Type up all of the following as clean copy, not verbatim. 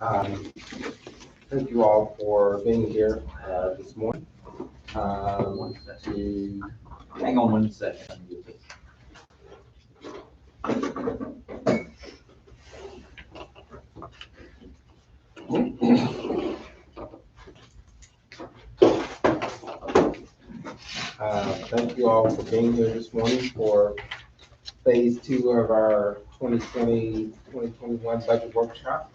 Um, Thank you all for being here this morning. Hang on 1 second. Thank you all for being here this morning for phase 2 of our 2020-2021 budget workshop.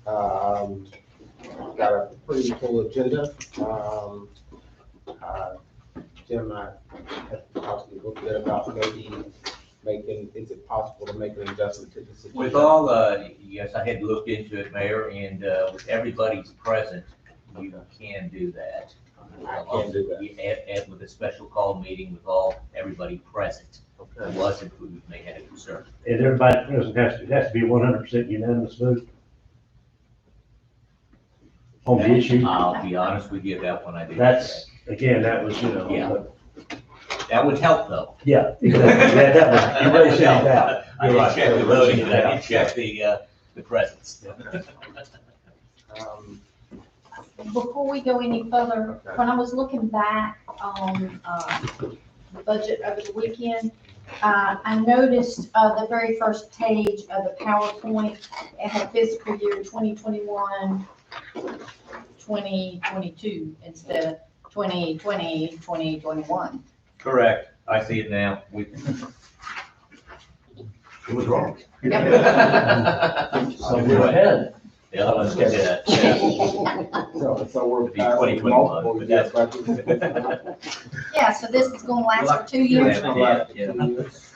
Got a pretty full agenda. Jim, I had possibly looked at about maybe is it possible to make an adjustment to this agenda? With all, yes, I had looked into it, Mayor, and with everybody's present, you can do that. I can do that. Add with a special call meeting with everybody present. It was included, they had a concern. And everybody present it has to be 100% unanimous vote on the issue. I'll be honest with you, that one I did. That's, again, that was, Yeah. That would help, though. Yeah, exactly. Yeah, that was, you really said that. I You're did right. check the voting, and I did check the presence. Before we go any further, when I was looking back on the budget over the weekend, I noticed the very first page of the PowerPoint, it had fiscal year 2021, 2022 instead of 2020, 2021. Correct. I see it now. It was wrong. So we're ahead. Yeah, let's get that. So we're Be passing 2021, multiple but year that's- budgets. Yeah, so this is gonna last for 2 years? Yeah. It's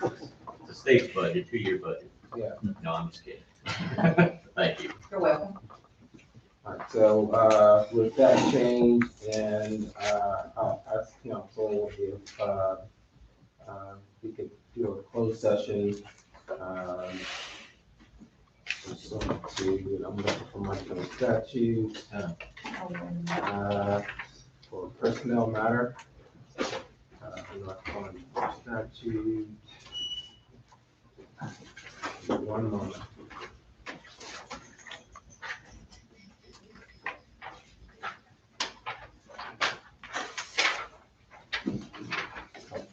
a state's budget, 2-year budget. Yeah. No, I'm just kidding. Thank you. You're welcome. All right, so with that change, and I'll ask council if we could do a closed session. Pursuant to, I'm looking for my statute, for personnel matter. North Carolina statute. 1 moment.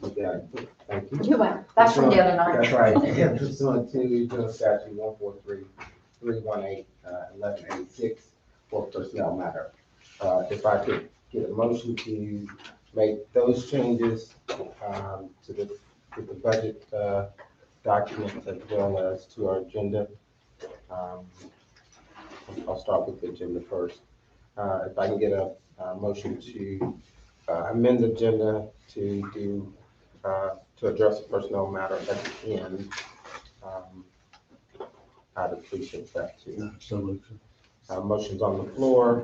Okay, thank you. You're welcome. That's from the other night. That's right. Yeah, pursuant to General Statute 143-318, 1186 for personnel matter. If I could get a motion to make those changes to the budget document as well as to our agenda. I'll start with the agenda first. If I can get a motion to amend the agenda to do to address the personnel matter at the end. I'd appreciate that too. Absolutely. Motion's on the floor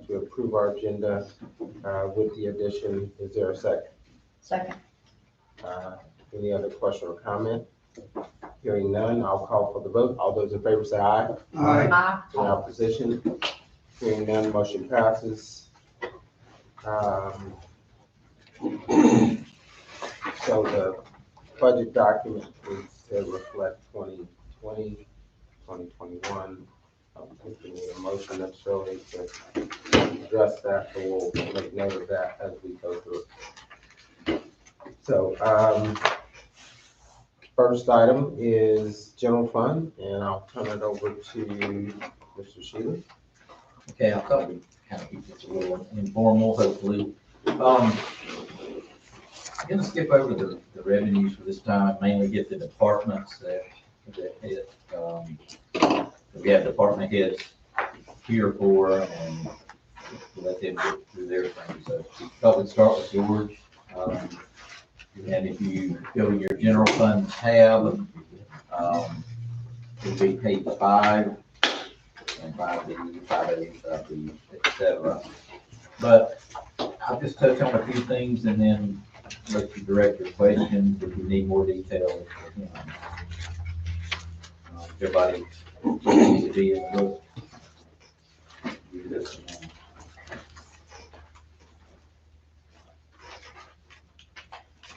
to approve our agenda with the addition. Is there a second? Second. Any other question or comment? Hearing none, I'll call for the vote. All those in favor say aye. Aye. In opposition? Hearing none, motion passes. So the budget document is to reflect 2020, 2021. We need a motion necessarily to address that, so we'll make note of that as we go through it. So, first item is general fund, and I'll turn it over to Mr. Sheila. Okay, I'll try to kind of keep this a little informal, hopefully. I'm gonna skip over the revenues for this time, mainly get the departments that hit. We have department heads here for, and let them get through their thing. So thought we'd start with George. And if you go to your general fund tab, it'll be page 5 and 5B, 5A, 5B, etc. But I'll just touch on a few things and then let you direct your questions if you need more detail. Everybody needs to be in the book.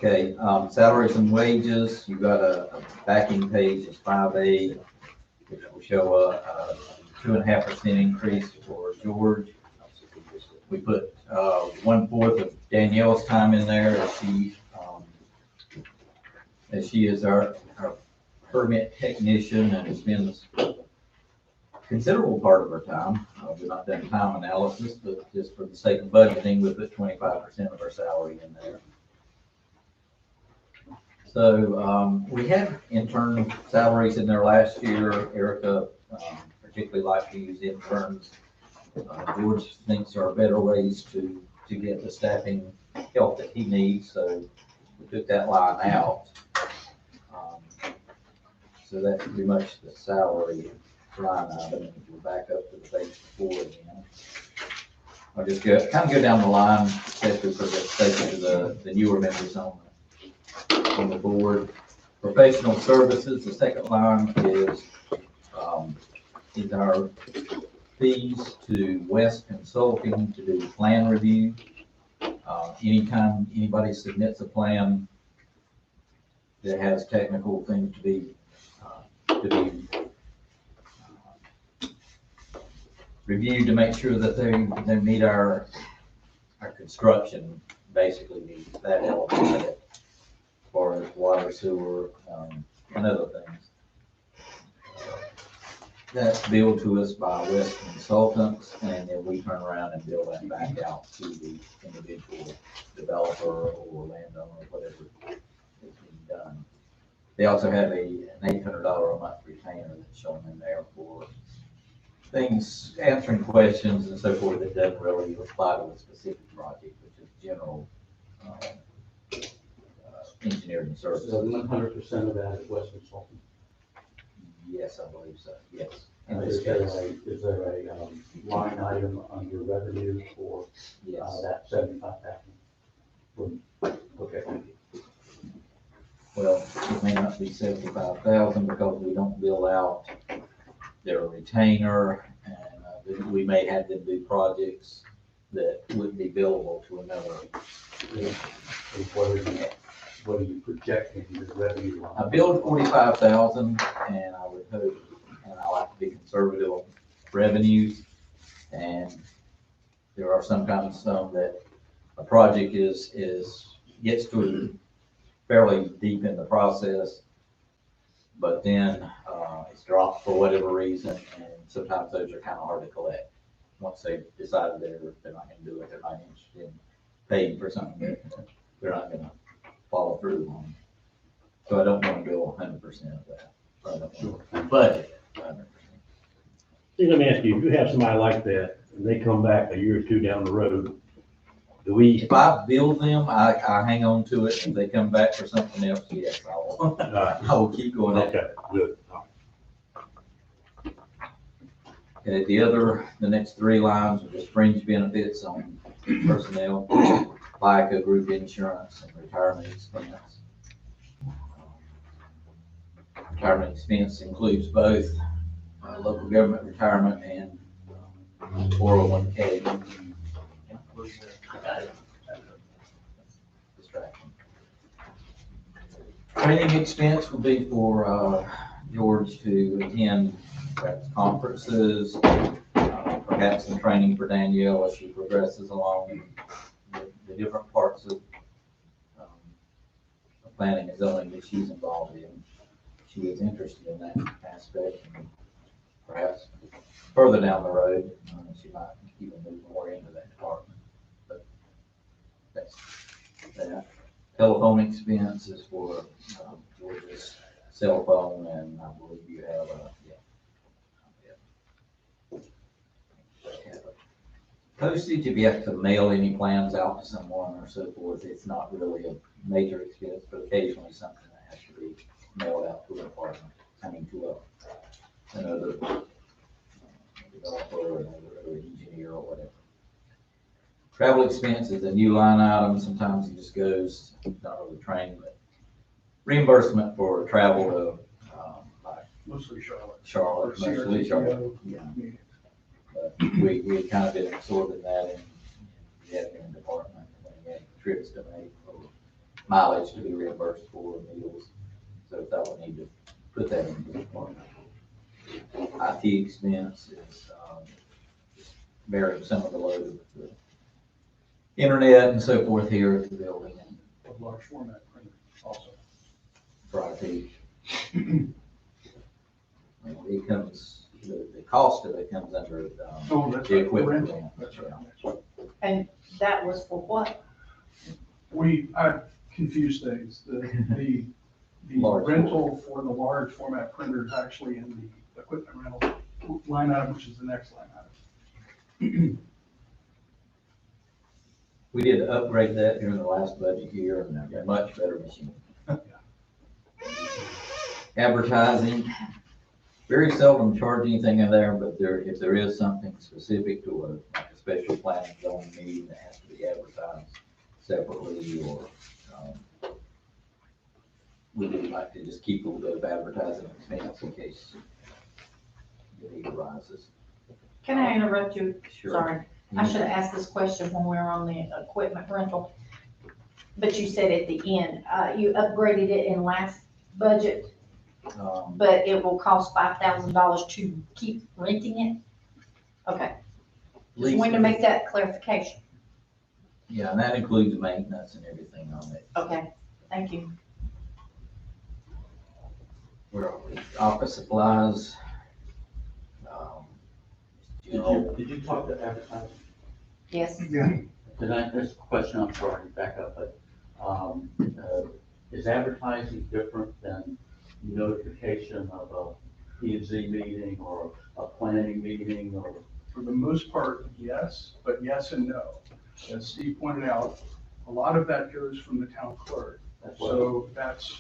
Okay, salaries and wages, you've got a backing page, it's 5A, which will show 2.5% increase for George. We put 1/4 of Danielle's time in there as she is our permit technician and has been a considerable part of her time. We've not done time analysis, but just for the sake of budgeting, we put 25% of our salary in there. So we had intern salaries in there last year. Erica particularly liked to use interns. George thinks there are better ways to get the staffing help that he needs, so we took that line out. So that's pretty much the salary line item. If we're back up to the page before again. I'll just kind of go down the line, especially for the sake of the newer members on the board. Professional services, the second line is our fees to West Consulting to do plan review. Anytime anybody submits a plan that has technical things to be reviewed to make sure that they meet our construction, basically needs that element of it, as far as water, sewer, and other things. That's billed to us by West Consultants, and then we turn around and bill that back out to the individual developer or landowner, whatever is being done. They also have an $800 a month retainer that's shown in there for things, answering questions and so forth that doesn't really apply to a specific project, which is general engineering services. So 100% of that is West Consulting. Yes, I believe so, yes. Is there a line item under revenue for Yes. that 75,000? Okay, thank you. Well, it may not be 75,000 because we don't bill out their retainer, and we may have them do projects that wouldn't be billable to another. What are you projecting the revenue line? I billed 45,000, and I would hope, and I like to be conservative on revenues, and there are sometimes some that a project gets to fairly deep in the process, but then it's dropped for whatever reason, and sometimes those are kind of hard to collect. Once they've decided they're not gonna do it, they're not interested in paying for something that they're not gonna follow through on. So I don't want to bill 100% of that. I don't want to budget 100%. See, let me ask you, if you have somebody like that, and they come back a year or two down the road, do we? If I bill them, I hang on to it. If they come back for something else, yes, I will keep going. Okay, good. Okay, the next three lines are just fringe benefits on personnel, FICA, group insurance, and retirement expense. Retirement expense includes both local government retirement and 401k. Distraction. Training expense will be for George to attend perhaps conferences, perhaps some training for Danielle as she progresses along the different parts of planning and zoning that she's involved in. She is interested in that aspect, and perhaps further down the road, she might even move more into that department. But that's that. Telephone expense is for George's cell phone, and I believe you have postage. If you have to mail any plans out to someone or so forth, it's not really a major expense, but occasionally something that has to be mailed out to an apartment, to another developer or another engineer or whatever. Travel expense is a new line item. Sometimes it just goes, not really train, but reimbursement for travel to, Mostly Charlotte. Charlotte, mostly Charlotte. Yeah. But we kind of been absorbing that in the admin department, when we had trips to make or mileage to be reimbursed for meals. So if I would need to put that in the department. IT expense is, just bearing some of the load of the internet and so forth here at the building and A large format printer also. for IT. And it comes, the cost of it comes under, Oh, that's the right, equipment. rental, that's right. And that was for what? I confused things. The Large rental for the large format printer is actually in the equipment rental line item, which is the next line item. We did upgrade that during the last budget year and a much better machine. Advertising, very seldom charge anything in there, but if there is something specific to like a special planning zoning meeting that has to be advertised separately or, we would like to just keep a little bit of advertising expense in case the need arises. Can I interrupt you? Sure. Sorry. I should have asked this question when we were on the equipment rental. But you said at the end, you upgraded it in last budget, but it will cost $5,000 to keep renting it? Okay, just wanted to make that clarification. Yeah, and that includes maintenance and everything on it. Okay, thank you. Where are we? Office supplies. General, Did you talk to advertising? Yes, This question, I'm sorry to back up, but, is advertising different than notification of a P&Z meeting or a planning meeting or? For the most part, yes, but yes and no. As Steve pointed out, a lot of that goes from the town clerk, so that's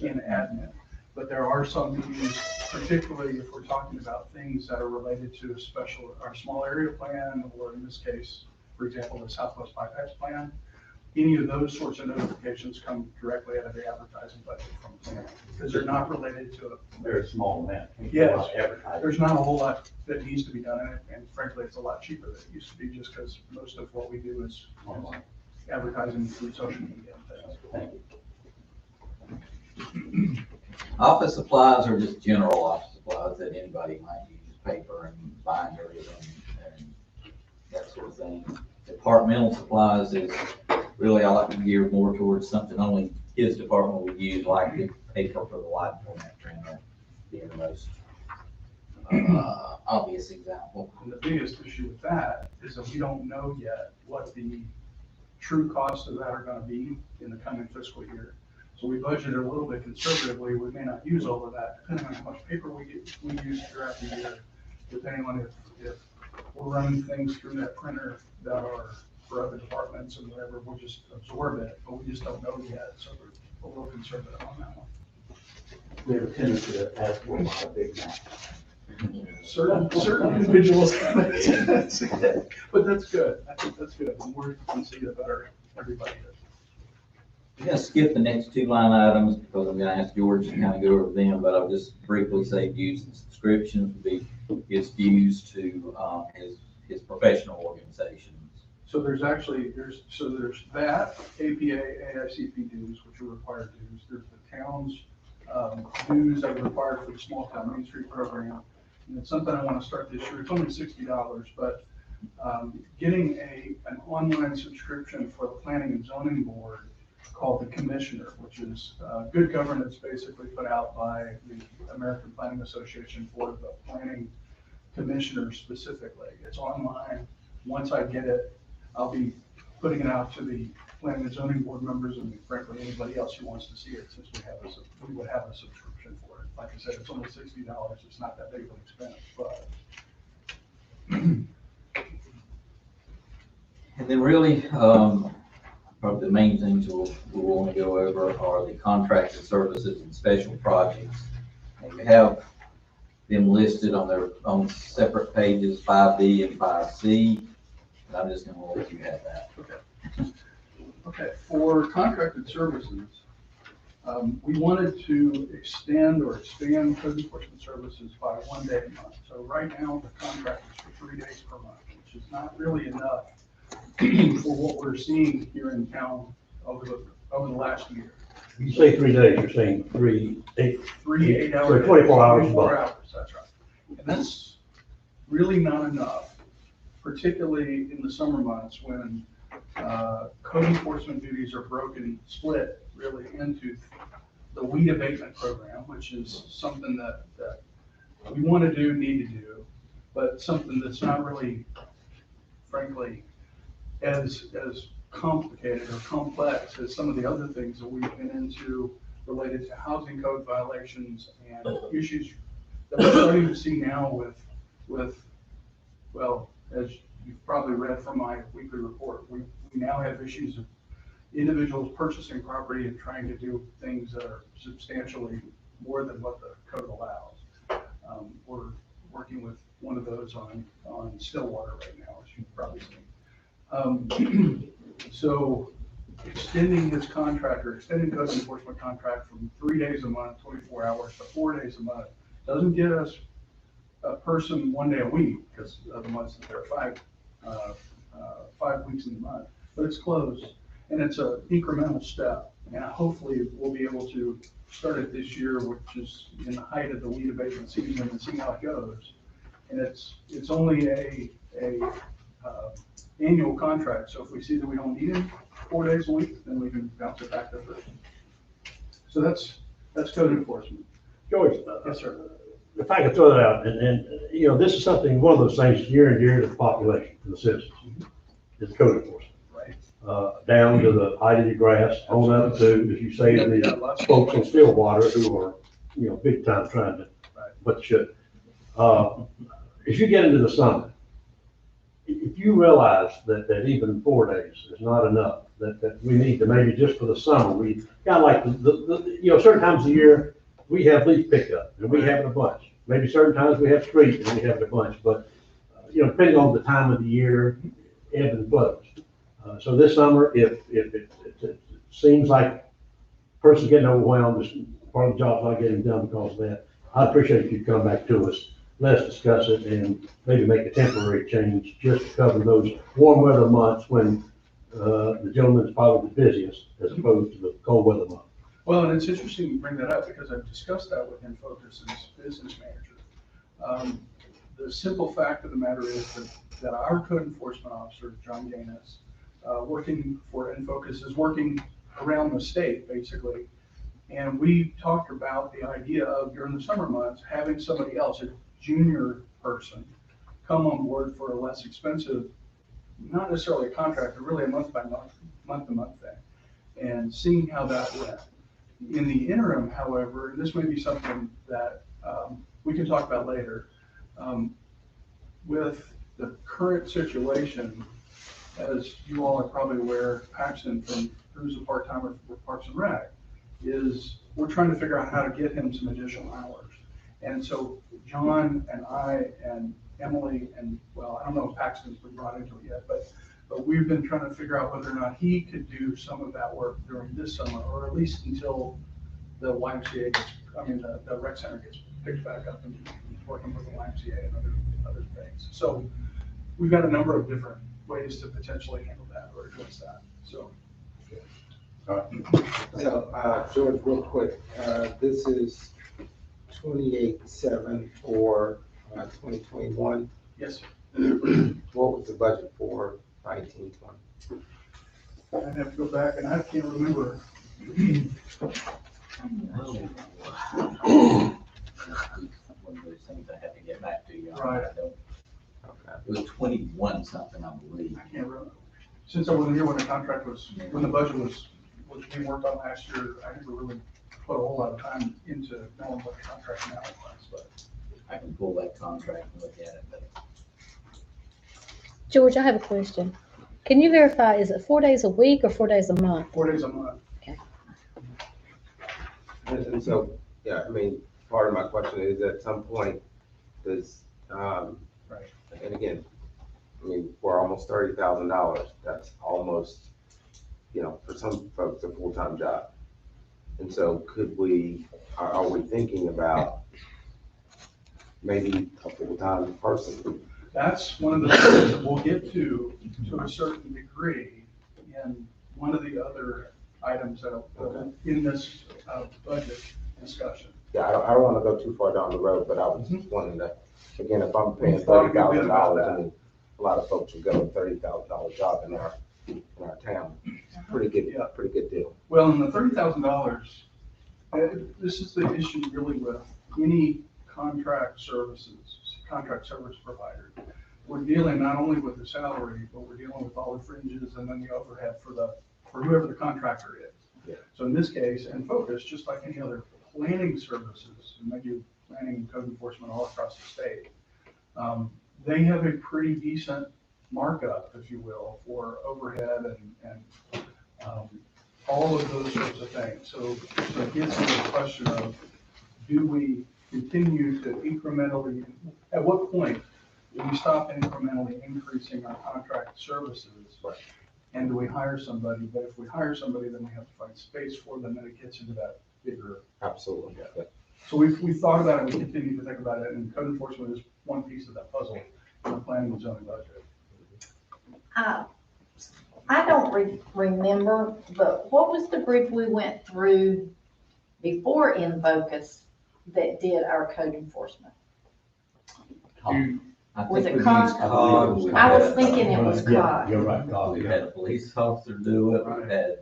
in admin. But there are some meetings, particularly if we're talking about things that are related to a special, our small area plan, or in this case, for example, the Southwest Bypass Plan. Any of those sorts of notifications come directly out of the advertising budget from planning, because they're not related to it. Very small amount. Yes. Advertising. There's not a whole lot that needs to be done in it, and frankly, it's a lot cheaper than it used to be, just because most of what we do is Online. advertising through social media and things. Thank you. office supplies are just general office supplies that anybody might use, paper and binders and that sort of thing. Departmental supplies is really, I like to gear more towards something only his department would use, like the paper for the wide format printer, being the most obvious example. And the biggest issue with that is that we don't know yet what the true costs of that are gonna be in the coming fiscal year. So we budgeted a little bit conservatively, we may not use all of that, depending on how much paper we use throughout the year, depending on if we're running things through that printer that are for other departments and whatever, we'll just absorb it, but we just don't know yet, so we're a little conservative on that one. We have a tendency to ask for a lot of big maps. Certain individuals have a tendency, but that's good, I think that's good, the more you can see, the better everybody is. I'm gonna skip the next two line items because I'm gonna ask George to kind of go over them, but I'll just briefly say dues and subscriptions would be his dues to, his professional organizations. So there's actually, there's that, APA, AICP dues, which are required dues. There's the town's dues that are required for the small town Main Street program. And it's something I want to start this year. It's only $60, but getting an online subscription for the Planning and Zoning Board called the Commissioner, which is good governance basically put out by the American Planning Association for the planning commissioner specifically. It's online. Once I get it, I'll be putting it out to the Planning and Zoning Board members and frankly, anybody else who wants to see it, since we would have a subscription for it. Like I said, it's only $60. It's not that big of an expense, but. And then really, probably the main things we'll want to go over are the contracted services and special projects. And you have them listed on their own separate pages, 5B and 5C. And I'm just gonna let you have that. Okay, for contracted services, we wanted to extend or expand code enforcement services by 1 day a month. So right now, the contract is for 3 days per month, which is not really enough for what we're seeing here in town over the last year. You say 3 days, you're saying 3, 8. 3 8-hour. So 24 hours a 24 month. hours, that's right. And that's really not enough, particularly in the summer months when code enforcement duties are split really into the weed abatement program, which is something that we want to do, need to do, but something that's not really, frankly, as complicated or complex as some of the other things that we've been into related to housing code violations and issues that we're starting to see now with, well, as you've probably read from my weekly report, we now have issues of individuals purchasing property and trying to do things that are substantially more than what the code allows. We're working with one of those on Stillwater right now, as you've probably seen. So extending his contract or extending code enforcement contract from 3 days a month, 24 hours to 4 days a month doesn't get us a person 1 day a week, because of the months that there are 5 weeks in the month, but it's close and it's an incremental step. And hopefully we'll be able to start it this year, which is in the height of the weed abatement season, and see how it goes. And it's only a annual contract, so if we see that we don't need him 4 days a week, then we can bounce it back to 3. So that's code enforcement. George, Yes, sir. if I could throw that out, and, you know, this is something, one of those things near and dear to the population, to the citizens, is code enforcement. Right. Down to the height of your grass, on up to, as you say, Yeah, the lots of- folks in Stillwater who are, you know, big time trying to, Right. but should. As you get into the summer, if you realize that even 4 days is not enough, that we need to maybe just for the summer, we kind of like you know, certain times of the year, we have leaf pickup and we have it a bunch. Maybe certain times we have street and we have it a bunch, but, you know, depending on the time of the year, ebb and flows. So this summer, if it seems like a person's getting overwhelmed, this part of the job's not getting done because of that, I'd appreciate if you'd come back to us. Let's discuss it and maybe make a temporary change just to cover those warm weather months when the gentleman is probably the busiest as opposed to the cold weather month. Well, and it's interesting you bring that up because I've discussed that with InFocus's business manager. The simple fact of the matter is that our code enforcement officer, John Gaines, working for InFocus, is working around the state, basically. And we talked about the idea of, during the summer months, having somebody else, a junior person, come on board for a less expensive, not necessarily a contract, but really a month-to-month thing, and seeing how that went. In the interim, however, and this may be something that we can talk about later, with the current situation, as you all are probably aware, Paxton, who's a part-timer for Parks and Rec, is we're trying to figure out how to get him some additional hours. And so John and I and Emily and, well, I don't know if Paxton's been brought into it yet, but we've been trying to figure out whether or not he could do some of that work during this summer, or at least until the YMCA gets, the rec center gets picked back up and he's working with the YMCA and other things. So we've got a number of different ways to potentially handle that or address that, so. So, George, real quick, this is 28.7 for 2021. Yes, What was the budget for 1920? I'd have to go back and I can't remember. One of those things I have to get back to you on. Right. I don't- Okay. It was 21 something, I believe. I can't remember. Since I wasn't here when the contract was, when the budget was being worked on last year, I didn't really put a whole lot of time into knowing what the contract now was, but. I can pull that contract and look at it, but George, I have a question. Can you verify, is it 4 days a week or 4 days a month? 4 days a month. And so, yeah, I mean, part of my question is, at some point, does, Right. and again, I mean, for almost $30,000, that's almost, you know, for some folks, a full-time job. And so could we, are we thinking about maybe a full-time person? That's one of the things that we'll get to a certain degree in one of the other items that are in this budget discussion. Yeah, I don't wanna go too far down the road, but I was just wanting to, again, if I'm paying We thought a good bit about $30,000, I that. mean, a lot of folks will go with $30,000 job in our town. Pretty good deal. Well, and the $30,000, this is the issue really with any contract service provider. We're dealing not only with the salary, but we're dealing with all the fringes and then the overhead for whoever the contractor is. Yeah. So in this case, and Focus, just like any other planning services, and they do planning and code enforcement all across the state, they have a pretty decent markup, if you will, for overhead and all of those sorts of things. So it gets to the question of, do we continue to incrementally, at what point do we stop incrementally increasing our contract services? Right. And do we hire somebody? But if we hire somebody, then we have to find space for them, and it gets into that bigger. Absolutely. Yeah. So we've thought about it, we continue to think about it, and code enforcement is one piece of that puzzle in the planning and zoning budget. I don't remember, but what was the group we went through before In Focus that did our code enforcement? I Was think it we COG? used COG. We I was had, thinking it was Yeah, COG. you're right, Carl. We had a police officer do it, we had,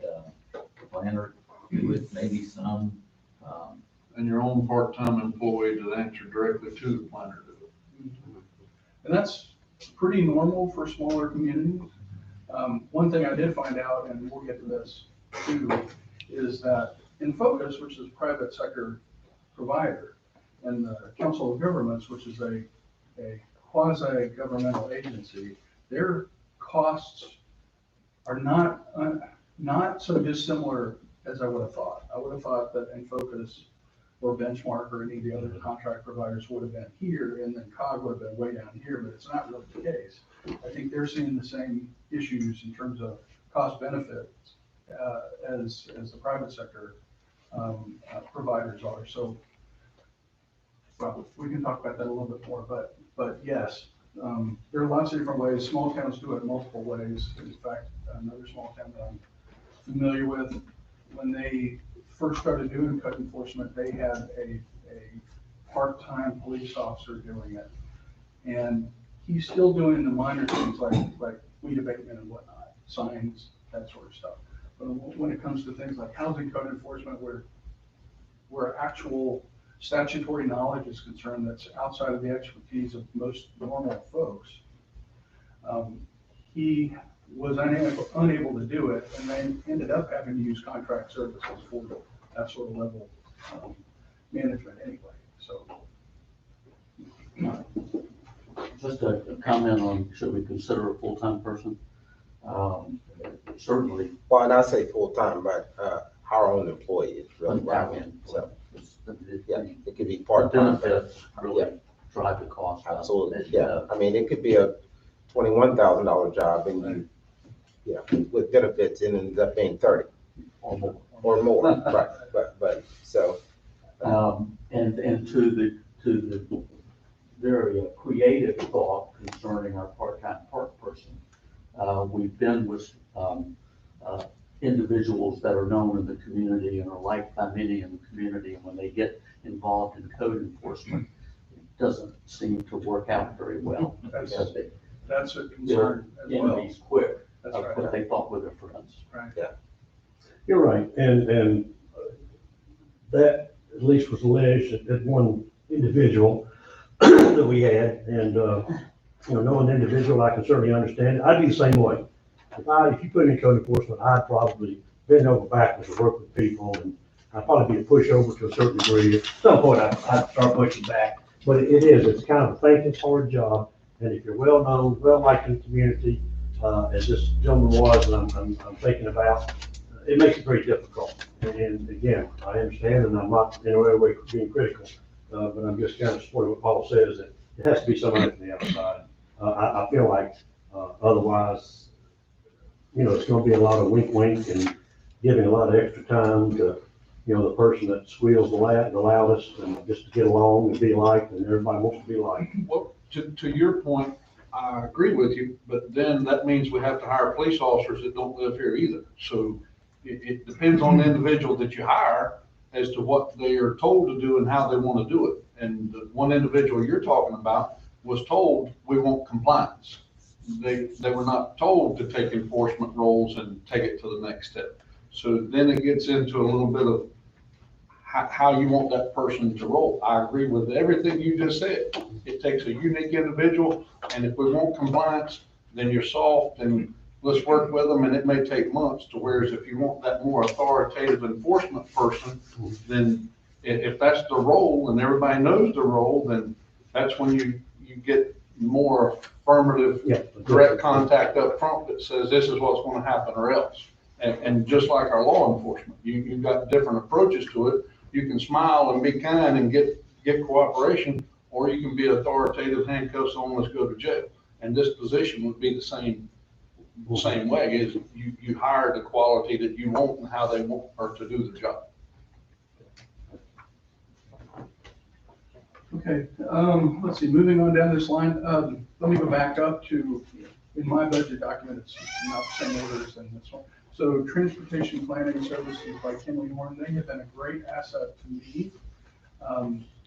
planner do it, maybe some, And your own part-time employee that answer directly to the planner do it. And that's pretty normal for smaller communities. One thing I did find out, and we'll get to this too, is that In Focus, which is a private sector provider, and the Council of Governments, which is a quasi-governmental agency, their costs are not so dissimilar as I would have thought. I would have thought that In Focus or Benchmark or any of the other contract providers would have been here, and then COG would have been way down here, but it's not really the case. I think they're seeing the same issues in terms of cost benefits as the private sector providers are. So, well, we can talk about that a little bit more, but yes, there are lots of different ways. Small towns do it multiple ways. In fact, another small town that I'm familiar with, when they first started doing code enforcement, they had a part-time police officer doing it. And he's still doing the minor things like weed abatement and whatnot, signs, that sort of stuff. But when it comes to things like housing code enforcement, where actual statutory knowledge is concerned that's outside of the expertise of most normal folks, he was unable to do it, and then ended up having to use contract services for that sort of level of management anyway, so. Just a comment on, should we consider a full-time person? Certainly. Well, and I say full-time, but, our own employee is really what I mean. So, yeah, it could be The part-time. benefits really drive the cost up. Absolutely, And, yeah. I mean, it could be a $21,000 job and with benefits, it ends up being 30 or more. or more, right, but, so. And to the very creative thought concerning our part-time park person, we've been with individuals that are known in the community and are liked by many in the community, and when they get involved in code enforcement, it doesn't seem to work out very well. Because That's a they're concern as well. enemies quick That's of right. what they thought were their friends. Right. You're right, and that at least was alleged that one individual that we had, and, knowing the individual, I can certainly understand it. I'd be the same way. If you put me in code enforcement, I'd probably bend over backwards to work with people, and I'd probably be a pushover to a certain degree. At some point, I'd start pushing back, but it's kind of a thankless, hard job, and if you're well-known, well-liked in the community, as this gentleman was, and I'm thinking about, it makes it very difficult. And again, I understand, and I'm not in any way being critical, but I'm just kind of supporting what Paul says, that it has to be somebody from the outside. I feel like, otherwise, it's gonna be a lot of wink and giving a lot of extra time to, the person that squeals the loudest, and just to get along and be liked, and everybody wants to be liked. Well, to your point, I agree with you, but then that means we have to hire police officers that don't live here either. So it depends on the individual that you hire as to what they are told to do and how they want to do it. And the one individual you're talking about was told, we want compliance. They were not told to take enforcement roles and take it to the next step. So then it gets into a little bit of how you want that person to roll. I agree with everything you just said. It takes a unique individual, and if we want compliance, then you're soft, and let's work with them, and it may take months, to whereas if you want that more authoritative enforcement person, then if that's the role and everybody knows the role, then that's when you get more affirmative, direct contact up front that says this is what's gonna happen or else. And just like our law enforcement, you've got different approaches to it. You can smile and be kind and get cooperation, or you can be authoritative, handcuffs on, let's go to jail. And this position would be the same way, is you hire the quality that you want and how they want her to do the job. Okay, let's see, moving on down this line, let me go back up to, in my budget document, it's not the same order as in this one. So Transportation Planning Services by Kinley Horn, they have been a great asset to me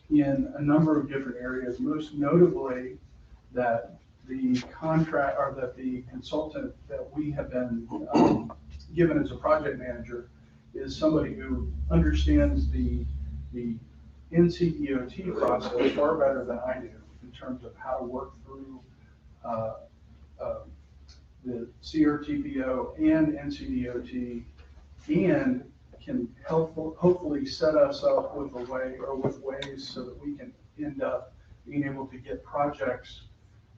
in a number of different areas, most notably that the contract, or that the consultant that we have been given as a project manager is somebody who understands the NCDOT process far better than I do in terms of how to work through the CRTPO and NCDOT, and can hopefully set us up with a way, or with ways, so that we can end up being able to get projects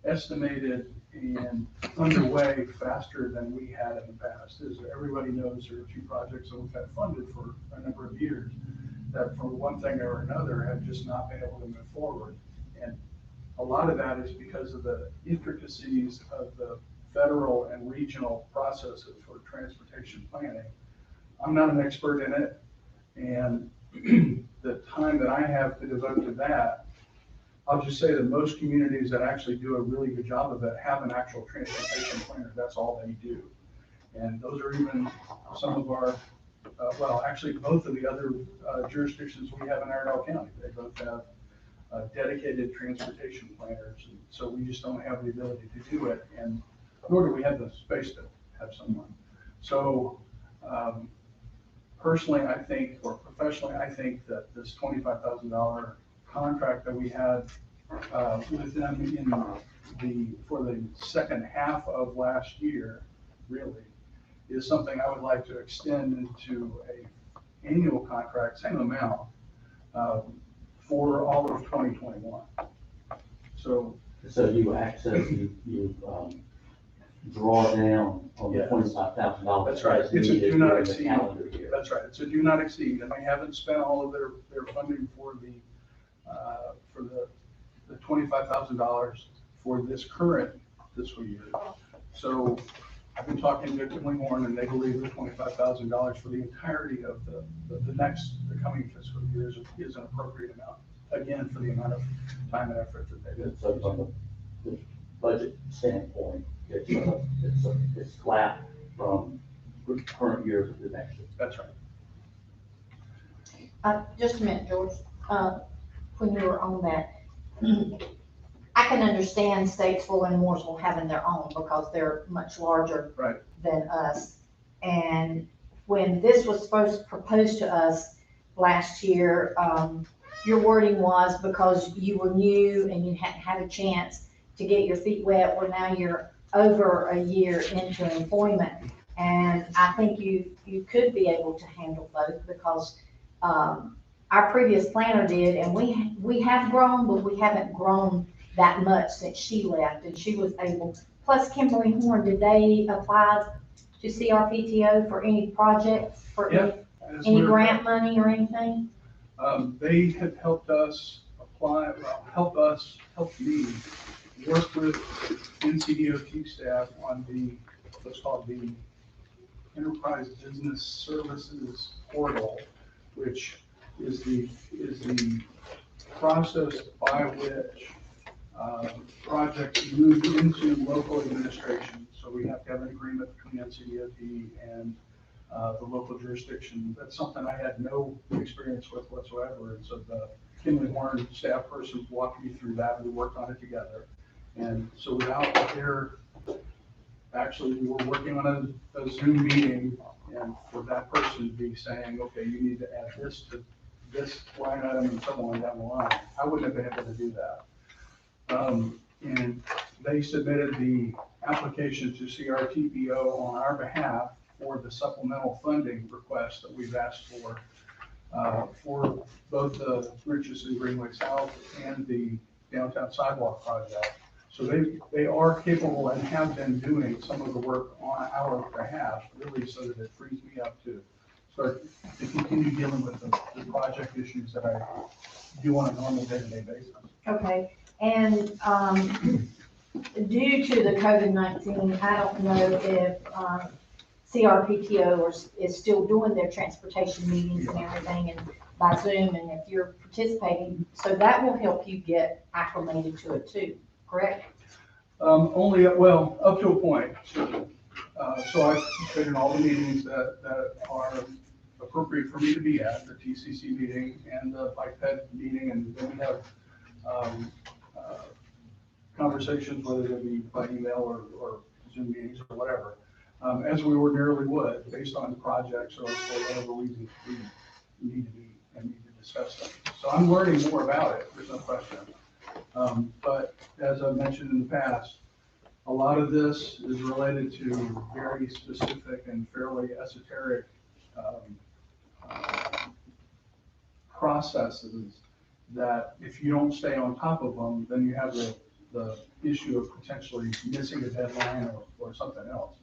estimated and underway faster than we had in the past. As everybody knows, there are two projects that we've had funded for a number of years that, for one thing or another, have just not been able to move forward. And a lot of that is because of the intricacies of the federal and regional processes for transportation planning. I'm not an expert in it, and the time that I have to devote to that, I'll just say that most communities that actually do a really good job of it have an actual transportation planner. That's all they do. And those are even some of our, well, actually both of the other jurisdictions we have in Iredell County. They both have dedicated transportation planners. And so we just don't have the ability to do it, and nor do we have the space to have someone. So personally, I think, or professionally, I think that this $25,000 contract that we had with them for the second half of last year, really, is something I would like to extend into a annual contract, same amount, for all of 2021. So you access, you draw down on the $25,000. That's right. It's a do not exceed. Calendar year. That's right. It's a do not exceed, and they haven't spent all of their funding for the $25,000 for this current fiscal year. So I've been talking to Kinley Horn, and they believe the $25,000 for the entirety of the coming fiscal year is an appropriate amount, again, for the amount of time and effort that they did. So from the budget standpoint, it's flat from the current year to the next year. That's right. Just a minute, George, when you were on that, I can understand Statesville and Mooresville having their own because they're much larger than us. And when this was proposed to us last year, your wording was because you were new and you hadn't had a chance to get your feet wet, where now you're over a year into employment. And I think you could be able to handle both, because our previous planner did, and we have grown, but we haven't grown that much since she left, and she was able, plus Kimberly Horn, did they apply to CRPTO for any project, for any grant money or anything? They have helped us apply, help me work with NCDOT staff on what's called the Enterprise Business Services Portal, which is the process by which projects move into local administration. So we have to have an agreement between NCDOT and the local jurisdiction. That's something I had no experience with whatsoever. And so the Kinley Horn staff person walked me through that. We worked on it together. And so without their, actually, we were working on a Zoom meeting, and for that person to be saying, okay, you need to add this to this line item and so on down the line, I wouldn't have been able to do that. And they submitted the application to CRTPO on our behalf for the supplemental funding request that we've asked for both the Richardson Greenway South and the downtown sidewalk project. So they are capable and have been doing some of the work on our behalf, really, so that it frees me up to start to continue dealing with the project issues that I do on a normal day-to-day basis. Okay, and due to the COVID-19, I don't know if CRPTO is still doing their transportation meetings and everything and by Zoom, and if you're participating, so that will help you get acclimated to it too, correct? Only, well, up to a point. So I've been in all the meetings that are appropriate for me to be at, the TCC meeting and the BikePed meeting, and then we have conversations, whether they be by email or Zoom meetings or whatever, as we ordinarily would, based on projects or for whatever reason we need to be and need to discuss them. So I'm learning more about it, there's no question. But as I've mentioned in the past, a lot of this is related to very specific and fairly esoteric processes that if you don't stay on top of them, then you have the issue of potentially missing a deadline or something else.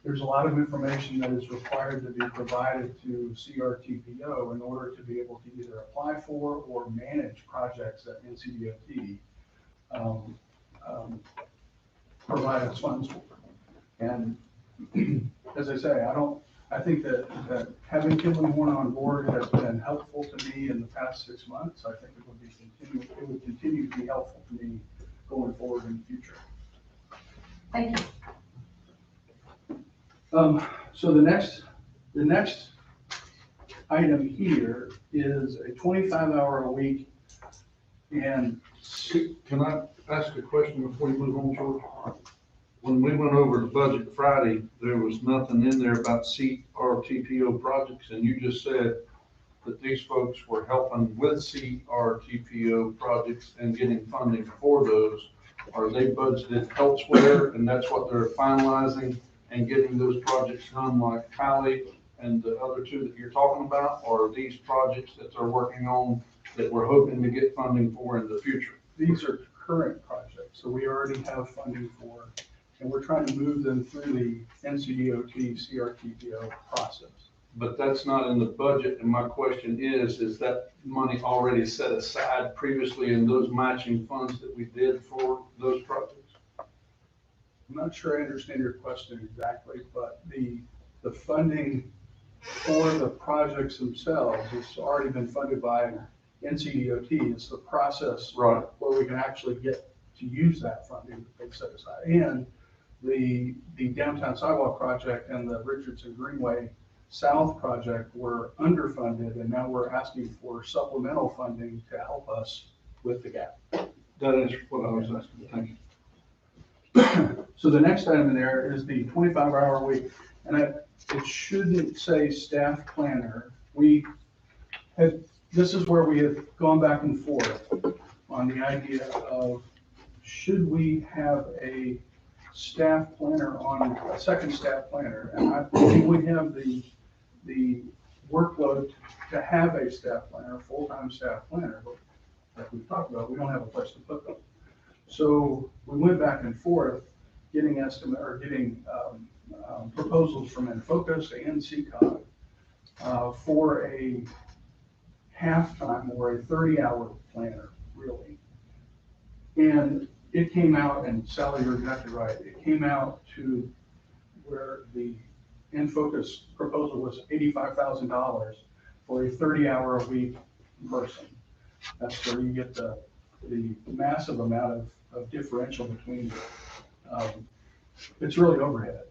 There's a lot of information that is required to be provided to CRTPO in order to be able to either apply for or manage projects that NCDOT provide us funds for. And as I say, I think that having Kinley Horn on board has been helpful to me in the past 6 months. I think it would continue to be helpful to me going forward in the future. Thank you. So the next item here is a 25-hour-a-week, and Can I ask a question before you move on, George? When we went over the budget Friday, there was nothing in there about CRTPO projects, and you just said that these folks were helping with CRTPO projects and getting funding for those. Are they budgeted elsewhere, and that's what they're finalizing and getting those projects done, like Pally and the other two that you're talking about? Or are these projects that they're working on that we're hoping to get funding for in the future? these are current projects, so we already have funding for, and we're trying to move them through the NCDOT CRTPO process. But that's not in the budget, and my question is that money already set aside previously in those matching funds that we did for those projects? I'm not sure I understand your question exactly, but the funding for the projects themselves has already been funded by NCDOT. It's the process Right. where we can actually get to use that funding that they've set aside. And the downtown sidewalk project and the Richardson Greenway South project were underfunded, and now we're asking for supplemental funding to help us with the gap. That is what I was asking. Thank you. So the next item in there is the 25-hour week, and it shouldn't say staff planner. This is where we have gone back and forth on the idea of, should we have a staff planner on, a second staff planner? And we would have the workload to have a staff planner, a full-time staff planner, but like we've talked about, we don't have a place to put them. So we went back and forth, getting proposals from Infocus and CCOG for a half-time or a 30-hour planner, really. And it came out, and Sally, you're exactly right, it came out to where the Infocus proposal was $85,000 for a 30-hour-a-week person. That's where you get the massive amount of differential between, it's really overhead.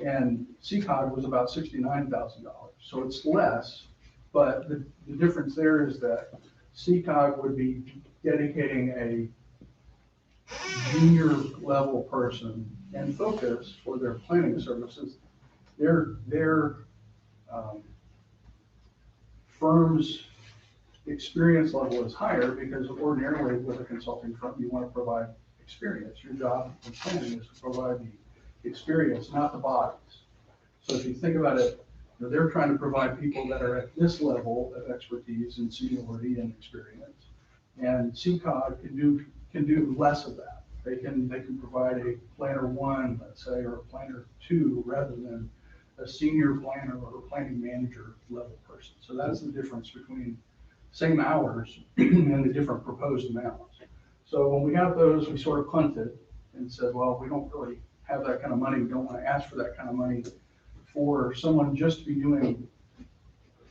And CCOG was about $69,000. So it's less, but the difference there is that CCOG would be dedicating a junior level person and focus for their planning services. Their firm's experience level is higher because ordinarily with a consulting firm, you want to provide experience. Your job in planning is to provide the experience, not the bodies. So if you think about it, they're trying to provide people that are at this level of expertise and seniority and experience. And CCOG can do less of that. They can provide a planner one, let's say, or a planner two, rather than a senior planner or a planning manager level person. So that's the difference between same hours and the different proposed amounts. So when we got those, we sort of punted and said, well, we don't really have that kind of money. We don't want to ask for that kind of money for someone just to be doing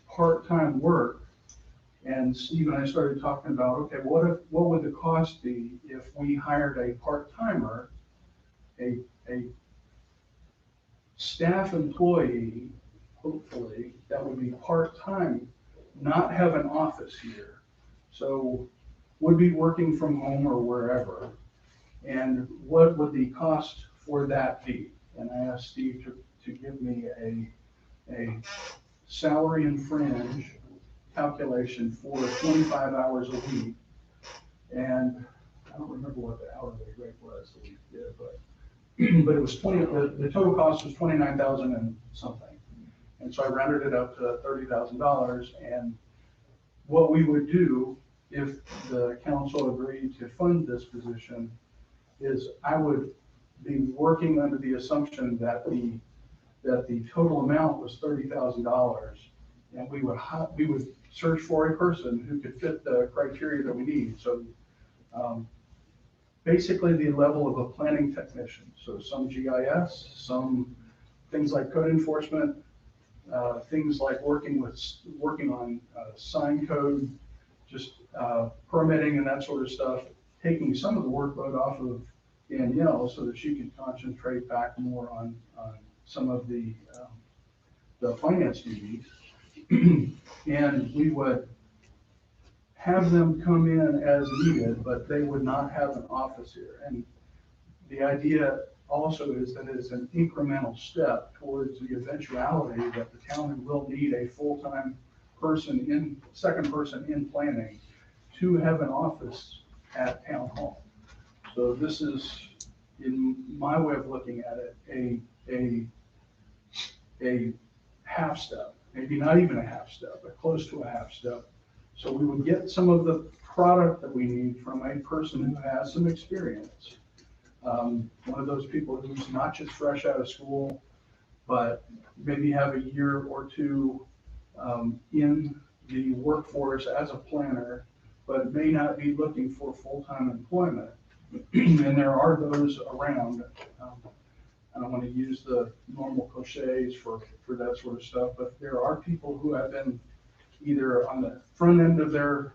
part-time work. And Steve and I started talking about, okay, what would the cost be if we hired a part-timer, a staff employee, hopefully, that would be part-time, not have an office here. So would be working from home or wherever. And what would the cost for that be? And I asked Steve to give me a salary and fringe calculation for 25 hours a week. And I don't remember what the hourly rate was that we did, but it was the total cost was 29,000 and something. And so I rounded it up to $30,000. And what we would do if the council agreed to fund this position is I would be working under the assumption that the total amount was $30,000, and we would search for a person who could fit the criteria that we need. So basically the level of a planning technician. So some GIS, some things like code enforcement, things like working on sign code, just permitting and that sort of stuff, taking some of the workload off of Danielle so that she can concentrate back more on some of the finance duties. And we would have them come in as needed, but they would not have an office here. And the idea also is that it's an incremental step towards the eventuality that the town will need a full-time second person in planning to have an office at town hall. So this is, in my way of looking at it, a half step, maybe not even a half step, but close to a half step. So we would get some of the product that we need from a person who has some experience. One of those people who's not just fresh out of school, but maybe have a year or two in the workforce as a planner, but may not be looking for full-time employment. And there are those around. I don't want to use the normal cliches for that sort of stuff, but there are people who have been either on the front end of their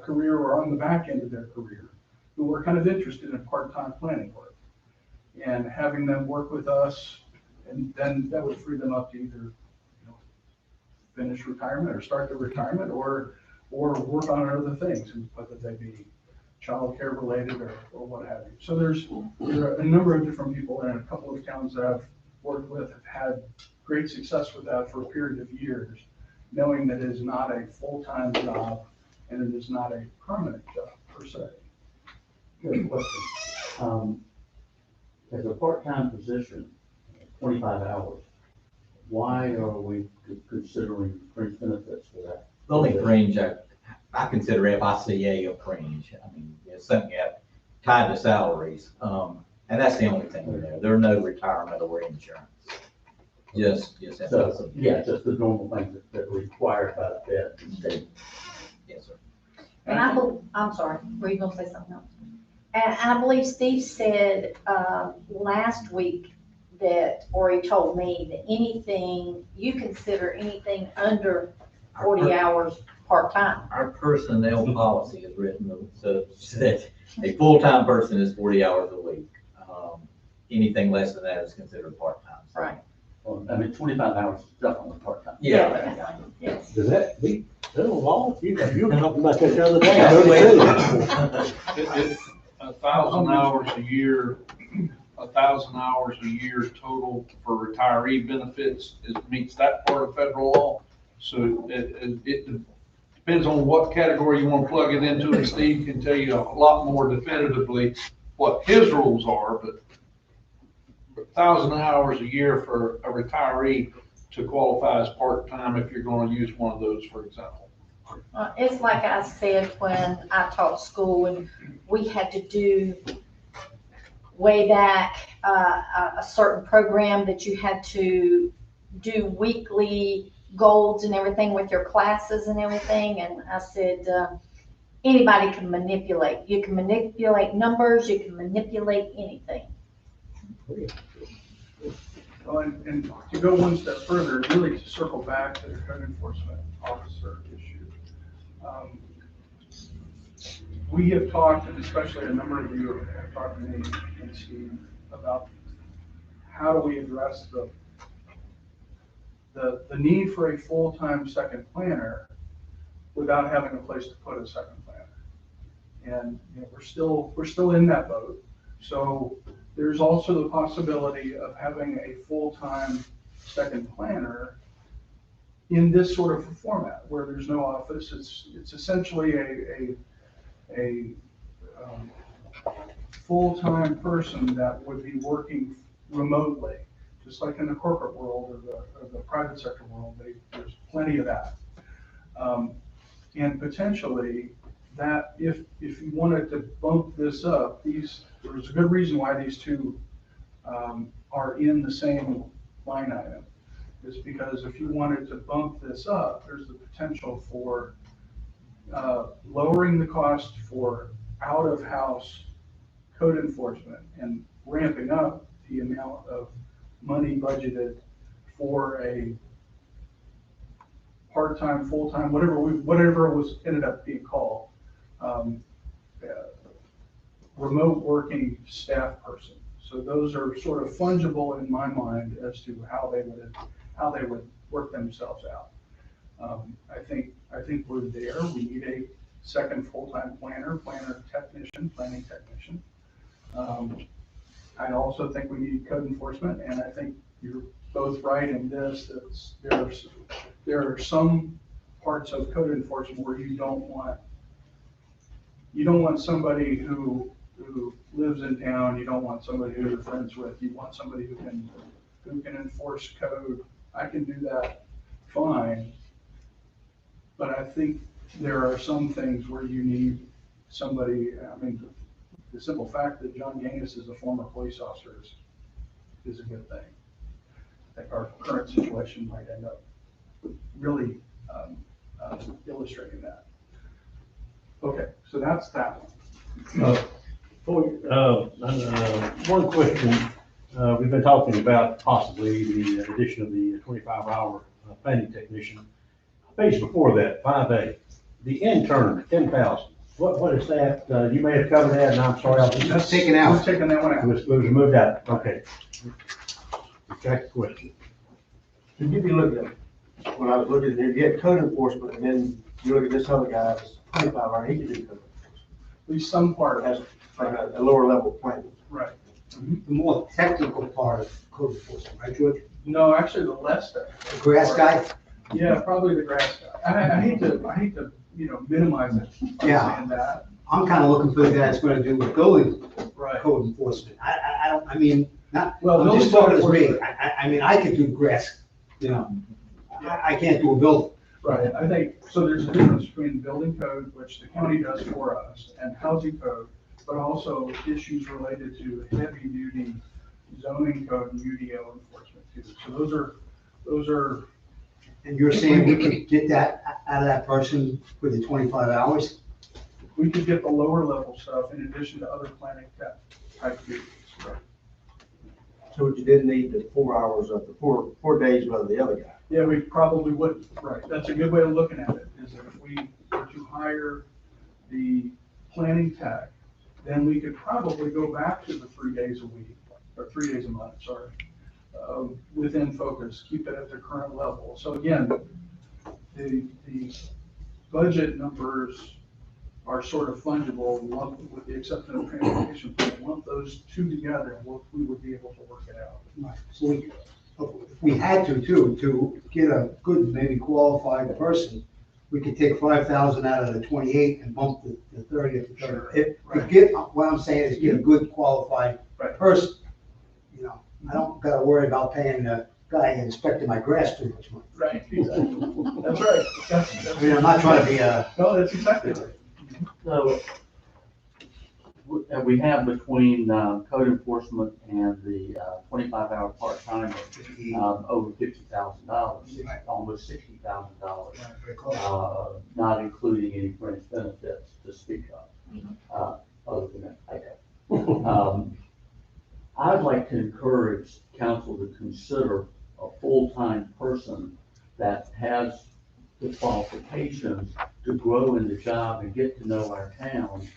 career or on the back end of their career who are kind of interested in part-time planning work. And having them work with us, and then that would free them up to either finish retirement or start their retirement or work on other things, whether they be childcare related or what have you. So there are a number of different people, and a couple of towns that I've worked with have had great success with that for a period of years, knowing that it is not a full-time job and it is not a permanent job per se. Good question. As a part-time position, 25 hours, why are we considering fringe benefits for that? The only fringe I consider FICA a fringe. I mean, it's something tied to salaries. And that's the only thing there. There are no retirement or insurance. Just So, yeah, just the normal things that are required by the Fed and state. Yes, sir. And I'm sorry, were you gonna say something else? And I believe Steve said, last week or he told me that you consider anything under 40 hours part-time. Our personnel policy is written so that a full-time person is 40 hours a week. anything less than that is considered part-time. So, Right. Well, I mean, 25 hours is definitely part-time. Yeah. Yes. Does that beat federal law? You were talking about that the other day. It- 1,000 hours a year, 1,000 hours a year total for retiree benefits, it meets that part of federal law. So it depends on what category you want to plug it into, and Steve can tell you a lot more definitively what his rules are, but 1,000 hours a year for a retiree to qualify as part-time if you're going to use one of those, for example. It's like I said when I taught school and we had to do way back, a certain program that you had to do weekly goals and everything with your classes and everything. And I said, anybody can manipulate. You can manipulate numbers, you can manipulate anything. Well, and to go one step further, really to circle back to the code enforcement officer issue. We have talked, and especially a number of you have talked to me and Steve about how do we address the need for a full-time second planner without having a place to put a second planner. And you know, we're still in that boat. So there's also the possibility of having a full-time second planner in this sort of format where there's no office. It's essentially a full-time person that would be working remotely, just like in the corporate world or the private sector world. There's plenty of that. And potentially that if you wanted to bump this up, there's a good reason why these two are in the same line item, is because if you wanted to bump this up, there's the potential for lowering the cost for out-of-house code enforcement and ramping up the amount of money budgeted for a part-time, full-time, whatever it was ended up being called, remote working staff person. So those are sort of fungible in my mind as to how they would work themselves out. I think we're there. We need a second full-time planning technician. I also think we need code enforcement, and I think you're both right in this, that there are some parts of code enforcement where you don't want somebody who lives in town, you don't want somebody who you're friends with, you want somebody who can enforce code. I can do that fine, but I think there are some things where you need somebody. I mean, the simple fact that John Gaines is a former police officer is a good thing. I think our current situation might end up really illustrating that. Okay, so that's that one. One question, we've been talking about possibly the addition of the 25-hour planning technician. Page before that, 5A, the intern, 10,000. What is that? You may have covered that, and I'm sorry. That's taken out. We're taking that one out. It was removed out, okay. Check the question. To give you a look at, when I was looking at it, you had code enforcement, and then you look at this other guy, it's 25 hours, he could do code enforcement. At least some part. Has like a lower level planning. Right. The more technical part of code enforcement, right, George? No, actually the less The grass guy? Yeah, probably the grass guy. I hate to, minimize it. Yeah. Saying that. I'm kind of looking for the guy that's going to do with building Right. code enforcement. I don't, I mean, not, Well, I'm just building talking as me. enforcement- I mean, I could do grass, I can't do a building. Right, I think, so there's a difference between building code, which the county does for us, and housing code, but also issues related to heavy duty zoning code and UDO enforcement too. So those are, And you're saying we could get that out of that person for the 25 hours? we could get the lower level stuff in addition to other planning type duties. So you did need the 4 hours of the 4 days of the other guy. Yeah, we probably would, right, that's a good way of looking at it, is that if we were to hire the planning tech, then we could probably go back to the 3 days a week or 3 days a month, sorry, within focus, keep it at the current level. So again, the budget numbers are sort of fungible, with the exception of transportation. If we lump those two together, we would be able to work it out. Right. So if we had to get a good, maybe qualified person, we could take 5,000 out of the 28 and bump the 30 up to 30. If, Right. get, what I'm saying is get a good qualified Right. person. You know, I don't gotta worry about paying the guy inspecting my grass too much money. Right, exactly. That's right. I mean, I'm not trying to be No, that's exactly right. So, we have between code enforcement and the 25-hour part-time, over $50,000, Right. almost $60,000, very close. not including any fringe benefits to speak of, other than that. Okay. I'd like to encourage council to consider a full-time person that has the qualifications to grow in the job and get to know our town,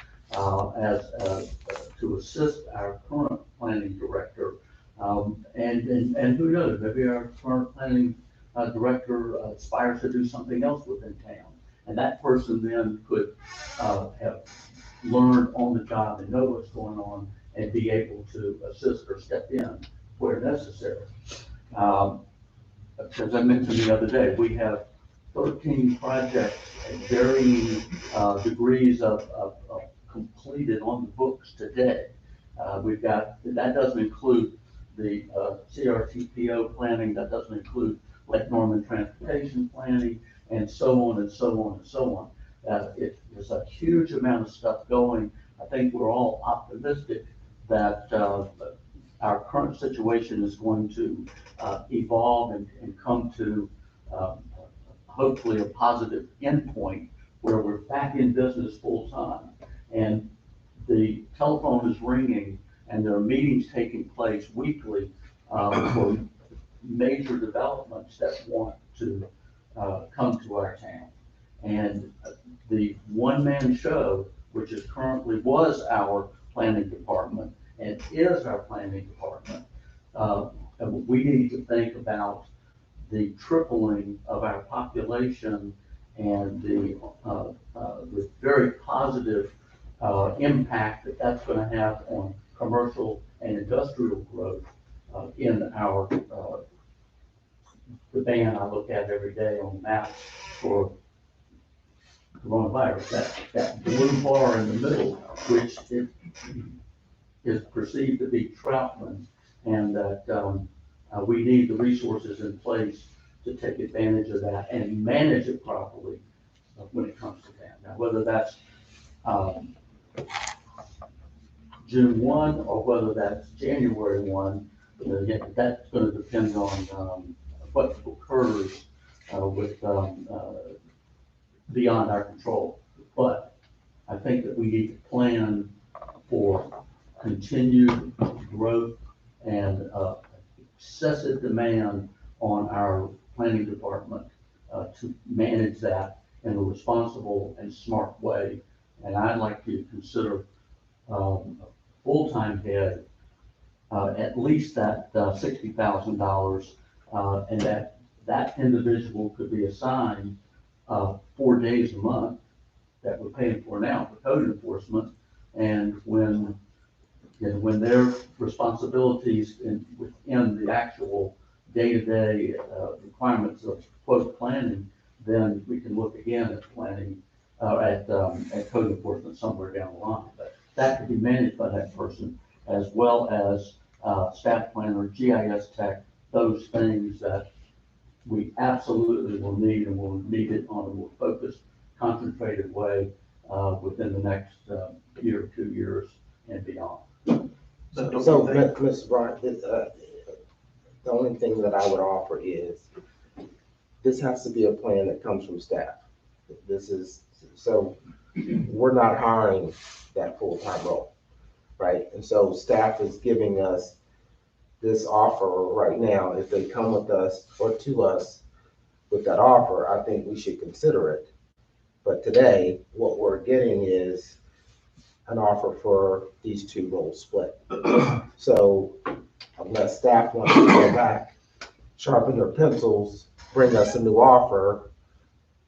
to assist our current planning director. And who knows, maybe our current planning director aspires to do something else within town. And that person then could have learned on the job and know what's going on and be able to assist or step in where necessary. As I mentioned the other day, we have 13 projects at varying degrees of completed on the books today. We've got, that doesn't include the CRTPO planning, that doesn't include Lake Norman transportation planning, and so on and so on and so on. There's a huge amount of stuff going. I think we're all optimistic that our current situation is going to evolve and come to hopefully a positive endpoint where we're back in business full time. And the telephone is ringing and there are meetings taking place weekly for major developments that want to come to our town. And the one-man show, which is currently was our planning department and is our planning department, we need to think about the tripling of our population and the very positive impact that that's going to have on commercial and industrial growth in our the band I look at every day on the map for coronavirus. That blue bar in the middle, which is perceived to be Troutman, and that we need the resources in place to take advantage of that and manage it properly when it comes to that. Now, whether that's June 1 or whether that's January 1, that's going to depend on what occurs with beyond our control. But I think that we need to plan for continued growth and excessive demand on our planning department to manage that in a responsible and smart way. And I'd like to consider a full-time head, at least that $60,000, and that individual could be assigned 4 days a month that we're paying for now for code enforcement. And when their responsibilities within the actual day-to-day requirements of quote planning, then we can look again at planning, at code enforcement somewhere down the line. But that could be managed by that person, as well as staff planner, GIS tech, those things that we absolutely will need, and will need it on a more focused, concentrated way within the next year, 2 years and beyond. So, Mr. Bryant, the only thing that I would offer is, this has to be a plan that comes from staff. This is, so we're not hiring that full-time role, right? And so staff is giving us this offer right now. If they come with us or to us with that offer, I think we should consider it. But today, what we're getting is an offer for these two roles split. So unless staff wants to go back, sharpen their pencils, bring us a new offer,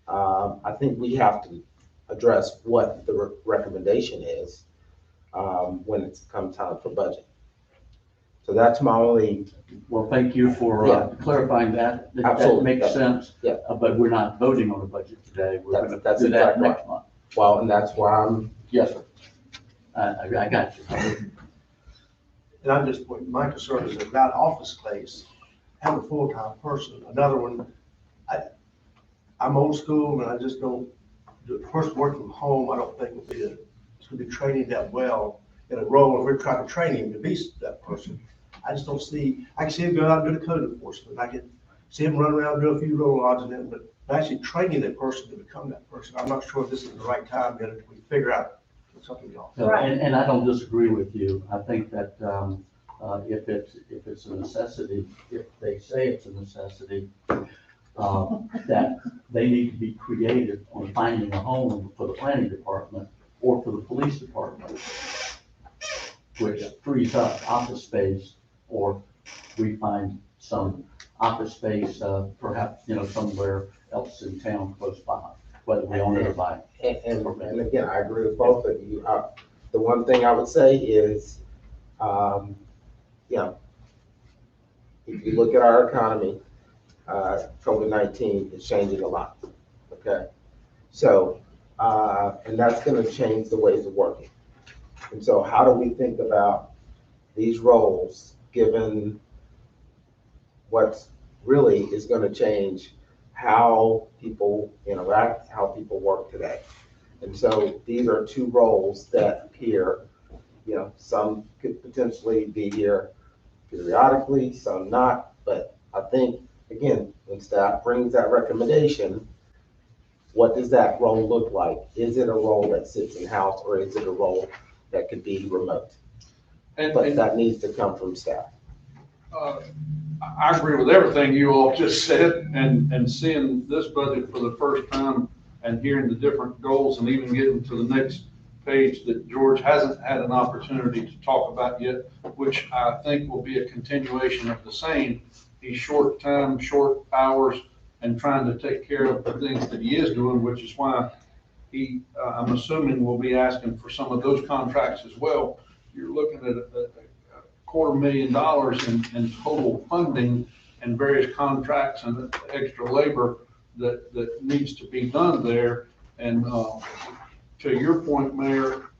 I think we have to address what the recommendation is when it's come time for budget. So that's my only, Well, thank you for Yeah. clarifying that. That Absolutely. makes sense. Yeah. But we're not voting on the budget today. We're That's- gonna that's do that exactly next month. well, and that's why I'm, Yes, sir. I got you. And I'm just, my concern is about office space, have a full-time person, another one. I'm old school and I just don't, the person working from home, I don't think would be, it's gonna be training that well in a role, if we're trying to train him to be that person. I just don't see, I can see him go out and do the code enforcement, I can see him run around, do a few roll odds and then, but actually training that person to become that person, I'm not sure if this is the right time yet, until we figure out something else. Right. And I don't disagree with you. I think that, if it's a necessity, if they say it's a necessity, that they need to be creative on finding a home for the planning department or for the police department, which frees up office space, or we find some office space, perhaps, somewhere else in town close by, whether we own it or buy it. and again, I agree with both of you. The one thing I would say is, if you look at our economy, COVID-19 is changing a lot, okay? So, and that's gonna change the ways of working. And so how do we think about these roles, given what's really is gonna change how people interact, how people work today? And so these are two roles that appear, some could potentially be here periodically, some not, but I think, again, when staff brings that recommendation, what does that role look like? Is it a role that sits in-house, or is it a role that could be remote? But And that needs to come from staff. I agree with everything you all just said, and seeing this budget for the first time and hearing the different goals and even getting to the next page that George hasn't had an opportunity to talk about yet, which I think will be a continuation of the same. He's short time, short hours, and trying to take care of the things that he is doing, which is why he, I'm assuming, will be asking for some of those contracts as well. You're looking at a $250,000 in total funding and various contracts and extra labor that needs to be done there. And to your point, Mayor,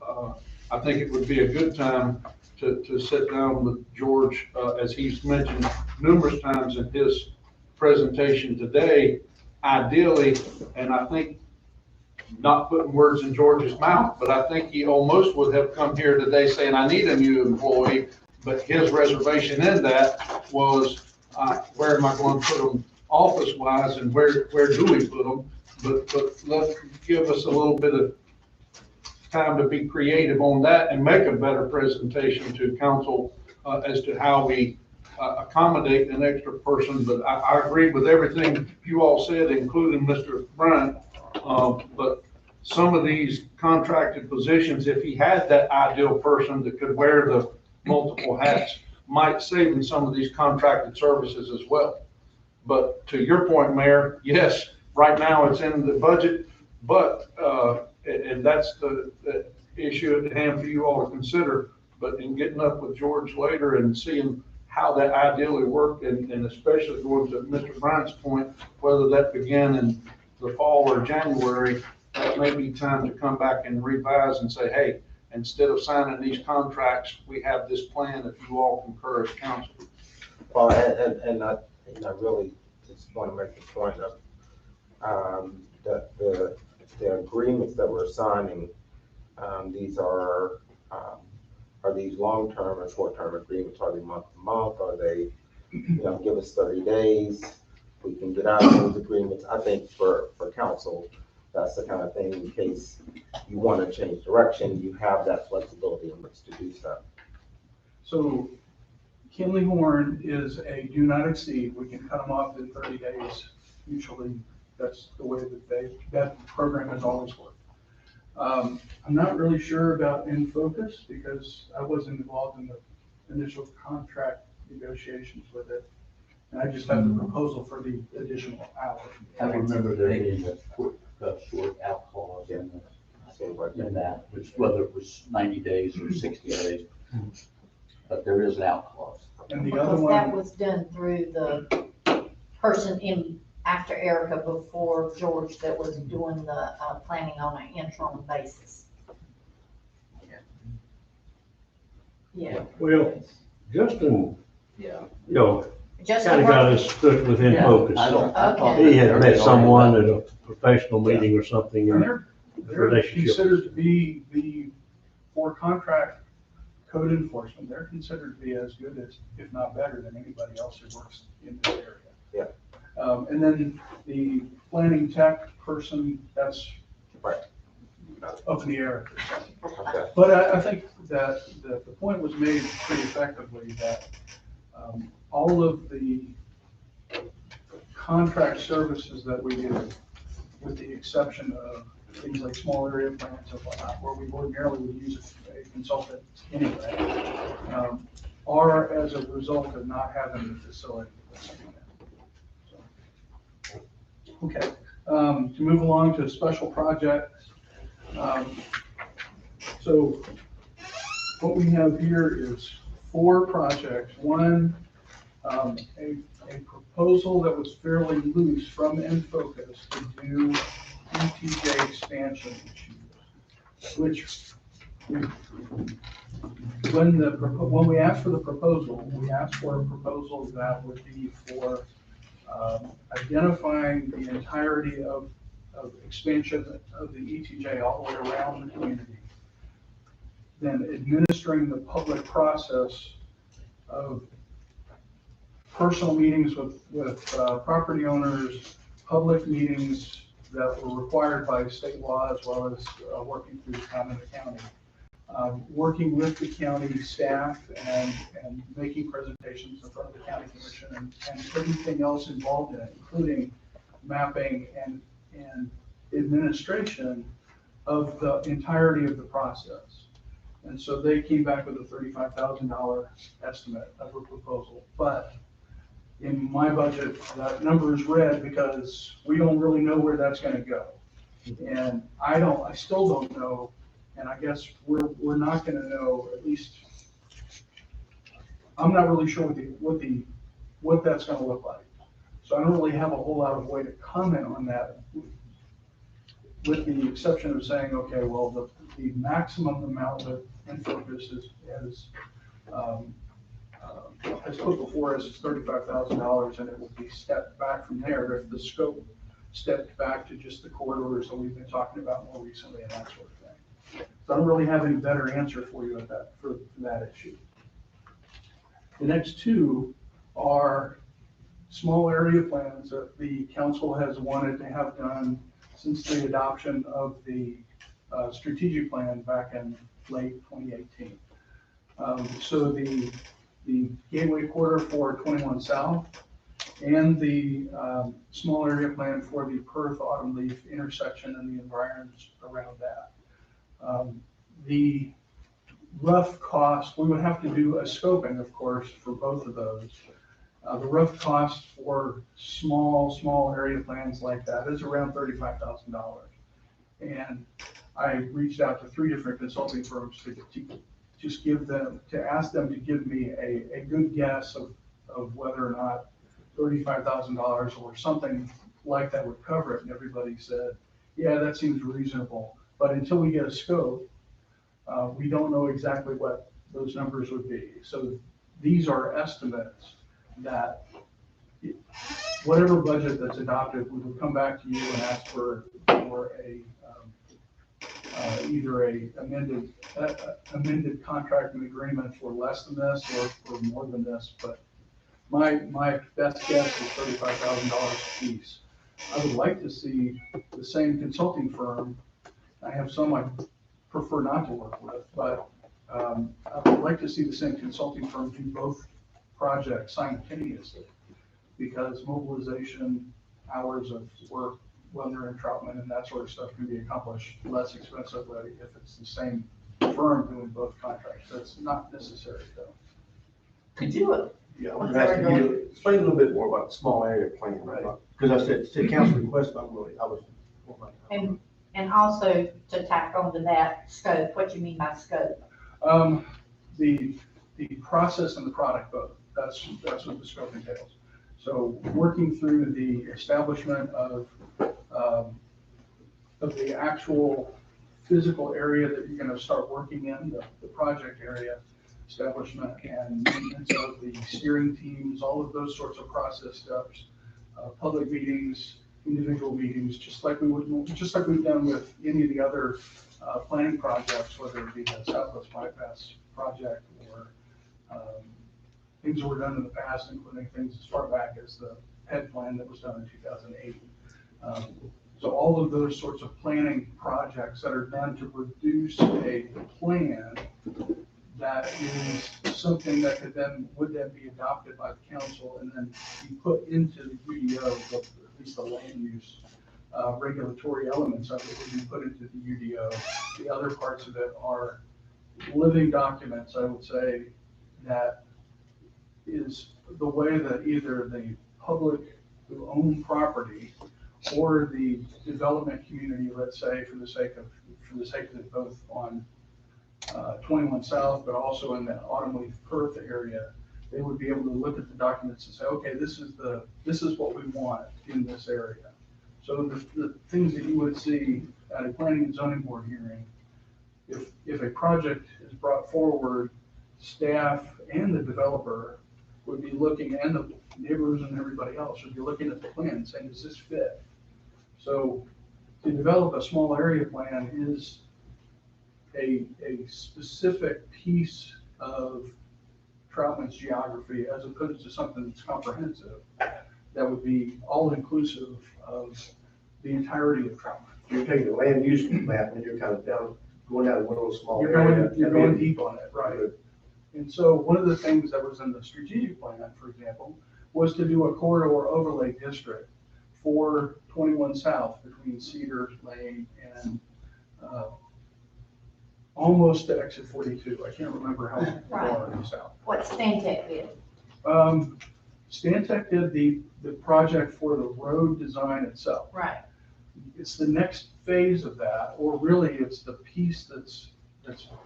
I think it would be a good time to sit down with George, as he's mentioned numerous times in his presentation today, ideally, and I think, not putting words in George's mouth, but I think he almost would have come here today saying, I need a new employee, but his reservation in that was, where am I going to put them office-wise, and where do we put them? But give us a little bit of time to be creative on that and make a better presentation to council as to how we accommodate an extra person. But I agree with everything you all said, including Mr. Bryant. But some of these contracted positions, if he had that ideal person that could wear the multiple hats, might save him some of these contracted services as well. But to your point, Mayor, yes, right now it's in the budget, but, and that's the issue at hand for you all to consider. But in getting up with George later and seeing how that ideally worked, and especially going to Mr. Bryant's point, whether that began in the fall or January, that may be time to come back and revise and say, hey, instead of signing these contracts, we have this plan if you all concur as council. Well, and I really just want to make the point of that the agreements that we're signing, these are these long-term or short-term agreements? Are they month-to-month? Are they, give us 30 days? We can get out of those agreements. I think for council, that's the kind of thing, in case you want to change direction, you have that flexibility in which to do so. So Kinley Horn is a do not exceed. We can cut them off in 30 days. Usually that's the way that that program has always worked. I'm not really sure about In Focus because I wasn't involved in the initial contract negotiations with it. And I just have the proposal for the additional hours. I remember there being a short out clause in that, which whether it was 90 days or 60 days. But there is an out clause. And the other Because that one, was done through the person in, after Erica, before George, that was doing the, planning on an interim basis. Yeah. Well, Justin, Yeah. you know, Justin kind of got worked- his foot within Yeah, focus. I don't- I thought He had that met they someone already- at a professional meeting or something, and and they're relationship. considered to be for contract code enforcement, they're considered to be as good as, if not better than anybody else who works in this area. Yeah. And then the planning tech person, that's Right. up in the air. at this point. Okay. But I think that the point was made pretty effectively that all of the contract services that we do, with the exception of things like small area plans and whatnot, where we ordinarily would use a consultant anyway, are as a result of not having the facility. So, okay, to move along to special projects. So what we have here is 4 projects. One, a proposal that was fairly loose from Infocus to do ETJ expansion issues, which when we asked for the proposal, we asked for a proposal that would be for identifying the entirety of expansion of the ETJ all the way around the community, then administering the public process of personal meetings with property owners, public meetings that were required by state law, as well as working through the county. Working with the county staff and making presentations in front of the county commission and everything else involved in it, including mapping and administration of the entirety of the process. And so they came back with a $35,000 estimate of a proposal. But in my budget, that number is red because we don't really know where that's gonna go. And I still don't know, and I guess we're not gonna know, at least, I'm not really sure what that's gonna look like. So I don't really have a whole lot of way to comment on that, with the exception of saying, okay, well, the maximum amount that Infocus has put before us is $35,000, and it will be stepped back from there if the scope stepped back to just the corridors that we've been talking about more recently and that sort of thing. So I don't really have any better answer for you at that, for that issue. The next 2 are small area plans that the council has wanted to have done since the adoption of the strategic plan back in late 2018. So the gateway quarter for 21 South and the small area plan for the Perth Autumn Leaf intersection and the environs around that. The rough cost, we would have to do a scoping, of course, for both of those. The rough cost for small area plans like that is around $35,000. And I reached out to 3 different consulting firms to just ask them to give me a good guess of whether or not $35,000 or something like that would cover it. And everybody said, yeah, that seems reasonable. But until we get a scope, we don't know exactly what those numbers would be. So these are estimates that whatever budget that's adopted, we would come back to you and ask for either a amended contract and agreement for less than this or for more than this. But my best guess is $35,000 a piece. I would like to see the same consulting firm. I have some I prefer not to work with, but I would like to see the same consulting firm do both projects simultaneously, because mobilization, hours of work, when they're in Troutman, and that sort of stuff can be accomplished less expensively if it's the same firm doing both contracts. That's not necessary though. Could you, Yeah. I'm gonna ask you, explain a little bit more about the small area plan, right? Because I said, city council request, I was. And also to tack onto that scope, what you mean by scope? The process and the product both, that's what the scope entails. So working through the establishment of the actual physical area that you're gonna start working in, the project area, establishment and maintenance of the steering teams, all of those sorts of process steps, public meetings, individual meetings, just like we've done with any of the other planning projects, whether it be the Southwest Bypass project or things that were done in the past, including things as far back as the head plan that was done in 2008. So all of those sorts of planning projects that are done to produce a plan that is something that would then be adopted by the council and then be put into the UDO, at least the land use regulatory elements of it would be put into the UDO. The other parts of it are living documents, I would say, that is the way that either the public who own property or the development community, let's say, for the sake of it, both on 21 South, but also in the Autumnleaf Perth area, they would be able to look at the documents and say, okay, this is what we want in this area. So the things that you would see at a planning and zoning board hearing, if a project is brought forward, staff and the developer would be looking, and the neighbors and everybody else would be looking at the plan saying, does this fit? So to develop a small area plan is a specific piece of Troutman's geography as opposed to something that's comprehensive that would be all inclusive of the entirety of Troutman. You're taking the land use map and you're kind of going down one little small You're area. going deep on it, right? And so one of the things that was in the strategic plan, for example, was to do a corridor overlay district for 21 South between Cedar Lane and almost to exit 42. I can't remember how far south. What Stantec did? Stantec did the project for the road design itself. Right. It's the next phase of that, or really it's the piece that's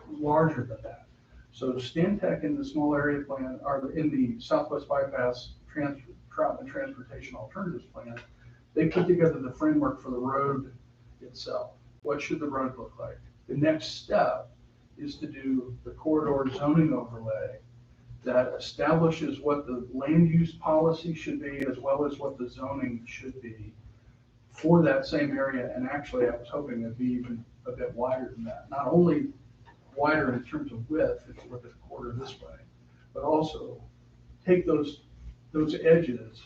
larger than that. So Stantec in the small area plan, or in the Southwest Bypass Troutman Transportation Alternatives Plan, they put together the framework for the road itself. What should the road look like? The next step is to do the corridor zoning overlay that establishes what the land use policy should be as well as what the zoning should be for that same area. And actually, I was hoping it'd be even a bit wider than that. Not only wider in terms of width, if you look at the quarter this way, but also take those edges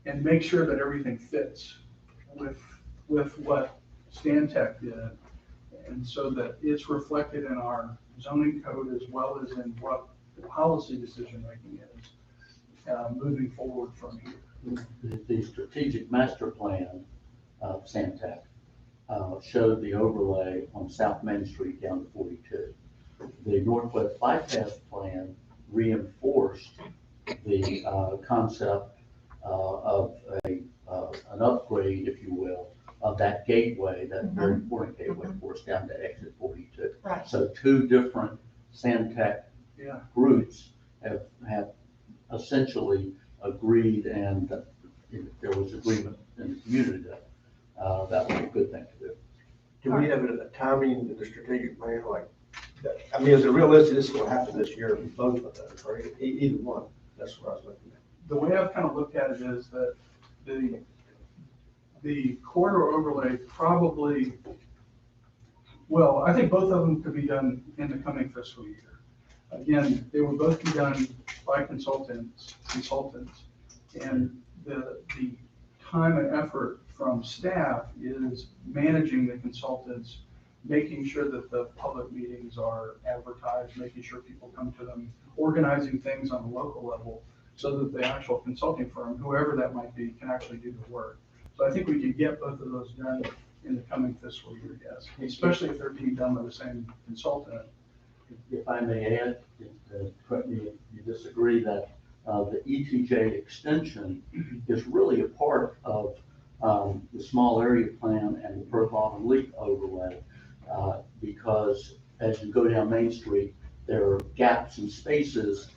and make sure that everything fits with what Stantec did. And so that it's reflected in our zoning code as well as in what the policy decision-making is moving forward from here. The strategic master plan of Stantec showed the overlay on South Main Street down to 42. The Northwest Bypass plan reinforced the concept of an upgrade, if you will, of that gateway, that very important gateway for us down to exit 42. Right. So two different Stantec groups have essentially agreed, and there was agreement in the community that that was a good thing to do. Do we have a timing in the strategic plan, like, I mean, is it realistic this is gonna happen this year, both of those, or either one? That's what I was looking at. The way I've kind of looked at it is that the corridor overlay probably, well, I think both of them could be done in the coming fiscal year. Again, they would both be done by consultants, and the time and effort from staff is managing the consultants, making sure that the public meetings are advertised, making sure people come to them, organizing things on the local level so that the actual consulting firm, whoever that might be, can actually do the work. So I think we could get both of those done in the coming fiscal year, yes, especially if they're being done by the same consultant. If I may add, correct me if you disagree, that the ETJ extension is really a part of the small area plan and the Perth Autumn Leaf overlay, because as you go down Main Street, there are gaps and spaces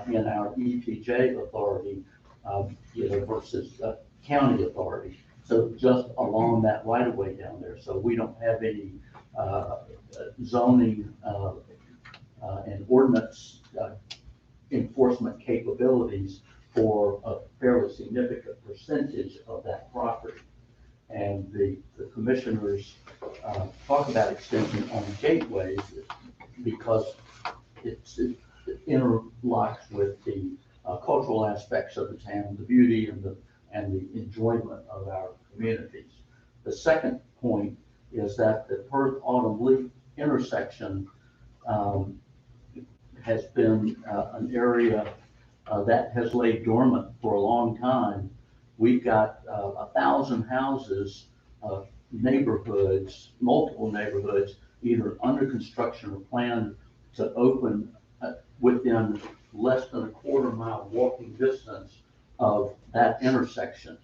in our ETJ authority, versus county authority. So just along that right of way down there, so we don't have any zoning and ordinance enforcement capabilities for a fairly significant percentage of that property. And the commissioners talk about extension on gateways because it interlocks with the cultural aspects of the town, the beauty and the enjoyment of our communities. The second point is that the Perth Autumn Leaf intersection has been an area that has laid dormant for a long time. We've got 1,000 houses, neighborhoods, multiple neighborhoods, either under construction or planned to open within less than a quarter-mile walking distance of that intersection.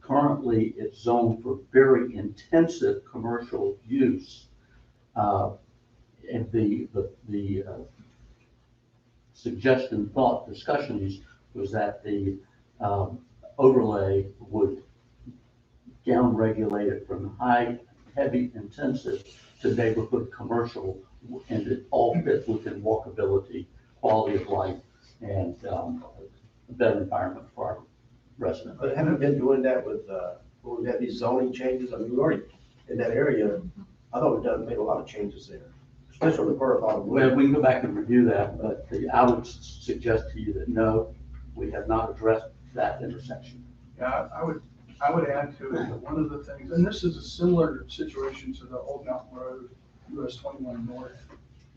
Currently, it's zoned for very intensive commercial use. And the suggestion, thought, discussions was that the overlay would down-regulate it from high, heavy, intensive to neighborhood commercial, and it all fits within walkability, quality of life, and a better environment for our residents. But haven't been doing that with, when we had these zoning changes, I mean, we already, in that area, I thought we've made a lot of changes there, especially on the Perth Autumn Leaf. Well, we can go back and review that, but I would suggest to you that no, we have not addressed that intersection. Yeah, I would add to it that one of the things, and this is a similar situation to the Old Mountain Road, US 21 North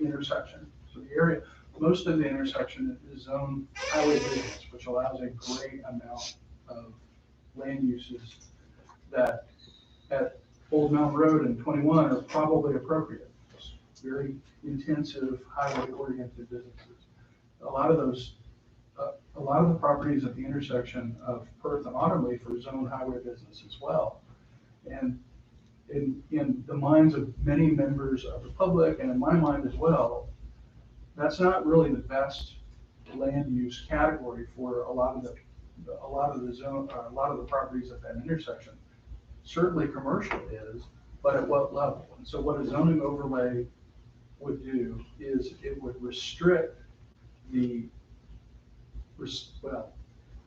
intersection. So the area, most of the intersection is zoned highway business, which allows a great amount of land uses that at Old Mountain Road and 21 are probably appropriate. It's very intensive, highway-oriented businesses. A lot of the properties at the intersection of Perth and Autumn Leaf are zoned highway business as well. And in the minds of many members of the public, and in my mind as well, that's not really the best land use category for a lot of the properties at that intersection. Certainly commercial is, but at what level? And so what a zoning overlay would do is it would restrict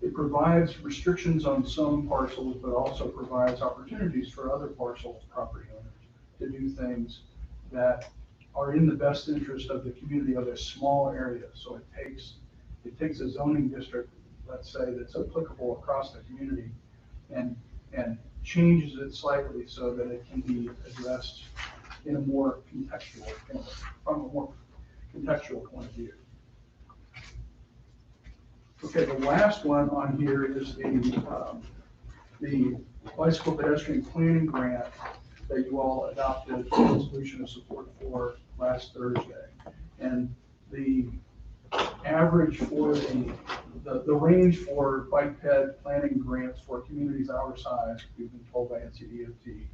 it provides restrictions on some parcels, but also provides opportunities for other parcel property owners to do things that are in the best interest of the community of a small area. So it takes a zoning district, let's say, that's applicable across the community and changes it slightly so that it can be addressed in a more contextual, from a more contextual point of view. Okay, the last one on here is the bicycle pedestrian planning grant that you all adopted a resolution of support for last Thursday. And the average for the range for bike ped planning grants for communities our size, we've been told by NCDOT,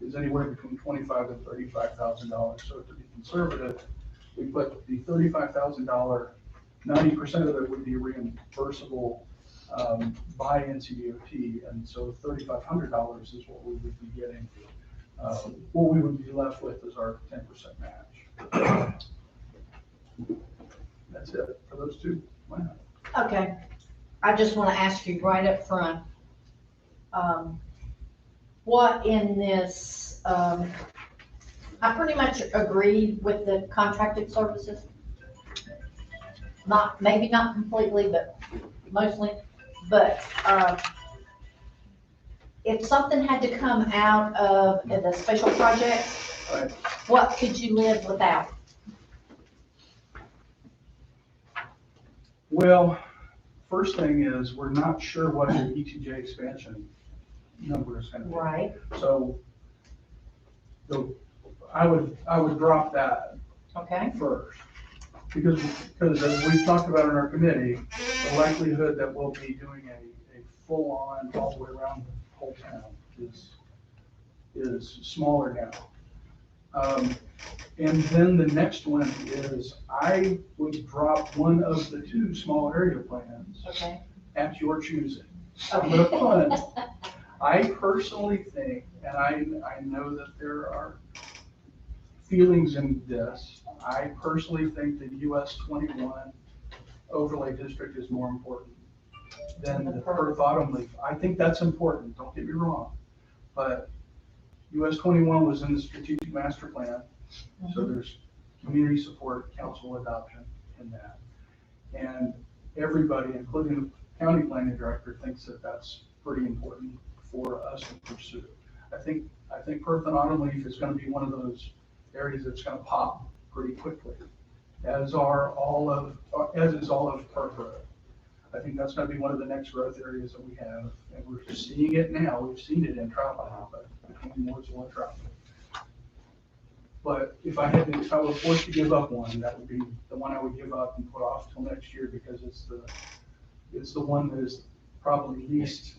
is anywhere between $25,000 and $35,000. So to be conservative, we put the $35,000, 90% of it would be reimbursable by NCDOT, and so $3,500 is what we would be getting. What we would be left with is our 10% match. That's it for those two. Wow. Okay, I just want to ask you right up front, what in this, I pretty much agree with the contracted services. Maybe not completely, but mostly, but, if something had to come out of the special project, Right. what could you live without? Well, first thing is, we're not sure what the ETJ expansion number is gonna be. Right, So, I would drop that okay, first. Because as we've talked about in our committee, the likelihood that we'll be doing a full-on all the way around the whole town is smaller now. And then the next one is, I would drop one of the two small area plans okay. at your choosing. I'm gonna punt. I personally think, and I know that there are feelings in this, I personally think the US 21 overlay district is more important than the Perth Autumn Leaf. I think that's important, don't get me wrong. But US 21 was in the strategic master plan, so there's community support, council adoption in that. And everybody, including the county planning director, thinks that that's pretty important for us to pursue. I think Perth and Autumn Leaf is gonna be one of those areas that's gonna pop pretty quickly, as is all of Perth Road. I think that's gonna be one of the next growth areas that we have, and we're seeing it now. We've seen it in Troutman, but between Mooresville and Troutman. But if I was forced to give up one, that would be the one I would give up and put off till next year, because it's the one that is probably least.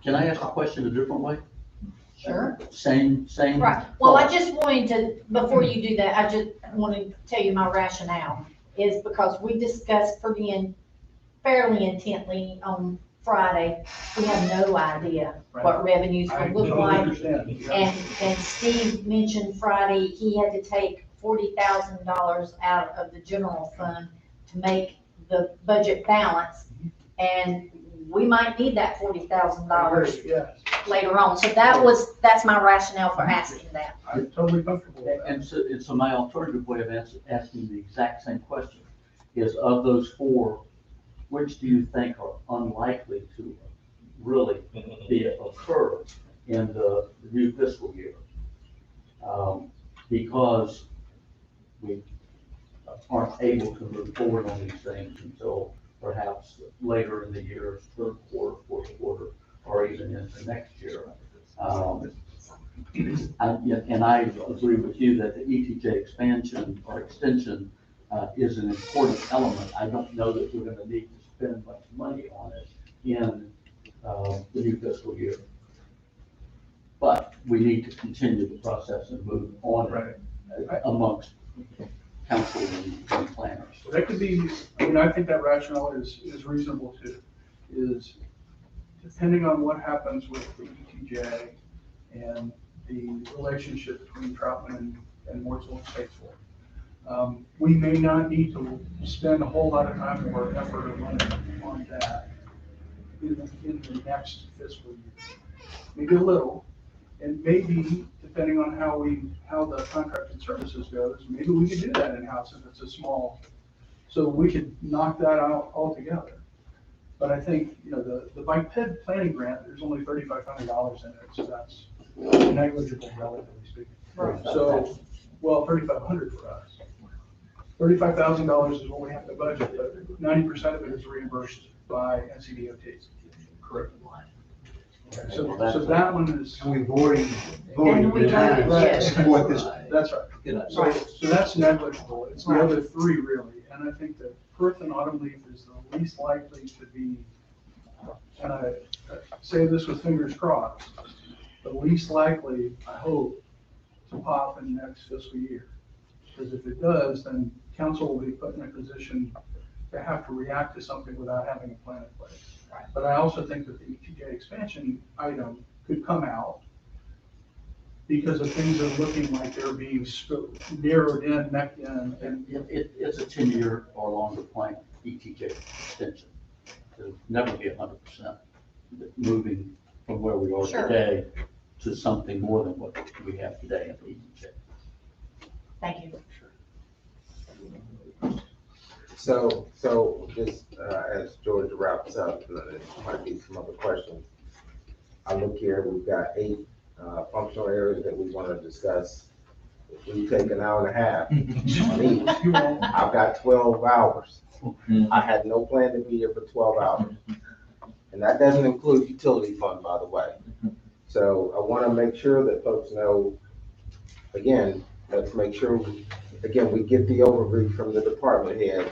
Can I ask a question a different way? Sure. Same. Right, well, I thought. just wanted to, before you do that, I just wanted to tell you my rationale, is because we discussed fairly intently on Friday. We have no idea what revenues I will look totally like. understand. And Steve mentioned Friday, he had to take $40,000 out of the general fund to make the budget balance. And we might need that $40,000 Yes, later on. So that's my rationale for asking that. I'm totally comfortable with that. And so my alternative way of asking the exact same question is, of those four, which do you think are unlikely to really occur in the new fiscal year? Because we aren't able to move forward on these things until perhaps later in the year, third quarter, fourth quarter, or even into next year. And I agree with you that the ETJ expansion or extension is an important element. I don't know that we're gonna need to spend much money on it in the new fiscal year. But we need to continue the process and move on it amongst council and planners. So that could be, I think that rationale is reasonable too, is depending on what happens with the ETJ and the relationship between Troutman and Mooresville and Statesville. We may not need to spend a whole lot of time or effort or money on that in the next fiscal year. Maybe a little, and maybe, depending on how the contracted services goes, maybe we could do that in-house if it's a small, so we could knock that out altogether. But I think, the bike ped planning grant, there's only $3,500 in it, so that's negligible, relatively speaking. Right. So, well, $3,500 for us. $35,000 is what we have to budget, but 90% of it is reimbursed by NCDOT. Correct. So that one is, And we've already And voted we voted, to yes. support this. that's right. So that's negligible. It's the other three really. And I think that Perth and Autumn Leaf is the least likely to be, and I say this with fingers crossed, the least likely, I hope, to pop in the next fiscal year. Because if it does, then council will be put in a position to have to react to something without having a plan in place. But I also think that the ETJ expansion item could come out because of things that are looking like they're being narrowed in, necked in, and It's a 10-year or longer plan, ETJ extension. It'll never be 100%. Moving from where we are Sure. today to something more than what we have today in the ETJ. Thank you. So just, as George wraps up, there might be some other questions. I look here, we've got 8 functional areas that we want to discuss. If we take an hour and a half on each, I've got 12 hours. I had no plan to be here for 12 hours. And that doesn't include utility fund, by the way. So I want to make sure that folks know, again, let's make sure, again, we get the overview from the department heads.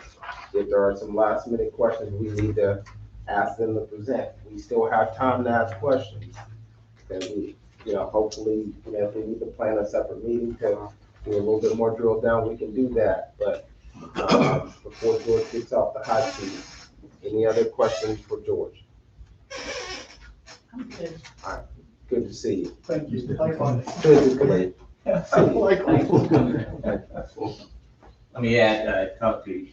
If there are some last minute questions, we need to ask them to present. We still have time to ask questions. And we, hopefully, if we need to plan a separate meeting to do a little bit more drill down, we can do that. But before George gets off the hot seat, any other questions for George? I'm good. All right, good to see you. Thank you. Likewise. Good to Let me add, talk to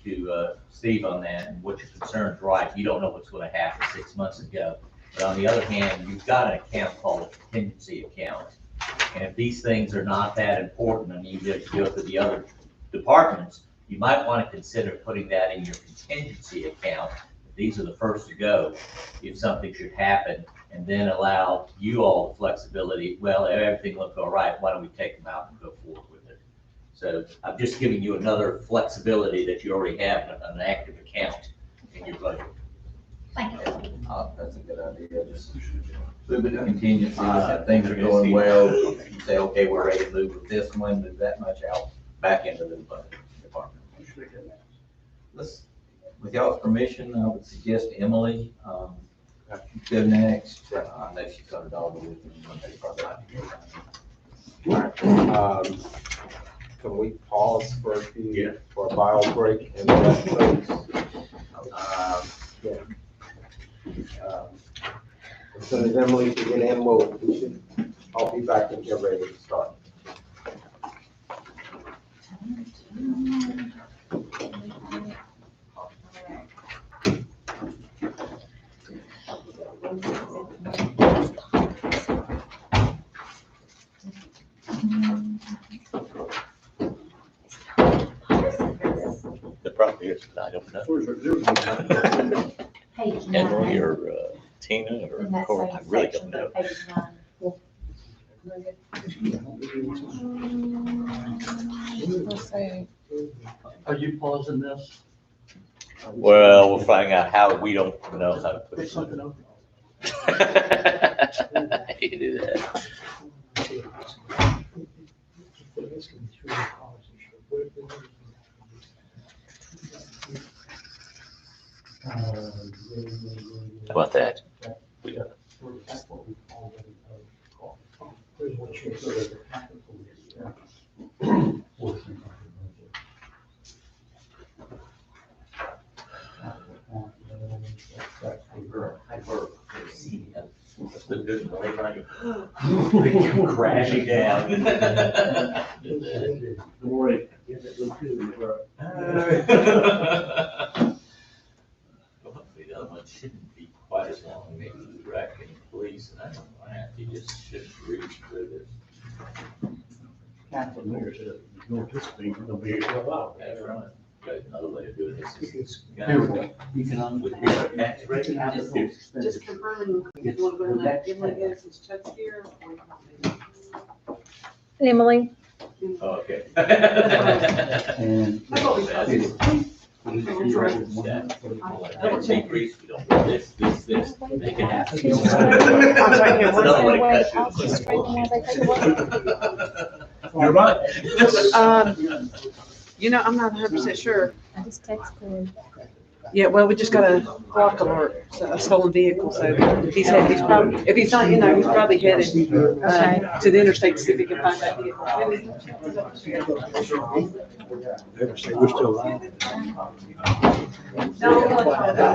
Steve on that, and what your concern's right, you don't know what's gonna happen 6 months ago. But on the other hand, you've got an account called a contingency account. And if these things are not that important, and you just go to the other departments, you might wanna consider putting that in your contingency account. These are the first to go, if something should happen, and then allow you all the flexibility. Well, if everything looked all right, why don't we take them out and go forward with it? So I'm just giving you another flexibility that you already have an active account in your budget. Thank you. That's a good idea, just move it to contingency, if things are going well, you say, okay, we're ready to move with this one, move that much out, back into the budget department. Let's, with y'all's permission, I would suggest Emily, go next. I know she's got a dog with me, Monday, probably not here. Can we pause for a few, for a bio break and let folks, as soon as Emily can get in, I'll be back and get ready to start. The problem is, I don't know. Page Emily 9. or Tina or In that Corey, I same really section, don't know. but page 9. Are you pausing this? Well, we'll find out how we don't know how to put Put it. something over. You do that. How about that? We got Crashing down. Don't worry. Hopefully the other one shouldn't be quite as long, maybe directing police, and I don't know, you just shouldn't reach through this. Council Mayor said, if you go this speed, you're gonna be here for a while. That's right. But another way of doing this is. Here we go. You can With your tax rate, Just confirming, you want to go and let Emily get some checks here? Emily, Oh, okay. And. I thought we got this. Don't decrease, we don't do this, they can have. I'm right here. It's another way to Wait, cut I'll through just the straighten while they take a look. You're right. I'm not 100% sure. I just text Corey. Yeah, well, we just got a block alert, so a stolen vehicle, so he's probably, if he's not, he's probably headed, to the interstate to see if he can find that vehicle. We're still alive. No, we'll try that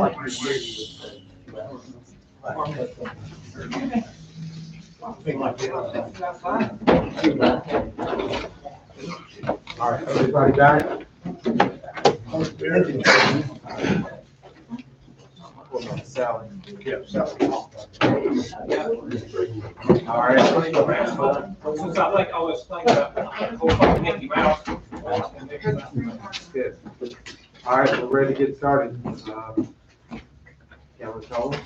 All right, everybody back? Sally. Yeah, Sally. All right. Since I like all this thing about Mickey Mouse. Good. All right, we're ready to get started. Cameron Tolan.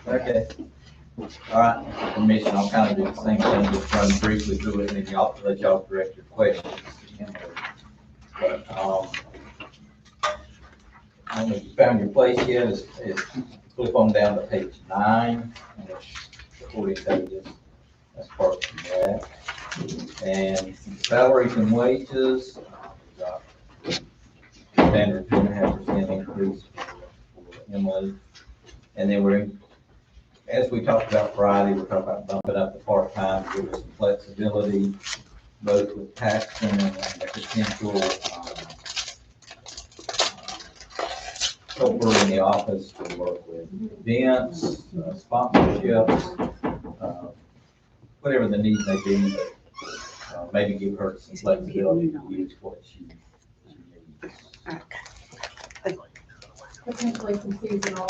Okay. All right, permission, I'll kind of do the same thing, just run briefly through it, and then y'all, let y'all direct your questions. But, I don't know if you found your place yet, is flip on down to page 9, and it's 40 pages. That's part of that. And salaries and wages, we got standard 2.5% increase for Emily. And then as we talked about Friday, we're talking about bumping up the part-time to give us some flexibility, both with Paxton and the potential helper in the office to work with events, sponsorships, whatever the need may be, but maybe give her some flexibility to use what she needs. Potentially some seasonal.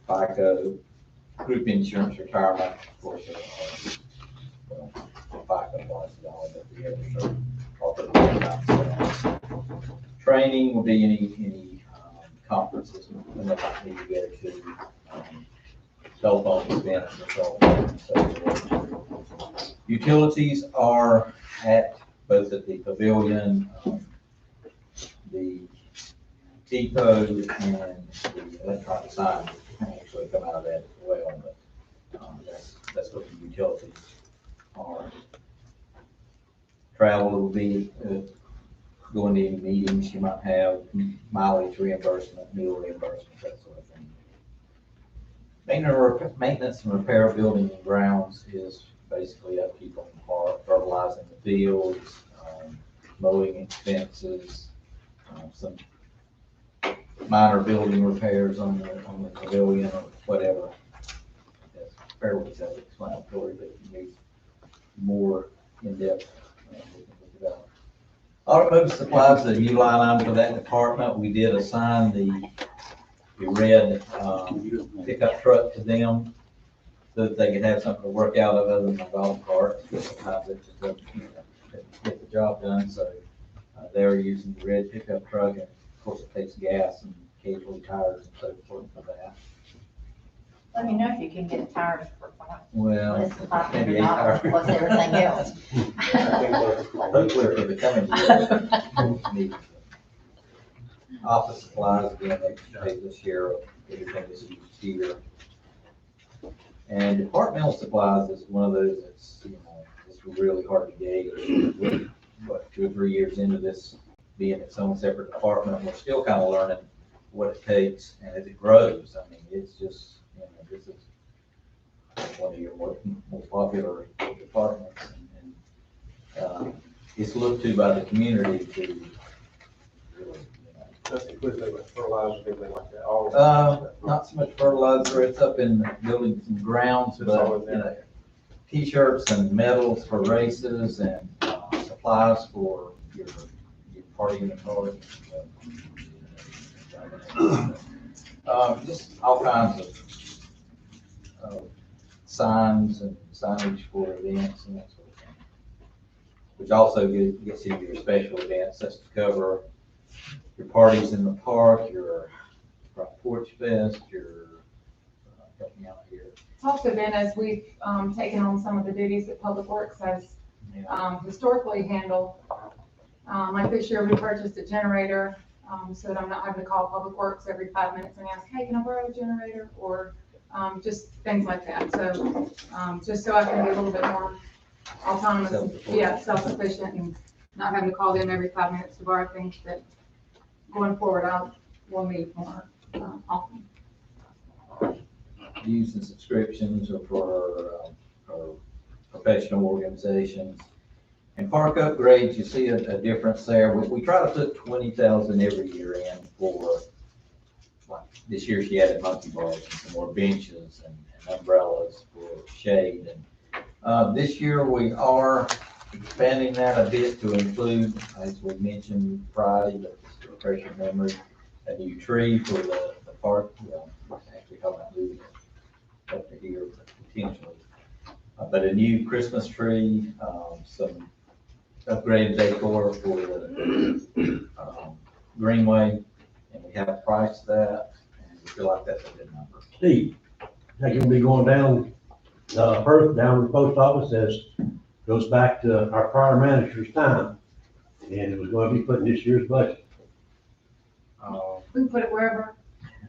FICA, group insurance, retirement, of course, FICA was all, but the others are training will be any conferences and that might need to go to, telephone events and so on and so forth. Utilities are at both at the pavilion, the depot, and the electronic sign can actually come out of that as well, but that's what the utilities are. Travel will be going to any meetings you might have, mileage reimbursement, meal reimbursement, that sort of thing. Maintenance and repair of buildings and grounds is basically upkeep on the park, fertilizing the fields, mowing expenses, some minor building repairs on the pavilion or whatever. That's fairly self-explanatory, but you need more in-depth. Automotive supplies, the new line item for that department, we did assign the red pickup truck to them so that they could have something to work out of other than a golf cart. Sometimes it just doesn't get the job done, so they're using the red pickup truck, and of course it takes gas and occasionally tires and so forth for that. Let me know if you can get it tired for Well, less than maybe $500 plus everything else. hopefully for the coming year. Office supplies, again, they pay this year, everything is used here. And departmental supplies is one of those that's, it's really hard to gauge. What, 2 or 3 years into this being its own separate department, we're still kind of learning what it takes, and as it grows, I mean, it's just, this is one of your more popular departments, and it's looked to by the community to really, That's inclusive of fertilizer, everything like that. not so much fertilizer, it's up in buildings and grounds, but, T-shirts and medals for races and supplies for your party in the car. Just all kinds of signs and signage for events and that sort of thing. Which also gets into your special events, such as cover your parties in the park, your front porch fest, your, help me out here. It's also been as we've taken on some of the duties that Public Works has historically handled. Like this year, we purchased a generator, so that I'm not having to call Public Works every 5 minutes and ask, hey, can I borrow a generator? Or just things like that. So just so I can be a little bit more autonomous, self-sufficient, and not having to call them every 5 minutes to borrow things that going forward will need more often. Dues and subscriptions are for professional organizations. And park upgrades, you see a difference there. We try to put 20,000 every year in for, like, this year she added monkey bars and some more benches and umbrellas for shade. And this year we are expanding that a bit to include, as we mentioned Friday, but just to refresh your memory, a new tree for the park. Actually talking about moving it up to here potentially. But a new Christmas tree, some upgraded decor for the Greenway, and we have priced that, and we feel like that's a good number. Steve, now you're gonna be going down, Perth, down to the post office, goes back to our prior manager's time, and it was gonna be put in this year's budget. We can put it wherever.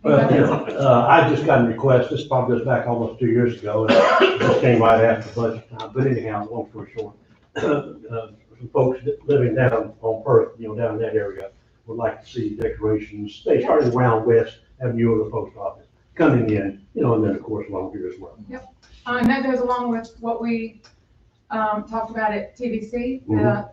Well, you know, I just got a request, this probably goes back almost 2 years ago, and it just came right after budget time, but anyhow, long story short. Some folks living down on Perth, you know, down in that area, would like to see decorations, they started around West Avenue of the post office, coming in, you know, and then of course along here as well. And that goes along with what we, talked about at TVC, the,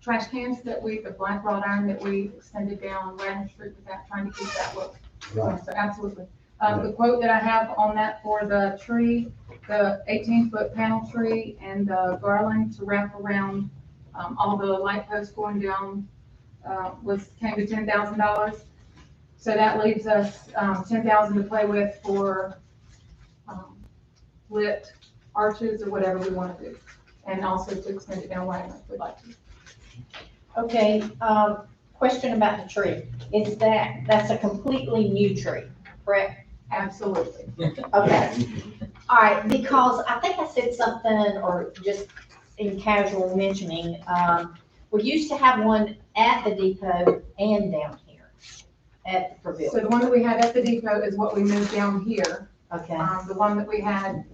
trash cans that the black wrought iron that we extended down Wagner Street with that, trying to keep that look. Right. So absolutely. The quote that I have on that for the tree, the 18-foot panel tree and the garland to wrap around, all the light posts going down, came to $10,000. So that leaves us, $10,000 to play with for, lit arches or whatever we want to do. And also to extend it down Wagner if we'd like to. Okay, question about the tree. That's a completely new tree, correct? Absolutely. Okay. All right, because I think I said something, or just in casual mentioning, we used to have one at the depot and down here at the So pavilion. the one that we had at the depot is what we moved down here. Okay, The one that we had,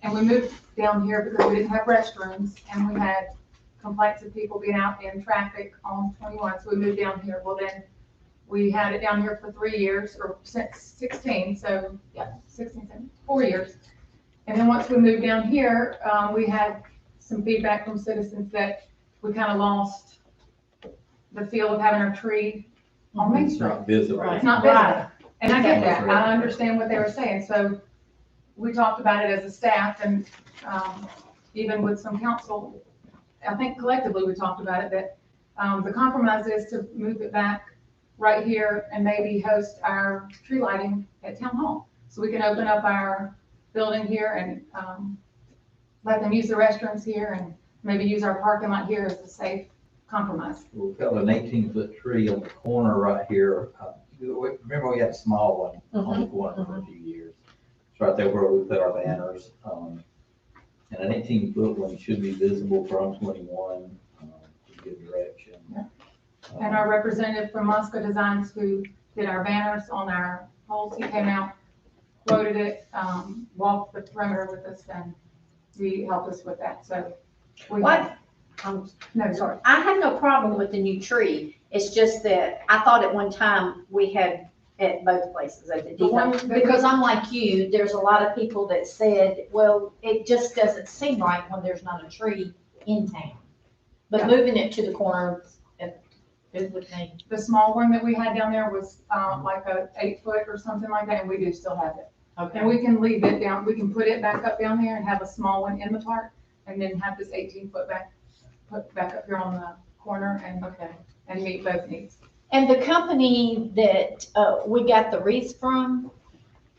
and we moved down here because we didn't have restrooms and we had complaints of people being out in traffic on 21, so we moved down here. Well, then we had it down here for 3 years, or since 16, so yeah, 16, 17, 4 years. And then once we moved down here, we had some feedback from citizens that we kind of lost the feel of having our tree on Main It's Street. not visible. Right. It's not visible. Right. And I get that. That's I right. understand what they were saying. So we talked about it as a staff and even with some council, I think collectively we talked about it, that the compromise is to move it back right here and maybe host our tree lighting at Town Hall. So we can open up our building here and let them use the restrooms here and maybe use our parking lot here as a safe compromise. We've got an 18-foot tree on the corner right here. Remember, we had a small one on the corner for a few years. It's right there where we put our banners. And an 18-foot one should be visible from 21 to give direction. Yeah. And our representative from Moscow Designs, who did our banners on our poles, he came out, quoted it, walked the perimeter with us, and he helped us with that. So we What? No, sorry. I have no problem with the new tree. It's just that I thought at one time we had at both places at the The one depot. that- Because I'm like you, there's a lot of people that said, well, it just doesn't seem right when there's not a tree in town. But Yeah. moving it to the corner, it would make. The small one that we had down there was like a 8-foot or something like that, and we do still have it. And we can leave it down, we can put it back up down there and have a small one in the park, and then have this 18-foot put back up here on the corner and meet both needs. And the company that we got the wreaths from,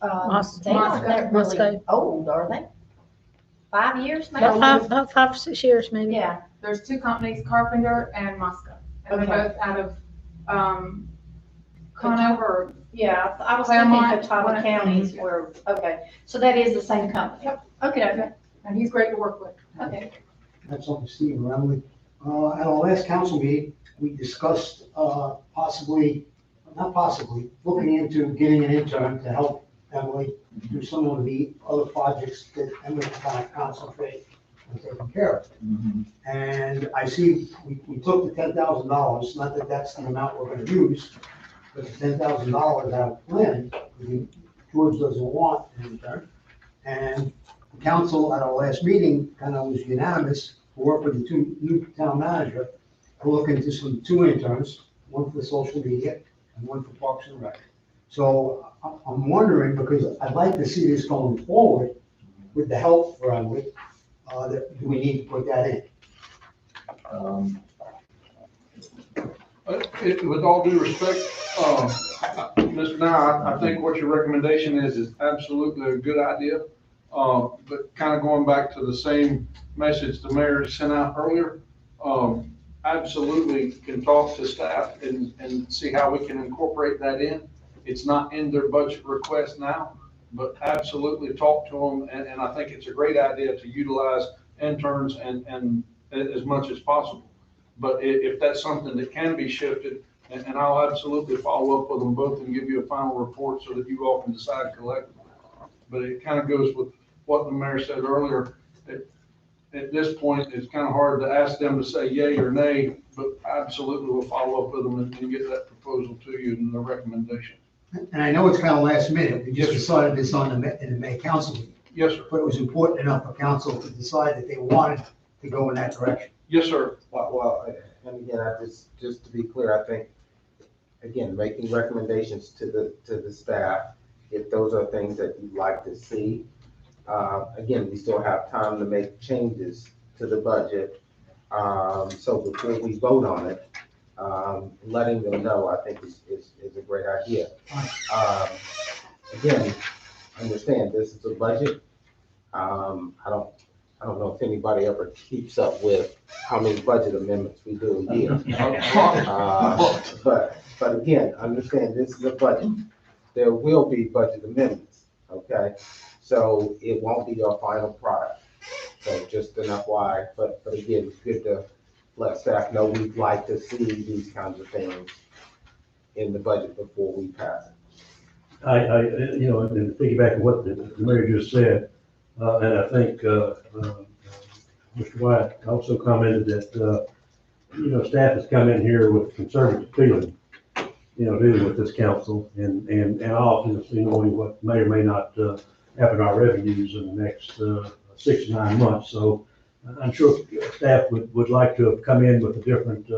they aren't that really Moscow. old, are they? 5 years maybe? About 5 or 6 years maybe. Yeah, There's 2 companies, Carpenter and Moscow, and they're Okay. both out of Conover. yeah, I was thinking Claremont, Catawba one of- counties were, okay, so that is the same company? Yep. Okay, And he's great to work with. okay. That's something Steve or Emily. At our last council meeting, we discussed, looking into getting an intern to help Emily do some of the other projects that Emily can kind of concentrate on taking care of. And I see, we took the $10,000, not that that's the amount we're gonna use, but the $10,000 out of plan, George doesn't want an intern. And the council at our last meeting kind of was unanimous to work with the new town manager to look into two interns, one for social media and one for Parks and Rec. So I'm wondering, because I'd like to see this going forward with the help for Emily, that do we need to put that in? With all due respect, Mr. Now, I think what your recommendation is absolutely a good idea. But kind of going back to the same message the mayor sent out earlier, absolutely can talk to staff and see how we can incorporate that in. It's not in their budget request now, but absolutely talk to them. And I think it's a great idea to utilize interns and as much as possible. But if that's something that can be shifted and I'll absolutely follow up with them both and give you a final report so that you all can decide collectively. But it kind of goes with what the mayor said earlier. At this point, it's kind of hard to ask them to say yay or nay, but absolutely we'll follow up with them and get that proposal to you and the recommendation. And I know it's kind of last minute, we just decided this on in the May council meeting, Yes, sir. but it was important enough for council to decide that they wanted to go in that direction. Yes, sir. Well, and again, just to be clear, I think, again, making recommendations to the staff, if those are things that you'd like to see. Again, we still have time to make changes to the budget. So before we vote on it, letting them know, I think is a great idea. Again, understand this is a budget. I don't know if anybody ever keeps up with how many budget amendments we do a year. But again, understand this is a budget. There will be budget amendments, okay? So it won't be your final product. So just an FYI, but again, it's good to let staff know we'd like to see these kinds of things in the budget before we pass it. You know, and piggyback on what the mayor just said, and I think, Mr. White also commented that, you know, staff has come in here with conservative feeling, you know, dealing with this council and obviously knowing what may or may not happen to our revenues in the next 6 to 9 months. So I'm sure staff would like to have come in with a different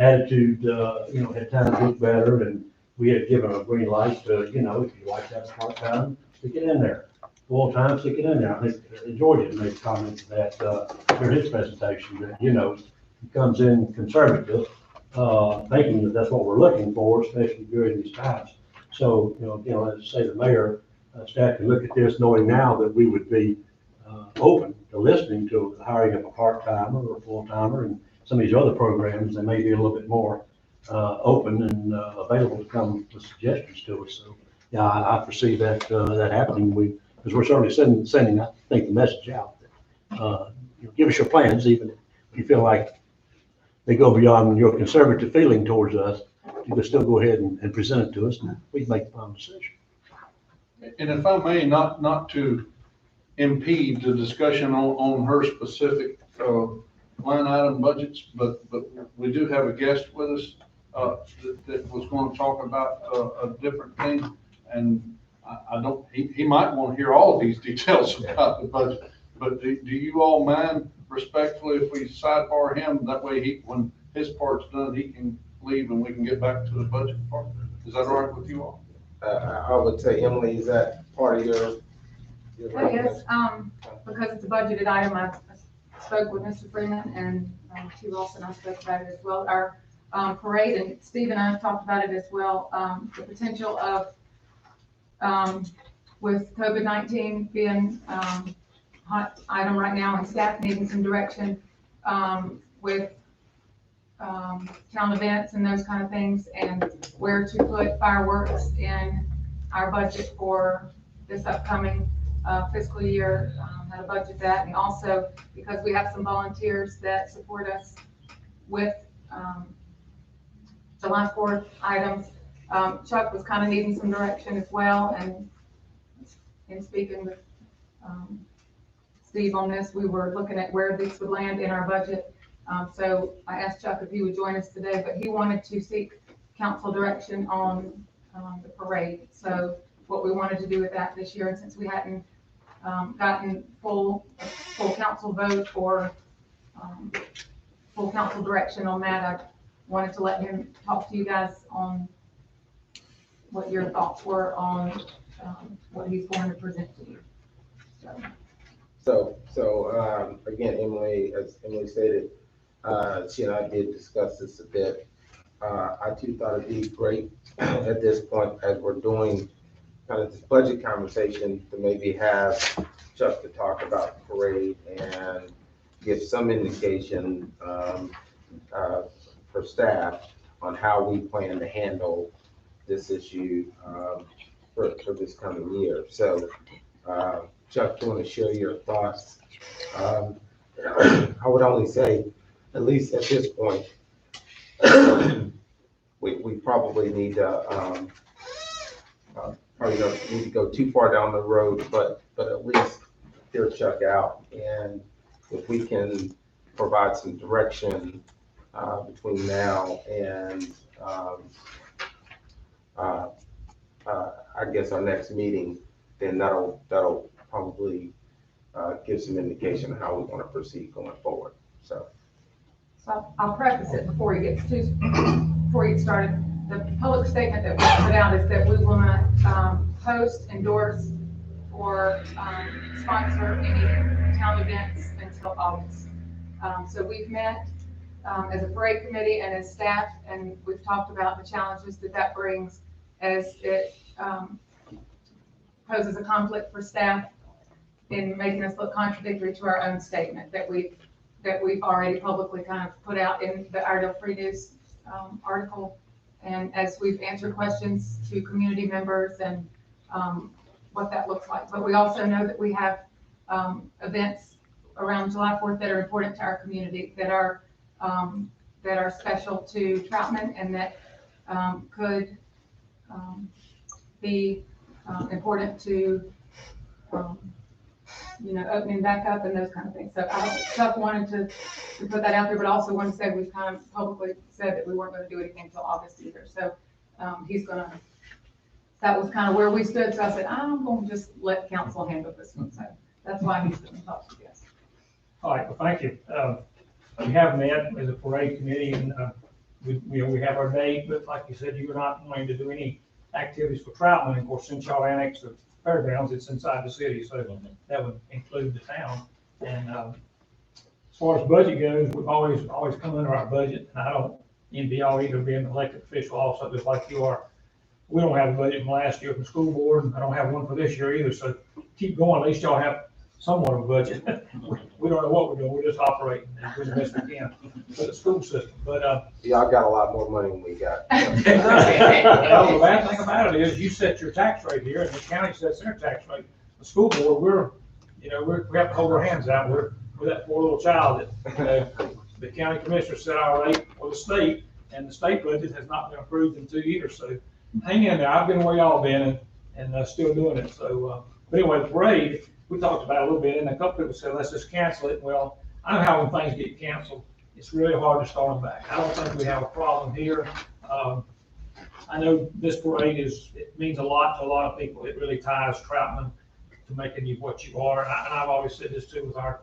attitude, you know, had time to look better, and we had given a green light to, you know, if you like that part-time, stick it in there. Full-time, stick it in there. I think George had made comments that during his presentation that, you know, he comes in conservative, thinking that that's what we're looking for, especially during these times. So, you know, as I say, the mayor, staff can look at this knowing now that we would be open to listening to the hiring of a part-timer or a full-timer and some of these other programs that may be a little bit more open and available to come with suggestions to us. So, yeah, I foresee that that happening. Because we're certainly sending, I think, the message out that, you know, give us your plans, even if you feel like they go beyond your conservative feeling towards us, you can still go ahead and present it to us, and we can make the final decision. And if I may, not to impede the discussion on her specific line item budgets, but we do have a guest with us that was going to talk about a different thing, and I don't, he might want to hear all of these details about the budget, but do you all mind respectfully if we sidebar him? That way when his part's done, he can leave and we can get back to the budget part. Is that all right with you all? I would say, Emily, is that part of your Yes, because it's a budgeted item, I spoke with Mr. Freeman and T. Wilson, I spoke about it as well. Our parade, and Steve and I talked about it as well, the potential of with COVID-19 being hot item right now and staff needing some direction with town events and those kind of things, and where to put fireworks in our budget for this upcoming fiscal year, how to budget that, and also because we have some volunteers that support us with July 4th items. Chuck was kind of needing some direction as well, and in speaking with Steve on this, we were looking at where these would land in our budget. So I asked Chuck if he would join us today, but he wanted to seek council direction on the parade. So what we wanted to do with that this year, and since we hadn't gotten full council vote or full council direction on that, I wanted to let him talk to you guys on what your thoughts were on what he's going to present to you. So again, Emily, as Emily stated, she and I did discuss this a bit. I too thought it'd be great at this point, as we're doing kind of this budget conversation, to maybe have Chuck to talk about the parade and give some indication for staff on how we plan to handle this issue for this coming year. So, Chuck, do you want to share your thoughts? I would only say, at least at this point, we probably need to, probably don't need to go too far down the road, but at least hear Chuck out. And if we can provide some direction, between now and, I guess our next meeting, then that'll probably, give some indication of how we want to proceed going forward, so. So I'll preface it before you get started. The public statement that we put out is that we will not host, endorse, or sponsor any town events until August. So we've met as a parade committee and as staff, and we've talked about the challenges that brings as it poses a conflict for staff in making us look contradictory to our own statement that we've already publicly kind of put out in the Iredell Free News article. And as we've answered questions to community members and what that looks like. But we also know that we have events around July 4th that are important to our community, that are special to Troutman, and that could be important to, opening back up and those kind of things. So Chuck wanted to put that out there, but also wanted to say we've kind of publicly said that we weren't going to do anything until August either. So that was kind of where we stood. So I said, I'm going to just let council handle this one. So that's why he's going to talk to you guys. All right, well, thank you. We have met as a parade committee, and we have our date, but like you said, you were not wanting to do any activities for Troutman. Of course, since y'all annexed the fairgrounds, it's inside the city, so that would include the town. And as far as budget goes, we've always come under our budget, and I don't envy y'all either being an elected official also, just like you are. We don't have a budget from last year from the school board, and I don't have one for this year either, so keep going. At least y'all have somewhat of a budget. We don't know what we're doing, we're just operating and doing the best we can for the school system, but, Y'all got a lot more money than we got. well, the bad thing about it is you set your tax rate here and the county sets their tax rate. The school board, we have to hold our hands out. We're that poor little child that, the county commissioner set our rate for the state, and the state budget has not been approved in 2 years, so hang in there. I've been where y'all been and still doing it, so, but anyway, the parade, we talked about it a little bit, and a couple people said, let's just cancel it. Well, I know how when things get canceled, it's really hard to start them back. I don't think we have a problem here. I know this parade it means a lot to a lot of people. It really ties Troutman to making you what you are. And I've always said this too with our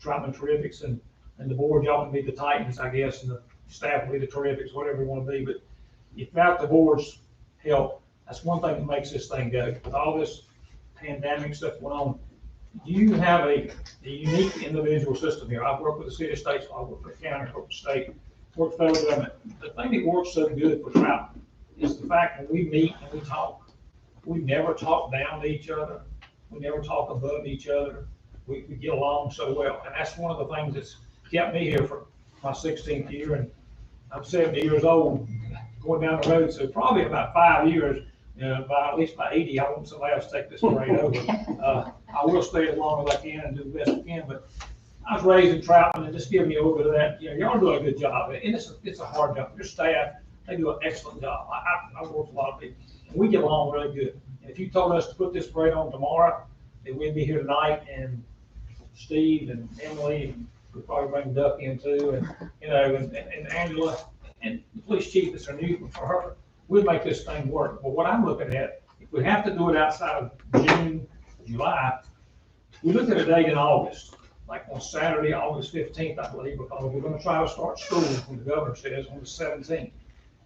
Troutman Terrifics and the board, y'all can be the Titans, I guess, and the staff will be the Terrifics, whatever you want to be. But without the board's help, that's one thing that makes this thing go. With all this pandemic stuff going on, you have a unique individual system here. I've worked with the city of Statesville, I've worked for the county, I've worked for the state, worked for federal government. The thing that works so good for Troutman is the fact that we meet and we talk. We never talk down to each other. We never talk above each other. We get along so well. And that's one of the things that's kept me here for my 16th year. And I'm 70 years old going down the road. So probably about 5 years, at least by 80, I want somebody else to take this parade over. I will stay as long as I can and do the best I can, but I was raised in Troutman and just giving you a little bit of that. Y'all do a good job. And it's a hard job. Your staff, they do an excellent job. I work with a lot of people. And we get along really good. And if you told us to put this parade on tomorrow, then we'd be here tonight, and Steve and Emily, and we'd probably bring Duck in too, and Angela, and the police chief, it's a new one for her. We'd make this thing work. But what I'm looking at, if we have to do it outside of June, July, we looked at a date in August, like on Saturday, August 15th, I believe, because we're gonna try to start school, when the governor says, on the 17th.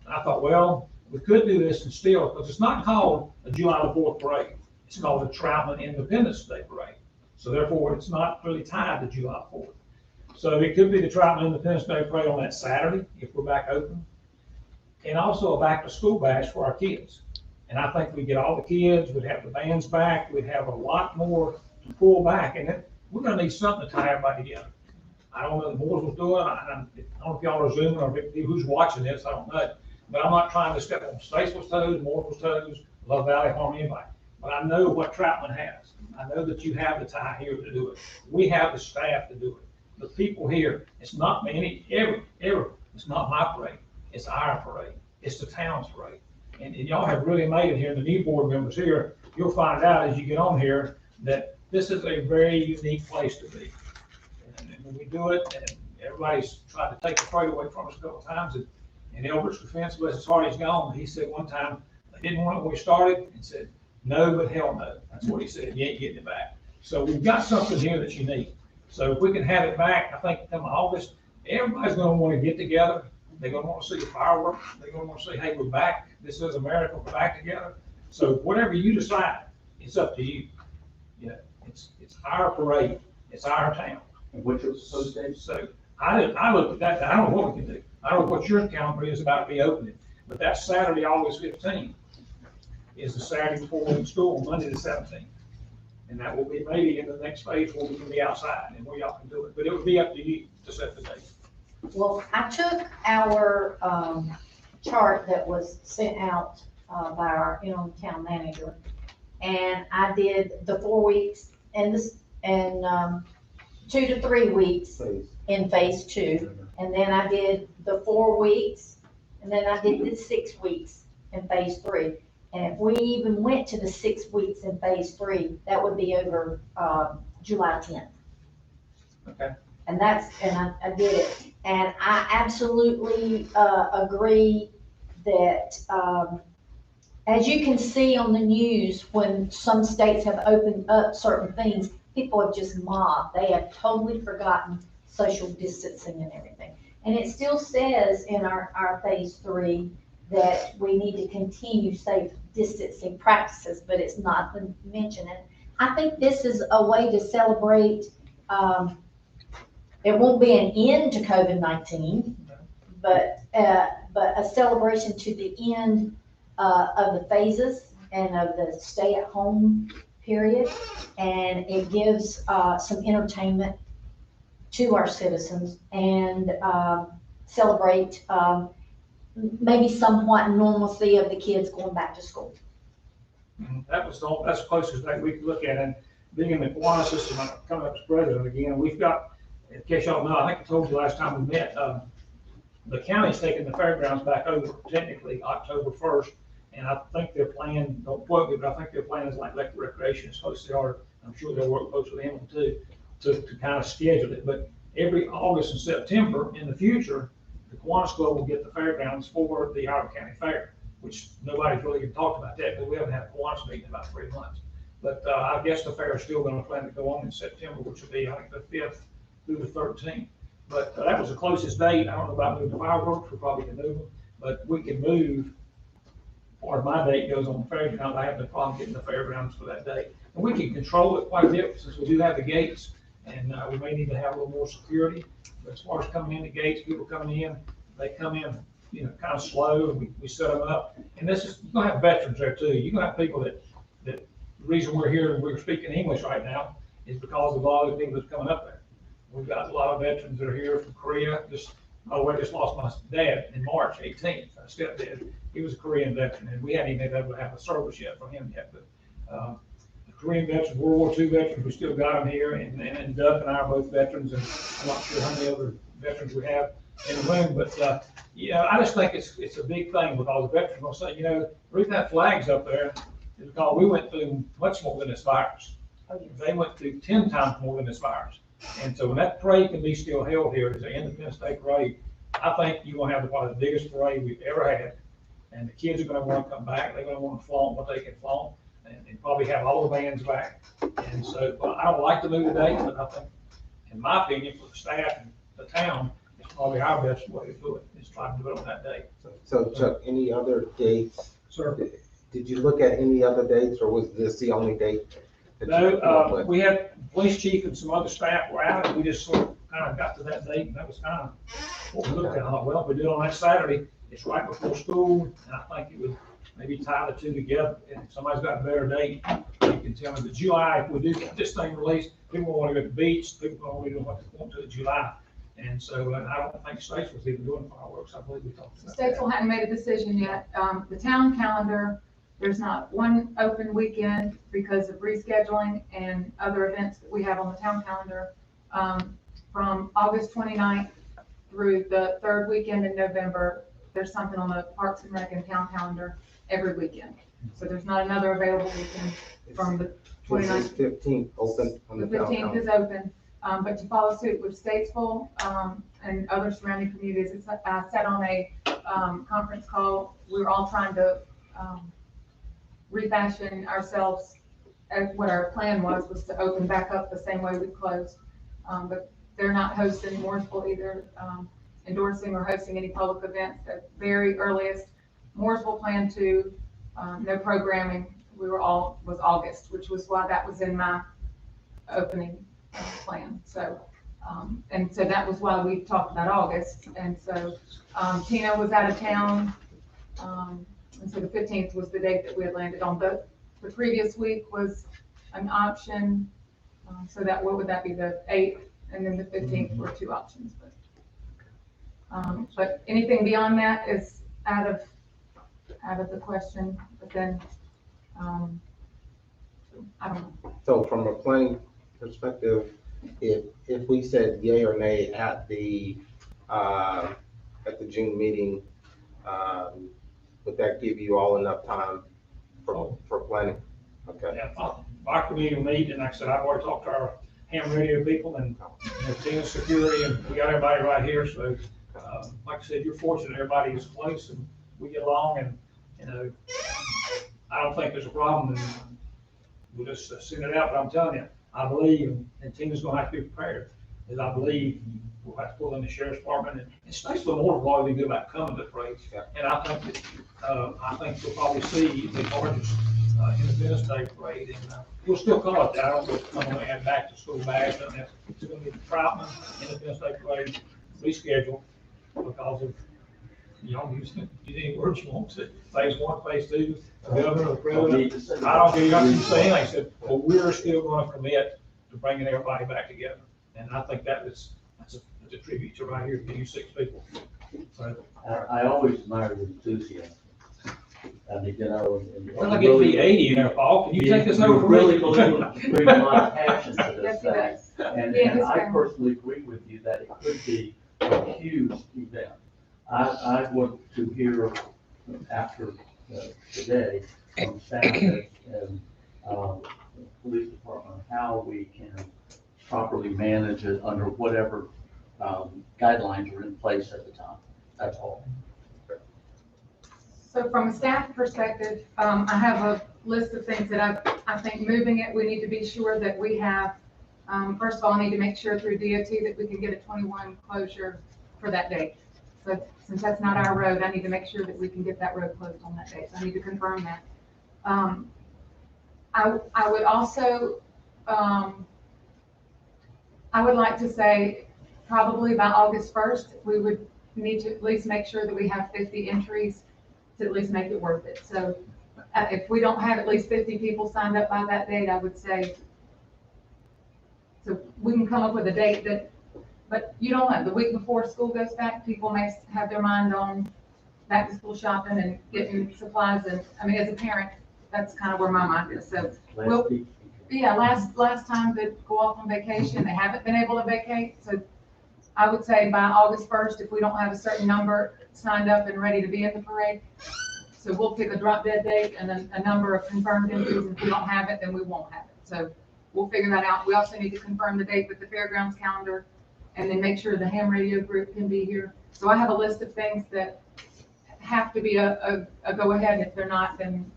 And I thought, well, we could do this and still, because it's not called a July the 4th parade. It's called the Troutman Independence Day parade. So therefore, it's not really tied to July 4th. So it could be the Troutman Independence Day parade on that Saturday, if we're back open. And also a back to school bash for our kids. And I think we get all the kids, we'd have the bands back, we'd have a lot more to pull back, and then we're gonna need something to tie everybody together. I don't know what the board was doing, I don't know if y'all are zooming or who's watching this, I don't know. But I'm not trying to step on Statesville's toes, Morple's toes, Love Valley, harm anybody. But I know what Troutman has. I know that you have the tie here to do it. We have the staff to do it. The people here, it's not many, it's not my parade, it's our parade. it's the town's parade. And y'all have really made it here, the new board members here, you'll find out as you get on here that this is a very unique place to be. And when we do it, and everybody's tried to take the parade away from us a couple of times, and in Elbert's defense, bless his heart, he's gone, he said one time, they didn't want it when we started, and said, no, but hell no. That's what he said, you ain't getting it back. So we've got something here that's unique. So if we can have it back, I think come August, everybody's gonna wanna get together. They're gonna wanna see the fireworks. They're gonna wanna say, hey, we're back. This is America, we're back together. So whatever you decide, it's up to you. You know, it's our parade, it's our town. And what's your proposed date? So I looked at that, I don't know what we can do. I don't know what your calendar is about reopening, but that Saturday, August 15th is the Saturday before we're in school, Monday the 17th. And that will be maybe in the next phase where we can be outside and where y'all can do it, but it would be up to you to set the date. Well, I took our, chart that was sent out, by our, town manager, and I did the 4 weeks and 2 to 3 weeks in phase 2. And then I did the 4 weeks, and then I did the 6 weeks in phase 3. And if we even went to the 6 weeks in phase 3, that would be over, July 10th. Okay. And I did it. And I absolutely, agree that, as you can see on the news, when some states have opened up certain things, people have just mobbed. They have totally forgotten social distancing and everything. And it still says in our phase 3 that we need to continue safe distancing practices, but it's not been mentioned. And I think this is a way to celebrate, it won't be an end to COVID-19, but a celebration to the end of the phases and of the stay-at-home period. And it gives some entertainment to our citizens and celebrate maybe somewhat normalcy of the kids going back to school. That's the closest thing we could look at. And being in the Kiwanis system, I'm coming up as president again, we've got, in case y'all know, I think I told you last time we met, the county's taking the fairgrounds back over technically October 1st. And I think their plan, don't quote me, but I think their plan is like the recreation is supposed to are. I'm sure they'll work close with them too, to kind of schedule it. But every August and September in the future, the Kiwanis Club will get the fairgrounds for the Howard County Fair, which nobody's really even talked about that, but we haven't had a Kiwanis meeting in about 3 months. But I guess the fair is still gonna plan to go on in September, which will be, I think, the 5th through the 13th. But that was the closest date. I don't know about moving the fireworks, we probably can move them, but we can move. Part of my date goes on the fairground, I have no problem getting the fairgrounds for that date. And we can control it quite a bit, since we do have the gates, and we may need to have a little more security. But as far as coming in the gates, people coming in, they come in, kind of slow, and we set them up. And this is, you're gonna have veterans there too. You're gonna have people that the reason we're here and we're speaking English right now is because of all the people that's coming up there. We've got a lot of veterans that are here from Korea. By the way, I just lost my dad in March 18th, my stepdad. He was a Korean veteran, and we hadn't even been able to have a service yet for him yet. But the Korean veterans, World War II veterans, we still got them here, and Doug and I are both veterans, and I'm not sure how many other veterans we have in the room, but I just think it's a big thing with all the veterans. Gonna say, the reason that flag's up there is because we went through much more than this virus. They went through 10 times more than this virus. And so when that parade can be still held here as an Independence Day parade, I think you're gonna have one of the biggest parade we've ever had. And the kids are gonna wanna come back, they're gonna wanna flaunt what they can flaunt, and probably have all the bands back. And so, I don't like to move the date, but I think, in my opinion, for the staff and the town, it's probably our best way to do it, is try to do it on that date. So Chuck, any other dates? Sir? Did you look at any other dates, or was this the only date? No, we had police chief and some other staff were out, and we just sort of kind of got to that date, and that was kind of what we looked at. I thought, well, if we do it on that Saturday, it's right before school, and I think it would maybe tie the two together. And if somebody's got a better date, you can tell me. But July, if we do get this thing released, people want to go to the beach, people want to do what they want to July. And so, I don't think states was even doing fireworks. I believe we talked about States that. hadn't made a decision yet. The town calendar, there's not one open weekend because of rescheduling and other events that we have on the town calendar. From August 29th through the 3rd weekend in November, there's something on the Parks and Rec and town calendar every weekend. So there's not another available weekend from the 29th. 15th open on The the town 15th calendar. is open, but to follow suit with Statesville, and other surrounding communities, it's, I sat on a, conference call. We were all trying to, refashion ourselves. What our plan was to open back up the same way we closed. But they're not hosting, Mooresville either, endorsing or hosting any public events. At very earliest, Mooresville planned to, no programming. Was August, which was why that was in my opening plan. So, and so that was why we talked about August. And so, Tina was out of town. And so the 15th was the date that we had landed on. But the previous week was an option. So that, what would that be, the 8th? And then the 15th were two options. But anything beyond that is out of the question. But then, I don't know. So from a planning perspective, if we said yay or nay at the June meeting, would that give you all enough time for planning? Okay. Yeah, our committee will meet, and like I said, I've already talked to our ham radio people and Tina's security, and we got everybody right here, so, like I said, you're fortunate everybody is close and we get along, and, you know, I don't think there's a problem, and we'll just send it out, but I'm telling you, I believe, and Tina's gonna have to be prepared, is I believe we'll have to pull in the sheriff's department, and especially the more probably good about coming to parades. Yeah. And I think that, we'll probably see the largest, Independence Day parade, and, we'll still call it that. I don't know if I'm gonna add back to school bags, and that. It's gonna be the Troutman Independence Day parade rescheduled because of, you know, use any words you want to, phase 1, phase 2, the governor, the president. I don't care, you got to say anything. I said, well, we're still gonna commit to bringing everybody back together. And I think that's a tribute to right here, to you 6 people. So, I always admire the enthusiasm. I mean, you know, and. well, I get to be 80 in there, Paul. Can you take this over from me? Really bring a lot of passion to this Yes, thing. And Yeah, I personally agree with you that it could be a huge event. I want to hear after today from staff and police department, how we can properly manage it under whatever guidelines are in place at the time. That's all. So from a staff perspective, I have a list of things that I think moving it, we need to be sure that we have, first of all, I need to make sure through DOT that we can get a 21 closure for that date. So since that's not our road, I need to make sure that we can get that road closed on that date. So I need to confirm that. I would also, I would like to say probably by August 1st, we would need to at least make sure that we have 50 entries to at least make it worth it. So if we don't have at least 50 people signed up by that date, I would say, so we can come up with a date that, but you don't know, the week before school goes back, people may have their mind on back to school shopping and getting supplies. And I mean, as a parent, that's kind of where my mind is. So, well, yeah, last time they go off on vacation, they haven't been able to vacate. So I would say by August 1st, if we don't have a certain number signed up and ready to be in the parade, so we'll pick a drop dead date and then a number of confirmed entries. And if we don't have it, then we won't have it. So we'll figure that out. We also need to confirm the date with the fairgrounds calendar and then make sure the ham radio group can be here. So I have a list of things that have to be a go ahead. If they're not, then.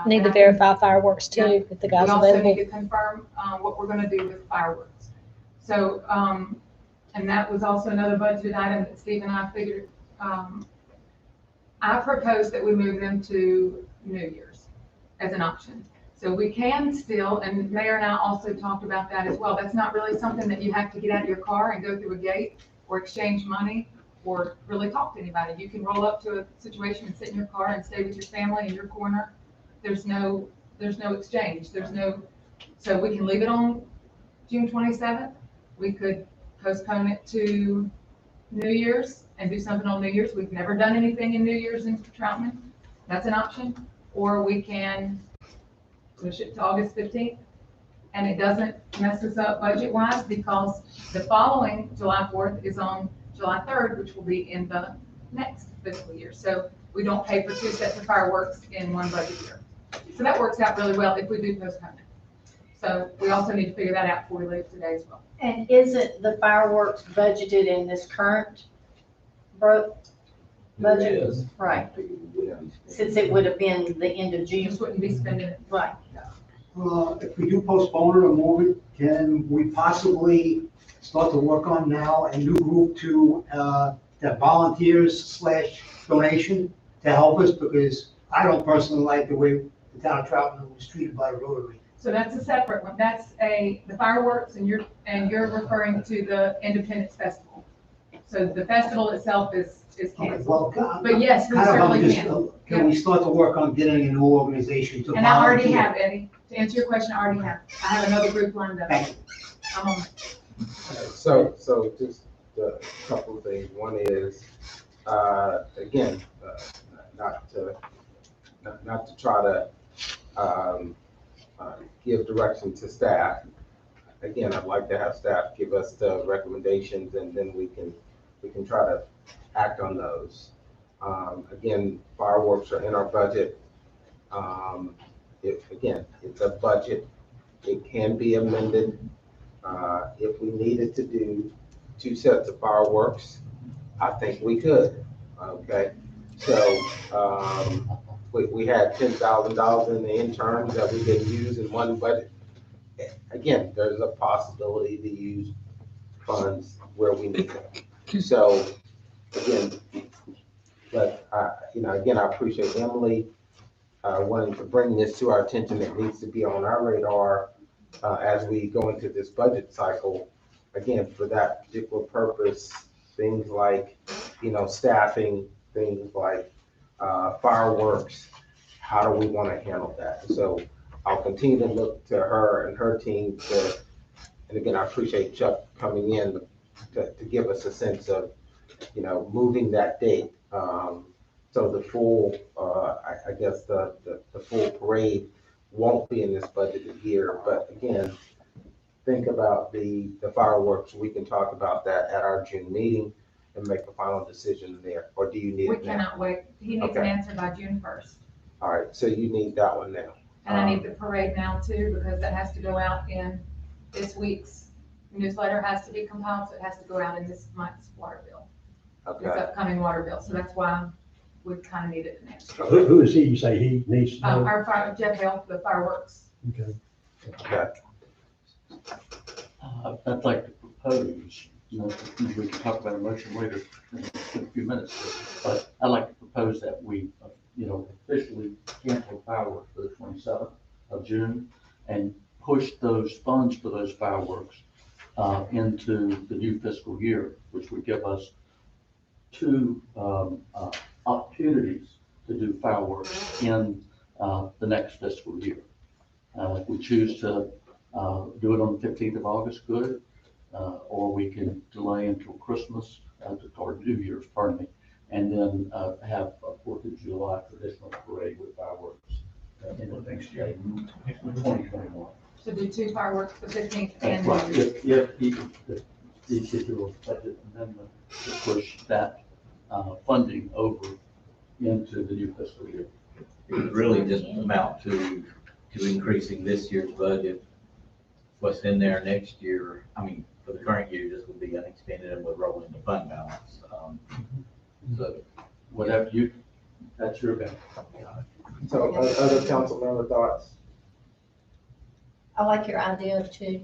Need to verify fireworks too, if the guys We also need available. to confirm what we're gonna do with fireworks. So, and that was also another budget item that Steve and I figured, I proposed that we move them to New Year's as an option. So we can still, and Mayor and I also talked about that as well. That's not really something that you have to get out of your car and go through a gate or exchange money or really talk to anybody. You can roll up to a situation and sit in your car and stay with your family in your corner. There's no exchange. So we can leave it on June 27th. We could postpone it to New Year's and do something on New Year's. We've never done anything in New Year's in Troutman. That's an option. Or we can push it to August 15th. And it doesn't mess us up budget-wise because the following July 4th is on July 3rd, which will be in the next fiscal year. So we don't pay for 2 sets of fireworks in 1 budget year. So that works out really well if we do postpone it. So we also need to figure that out before we leave today as well. And isn't the fireworks budgeted in this current budget? It is. Right, since it would have been the end of You June. just wouldn't be spending it. Right. If we do postpone it or move it, can we possibly start to work on now a new group to, that volunteers / donation to help us? Because I don't personally like the way the town of Troutman was treated by Rotary. So that's a separate one. That's the fireworks, and you're referring to the Independence Festival. So the festival itself is canceled. Well, But yes, we kind of, certainly can. Can we start to work on getting a new organization to And I already volunteer? have, Eddie. To answer your question, I already have. I have another group lined up. Thank you. I'm on. So just a couple of things. One is, again, not to try to give direction to staff. Again, I'd like to have staff give us the recommendations, and then we can try to act on those. Again, fireworks are in our budget. Again, it's a budget. It can be amended. If we needed to do 2 sets of fireworks, I think we could, okay? So, we had $10,000 in the interns that we didn't use in 1 budget. Again, there's a possibility to use funds where we need them. So, again, but, again, I appreciate Emily wanting to bring this to our attention. It needs to be on our radar as we go into this budget cycle. Again, for that particular purpose, things like, staffing, things like fireworks, how do we want to handle that? So I'll continue to look to her and her team and again, I appreciate Chuck coming in to give us a sense of, moving that date. So the full, I guess the full parade won't be in this budgeted year, but again, think about the fireworks. We can talk about that at our June meeting and make a final decision there, or do you need We it now? cannot wait. He needs an Okay. answer by June 1st. All right, so you need that one now. And I need the parade now too, because that has to go out in this week's newsletter, has to be compiled, so it has to go out in this month's water bill, this Okay, upcoming water bill. So that's why we kind of needed an answer. Who is he, you say he needs to know? Jeff Hill, the fireworks. Okay. okay. I'd like to propose, we can talk about a motion later in a few minutes, but I'd like to propose that we, officially cancel fireworks for the 27th of June and push those funds for those fireworks into the new fiscal year, which would give us 2 opportunities to do fireworks in the next fiscal year. If we choose to do it on the 15th of August, good, or we can delay until Christmas, or New Year's, pardon me, and then have a 4th of July traditional parade with fireworks in the next year, 2021. So do 2 fireworks, the 15th and Right, New Year's. if you could do a budget amendment to push that funding over into the new fiscal year. It would really just amount to increasing this year's budget. What's in there next year, for the current year, this would be unexpended and would roll into fund balance. So Whatever that's your bet. So other council member thoughts? I like your idea too.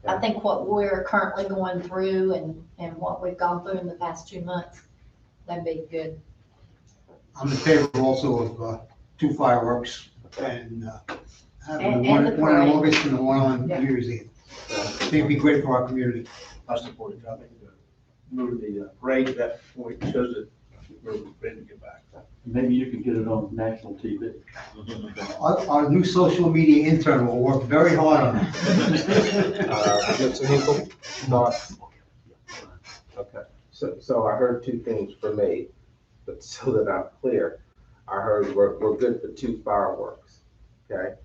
I think what we're currently going through and what we've gone through in the past 2 months, that'd be good. I'm in favor also of 2 fireworks and having And one the in parade. August and the one on Yeah. New Year's Eve. I think it'd be great for our community. I support it. I think moving the parade to that point shows that we're ready to get back. Maybe you can get it on national TV. Our new social media intern will work very hard on it. Mr. Hinkle, thoughts? Okay, so I heard 2 things from me, but so that I'm clear, I heard we're good for 2 fireworks, okay?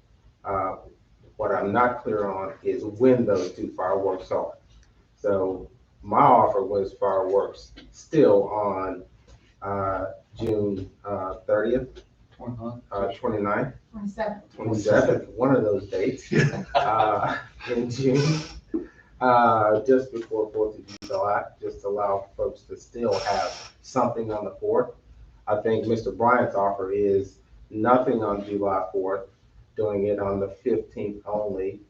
What I'm not clear on is when those 2 fireworks are. So my offer was fireworks still on, June, 30th, 29th, 27. 27th, one of those dates, in June, just before 4th of July, just to allow folks to still have something on the 4th. I think Mr. Bryant's offer is nothing on July 4th, doing it on the 15th only,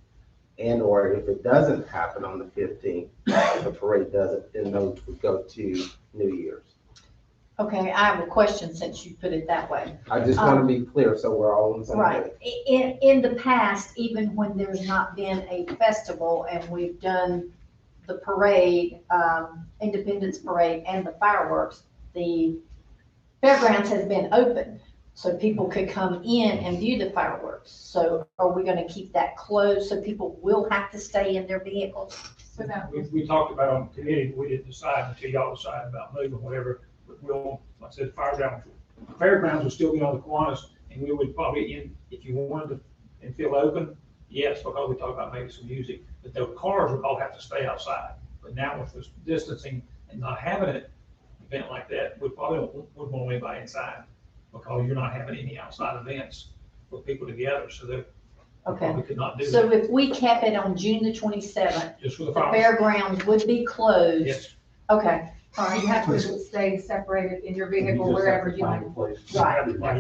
and or if it doesn't happen on the 15th, the parade doesn't, then those would go to New Year's. Okay, I have a question since you put it that way. I just want to be clear, so we're all on the same page. Right. In the past, even when there's not been a festival and we've done the parade, Independence Parade and the fireworks, the fairgrounds has been open, so people could come in and view the fireworks. So are we gonna keep that closed so people will have to stay in their vehicles? So that We talked about on committee, we didn't decide until y'all decided about moving, whatever. But we'll, like I said, fairgrounds will still be on the Kiwanis, and we would probably, if you wanted to, and feel open, yes, because we talked about maybe some music, but the cars would all have to stay outside. But now with this distancing and not having an event like that, we probably would want anybody inside, because you're not having any outside events with people together, so that we Okay. probably could not do So that. if we kept it on June the 27th, Just for the the fireworks. fairgrounds would be closed? Yes. Okay, all you right. have to stay separated in your vehicle wherever you like. Right.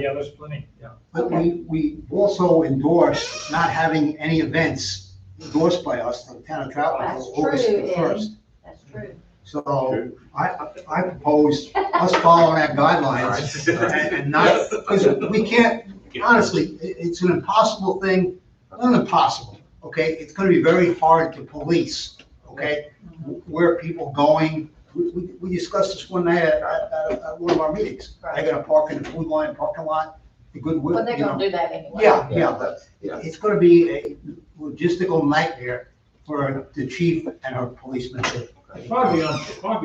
Yeah, there's plenty, yeah. But we also endorsed not having any events endorsed by us, the town of Troutman, That's until August true, the Eddie. 1st. That's true. So I propose us following that guidelines and not, because we can't, honestly, it's an impossible thing, not impossible, okay? It's gonna be very hard to police, okay? Where are people going? We discussed this one night at one of our meetings. They're gonna park in the Food Line parking lot, the Goodwill, But they're you know. gonna do that anyway. Yeah. That's, yeah. It's gonna be a logistical nightmare for the chief and her policemen. It's probably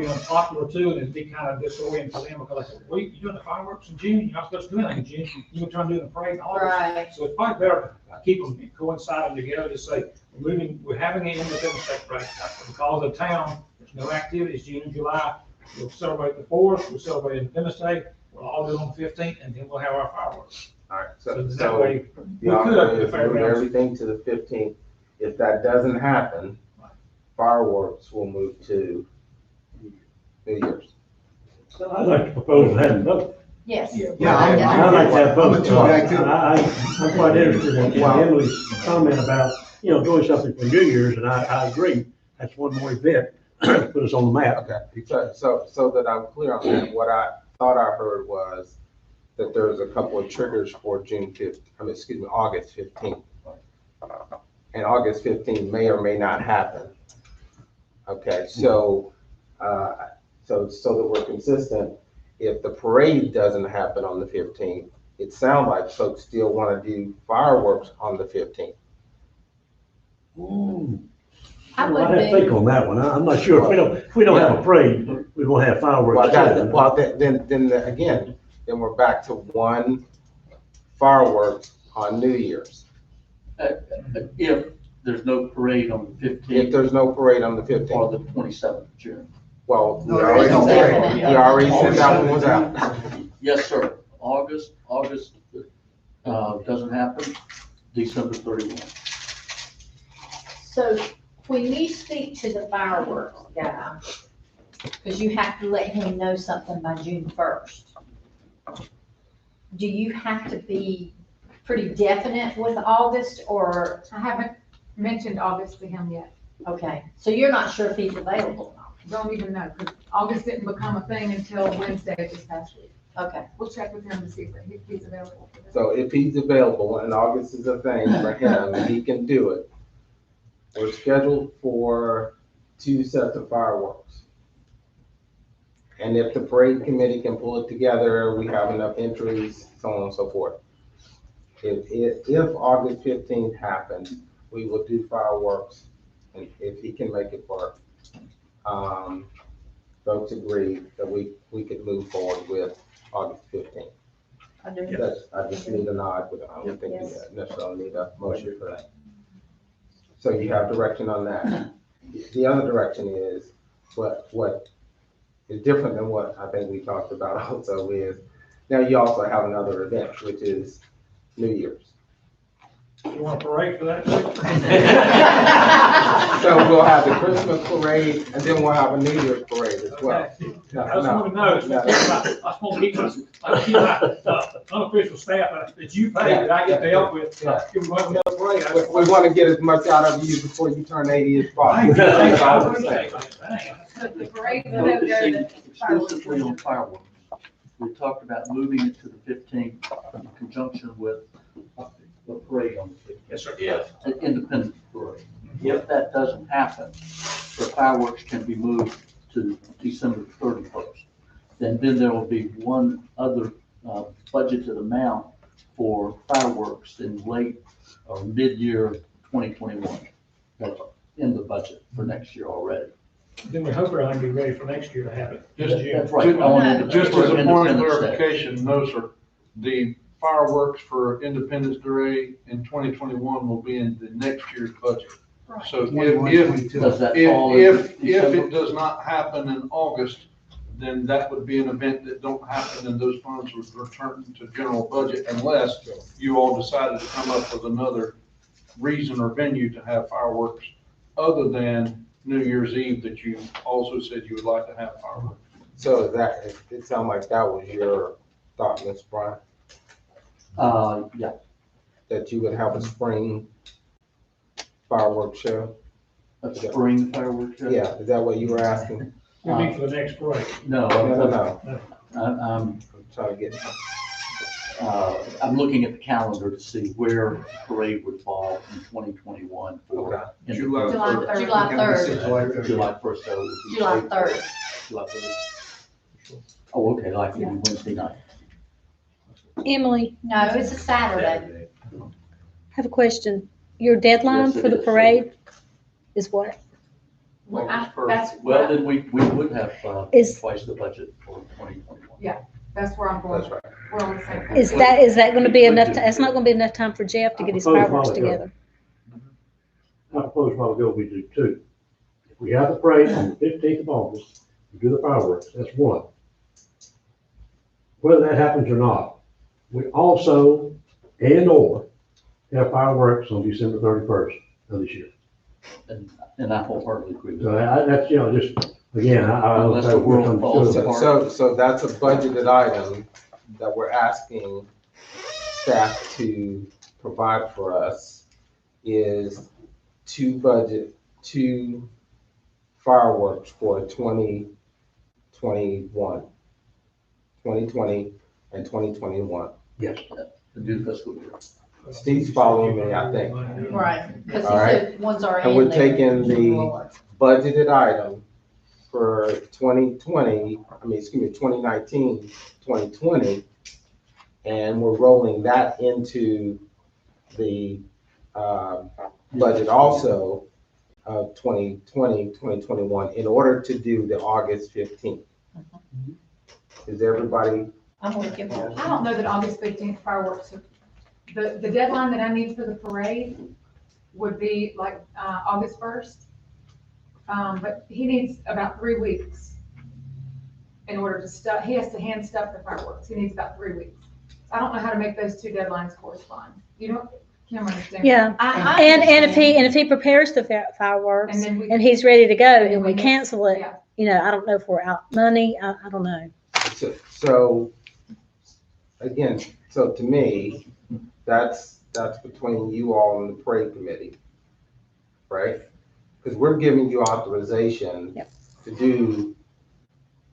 unpopular too, and it'd be kind of disorienting for them, because like, well, you're doing the fireworks in June, you're not supposed to do anything in June, you're trying to do the parade in August. Right. So it's probably better to keep them coinciding together, to say, we're having an Independence Day parade, because of town, there's no activities, June and July, we'll celebrate the 4th, we'll celebrate Independence Day, we'll all do it on the 15th, and then we'll have our fireworks. All right, So that so way, we the could offer open the is move fairgrounds. everything to the 15th. If that doesn't happen, fireworks will move to New Year's. So I'd like to propose having both. Yes. Yeah, I'd like to have both. I'm a two guy too. I'm quite interested in Emily's comment about, doing something for New Year's, and I agree. That's one more event, put us on the map. Okay, so that I'm clear on that, what I thought I heard was that there's a couple of triggers for August 15th. And August 15th may or may not happen. Okay, so that we're consistent, if the parade doesn't happen on the 15th, it sounds like folks still want to do fireworks on the 15th. I I'd would have to be, think on that one. I'm not sure. If we don't have a parade, we won't have fireworks. Then we're back to one fireworks on New Year's. If there's no parade on the If 15th there's no parade on the or 15th, the 27th of June. well, No, there is no parade. we already sent that one was out. Yes, sir. August, doesn't happen, December 31. so when you speak to the fireworks guy, because you have to let him know something by June 1st, do you have to be pretty definite with August, or, I haven't mentioned August to him yet. okay, so you're not sure if he's available? Don't even know, because August didn't become a thing until Wednesday of this past week. Okay, We'll check with him to see if he's available for this. So if he's available and August is a thing for him and he can do it, we're scheduled for 2 sets of fireworks. And if the parade committee can pull it together, we have enough entries, so on and so forth. If August 15th happens, we will do fireworks, and if he can make it work. Folks agree that we could move forward with August 15th. I just need a nod, but I don't think we necessarily need a motion for that. So you have direction on that. The other direction is, what is different than what I think we talked about also is, now you also have another event, which is New Year's. You want a parade for that too? So we'll have the Christmas parade, and then we'll have a New Year's parade as well. I just want to know, I just want to keep my unofficial staff that you pay, that I get to help with. If we want another parade, I just We want to get as much out of you before you turn 80 as possible. The parade, will go to the fireworks. Exclusively on fireworks. We talked about moving it to the 15th in conjunction with the parade on the 15th. Yes, sir. Yes. An independent parade. If that doesn't happen, the fireworks can be moved to December 31st. Then there will be one other budgeted amount for fireworks in late or mid-year 2021. That's in the budget for next year already. Then we hope everything be ready for next year to have it. in June. That's right. On Just as a point of Independence Day. clarification, no, sir, the fireworks for Independence Day in 2021 will be in the next year's budget. Right. So Does that fall if in December? it does not happen in August, then that would be an event that don't happen, and those funds would return to general budget unless you all decided to come up with another reason or venue to have fireworks other than New Year's Eve that you also said you would like to have fireworks. So it sounded like that was your thought, Ms. Bryant, Yeah, that you would have a spring fireworks show? a spring fireworks show? Yeah, is that what you were asking? We meet for the next parade. No, No. I'm Trying to get, I'm looking at the calendar to see where the parade would fall in 2021 for. July July 3rd. July 1st, so it would be. July 3rd. July 3rd. Oh, okay, like maybe Wednesday night. Emily, No, it's a Saturday. I have a question. Your deadline Yes, it for the is. parade is what? Well, August first. That's, Well, then we would have Is- twice the budget for 2021. that's where I'm going. that's right. We're on the same page. Is that gonna be enough, it's not gonna be enough time for Jeff to get his fireworks together? I proposed a while ago we do two. If we have the parade on the 15th of August, we do the fireworks, that's one. Whether that happens or not, we also, and/or have fireworks on December 31st of this year. And I wholeheartedly agree with So that. that's, just, again, I don't Unless know. the world falls apart. So that's a budgeted item that we're asking staff to provide for us, is two fireworks for 2020 and 2021. Yes. The new fiscal year. Steve's following me, I think. Right, because he All right. said ones are in And we're there. taking the budgeted item for 2019, 2020, and we're rolling that into the budget also of 2020, 2021, in order to do the August 15th. Is everybody? I'm with you. I don't know that August 15th fireworks, the deadline that I need for the parade would be like, August 1st. But he needs about 3 weeks in order to stuff, he has to hand stuff the fireworks. He needs about 3 weeks. I don't know how to make those two deadlines correspond. You don't, Kim, understand? Yeah, and if he prepares the fireworks And then we. and he's ready to go and and we miss- cancel it, Yeah. I don't know if we're out money, I don't know. So, again, so to me, that's between you all and the parade committee, right? Because we're giving you authorization Yep. to do,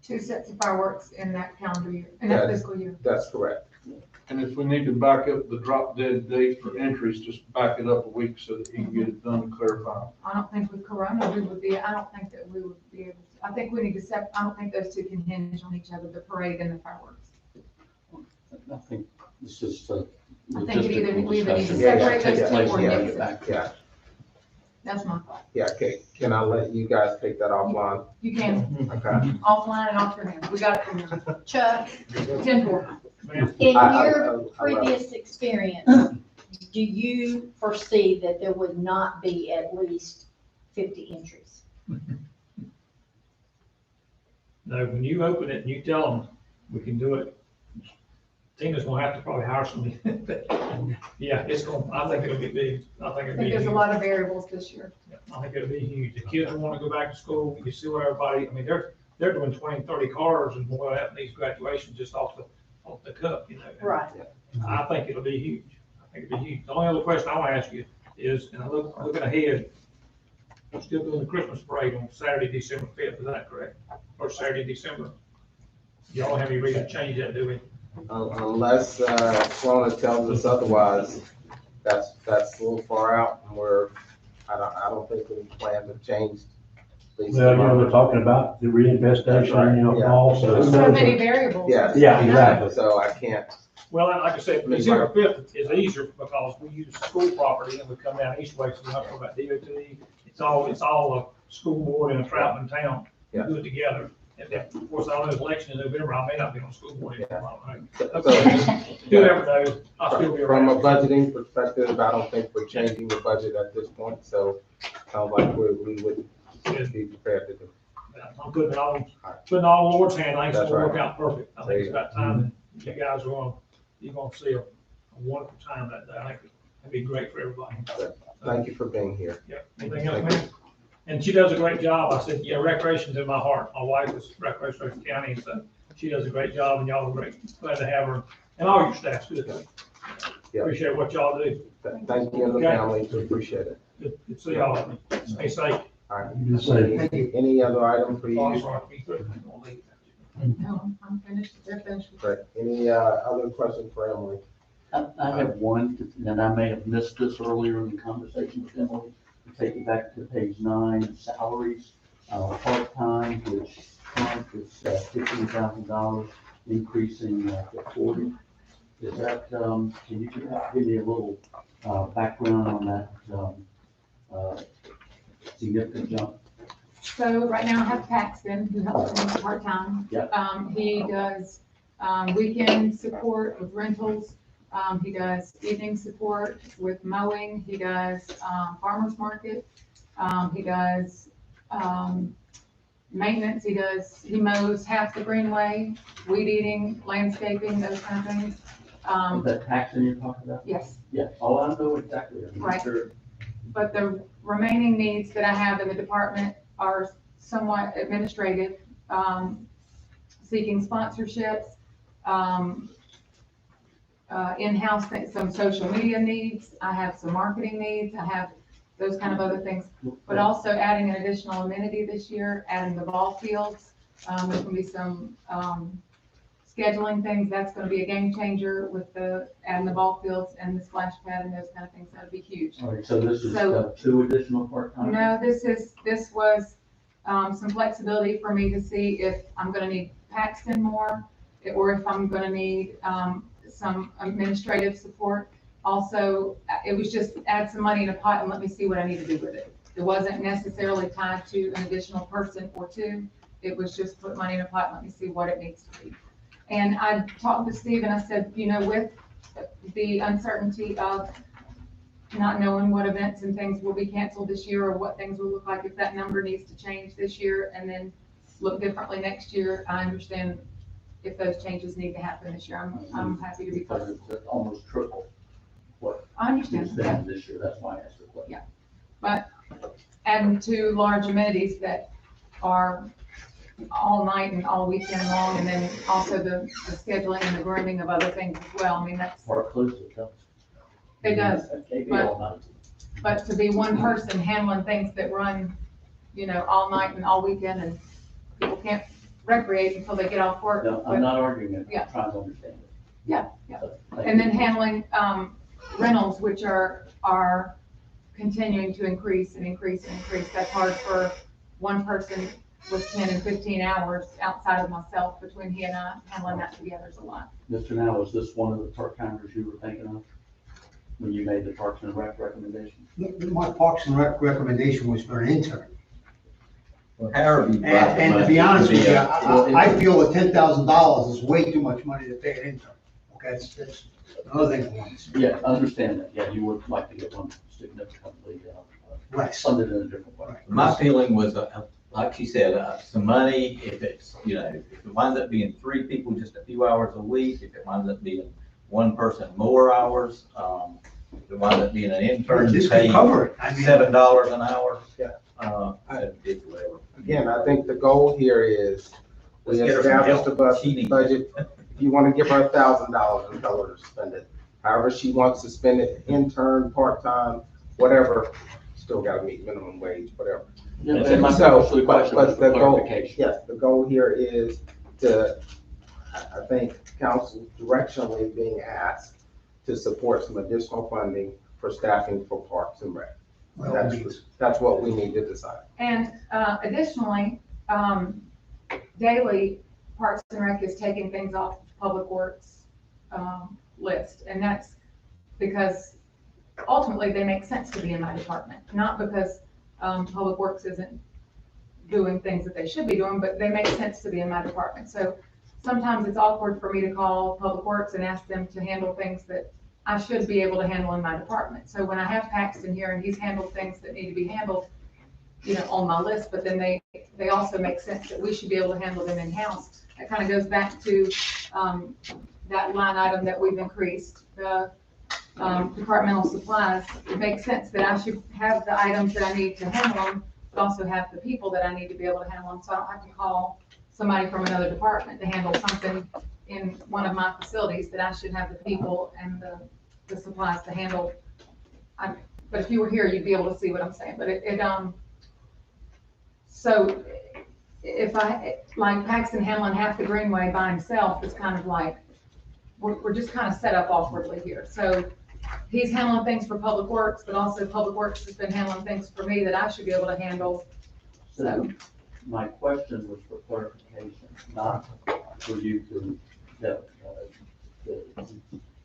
2 sets of fireworks in that calendar year, in that Yes. fiscal year. that's correct. And if we need to back up the drop dead date for entries, just back it up a week so that he can get it done and clarified. I don't think with Corona, I don't think that we would be able to, I think we need to I don't think those two can hinge on each other, the parade and the fireworks. I think this is I think we either need to discussion. separate Take those place two or and bring mix it it. back. Yeah, That's my thought. yeah, okay. Can I let you guys take that offline? You can, Okay. offline and off your hands. We got it from you. Chuck, 10-4. in I- your previous experience, do you foresee that there would not be at least 50 entries? No, when you open it and you tell them, we can do it, Tina's gonna have to probably hire somebody. Yeah, it's gonna, I think it'll be big. I think I it'll think be there's a huge. lot of variables this year. I think it'll be huge. The kids will wanna go back to school. You see what everybody, I mean, they're doing 20, 30 cars and more of that in these graduations just off the cuff, you know. Right. I think it'll be huge. I think it'll be huge. The only other question I wanna ask you is, and looking ahead, we're still doing the Christmas parade on Saturday, December 5th, is that correct? Or Saturday, December? Y'all don't have any reason to change that, do we? Unless, Rona tells us otherwise, that's a little far out, and I don't think we plan to change. these Well, you know, we're talking about the reinvestation, you know, Yeah. also. There's so many variables. Yes. Yeah, exactly. So I can't, Well, like I said, December 5th is easier because we use school property and we come down east way, so we don't talk about DOT. It's all a school board in a Troutman town. We Yeah. do it together. And then, of course, I know there's election in November. I may not be on school board anymore. I don't know. Whoever knows, I'll still be from a around. budgeting perspective, I don't think we're changing the budget at this point, so sounds like we would be prepared to do. I'm putting it all in Lord's hand. I think it's That's gonna work right. out perfect. I think it's about time that you guys you're gonna see a wonderful time that day. I think it'd be great for everybody. Thank you for being here. Yeah, anything else, man? And she does a great job. I said, yeah, recreation's in my heart. My wife is Recreation County, so she does a great job and y'all are great. Glad to have her. And all your staff's good. Yeah. Appreciate what y'all do. Thank you and the Okay. family, we appreciate it. Good to see y'all. Stay safe. All right. You say, Any other item for Oh, you? sorry. Be through. I'm gonna leave. No, I'm finished, they're finished. Great. Any, other questions for Emily? I have one, and I may have missed this earlier in the conversation with Emily. Take it back to page 9, salaries, part-time, which current is $15,000, increasing to 40. Is that, can you give me a little background on that significant jump? So right now I have Paxton, who helps me part-time. Yep. He does, weekend support with rentals. He does evening support with mowing. He does, farmer's market. He does, maintenance. He mows half the greenway, weed eating, landscaping, those kind of things. Is that Paxton you're talking about? Yes. Yeah, oh, I know exactly. I'm Right. sure. But the remaining needs that I have in the department are somewhat administrative, seeking sponsorships, in-house things, some social media needs, I have some marketing needs, I have those kind of other things. But also adding an additional amenity this year, adding the ball fields, there's gonna be some, scheduling things, that's gonna be a game changer with adding the ball fields and the splash pad and those kind of things, that'd be huge. All right, so this is So- 2 additional part-time? No, this was, some flexibility for me to see if I'm gonna need Paxton more, or if I'm gonna need, some administrative support. Also, it was just add some money in a pot and let me see what I need to do with it. It wasn't necessarily tied to an additional person or two. It was just put money in a pot and let me see what it needs to be. And I talked to Steve and I said, you know, with the uncertainty of not knowing what events and things will be canceled this year or what things will look like, if that number needs to change this year and then look differently next year, I understand if those changes need to happen this year. I'm happy to be Because flexible. it's almost triple what I you understand, yeah. spend this year, that's why I asked the question. Yeah. But adding 2 large amenities that are all night and all weekend long, and then also the scheduling and the grooming of other things as well. I mean, that's, Or close it does. it does. That can't be But- all night. But to be one person handling things that run, you know, all night and all weekend, and people can't recreate until they get off work. No, But- I'm not arguing it, Yeah. I'm trying to understand it. Yeah, yeah. So, thank And then you. handling, rentals, which are continuing to increase and increase and increase. That's hard for one person with 10 and 15 hours outside of myself. Between he and I, handling that together is a lot. Mr. Now, was this one of the part-timers you were thinking of when you made the Parks and Rec recommendation? My Parks and Rec recommendation was for an intern. However you. And to be honest with you, I feel that $10,000 is way too much money to pay an intern. Okay, that's another thing I want to say. Yeah, I understand that, yeah, you would like to get one significantly Less. funded in a different way. My feeling was, like she said, some money, if it's, you know, if it winds up being 3 people just a few hours a week, if it winds up being 1 person more hours, if it winds up being an intern This paid could cover it. I mean, $7 an hour. Yeah. It's whatever. Again, I think the goal here is we Let's get her some established a help. She needs budget. If you want to give her $1,000 and tell her to spend it, however she wants to spend it, intern, part-time, whatever, still gotta meet minimum wage, whatever. And my So, first question but was the for goal, clarification. yes, the goal here is to, I think, council directionally being asked to support some additional funding for staffing for Parks and Rec. That's what we need to decide. And additionally, daily Parks and Rec is taking things off Public Works list. And that's because ultimately they make sense to be in my department, not because Public Works isn't doing things that they should be doing, but they make sense to be in my department. So sometimes it's awkward for me to call Public Works and ask them to handle things that I should be able to handle in my department. So when I have Paxton here and he's handled things that need to be handled, you know, on my list, but then they also make sense that we should be able to handle them in-house. That kind of goes back to that line item that we've increased, the departmental supplies. It makes sense that I should have the items that I need to handle them, but also have the people that I need to be able to handle them. So I don't have to call somebody from another department to handle something in one of my facilities that I should have the people and the supplies to handle. But if you were here, you'd be able to see what I'm saying. But so if like Paxton handling half the Greenway by himself, is kind of like, we're just kind of set up awkwardly here. So he's handling things for Public Works, but also Public Works has been handling things for me that I should be able to handle. So My question was for clarification, not for you to,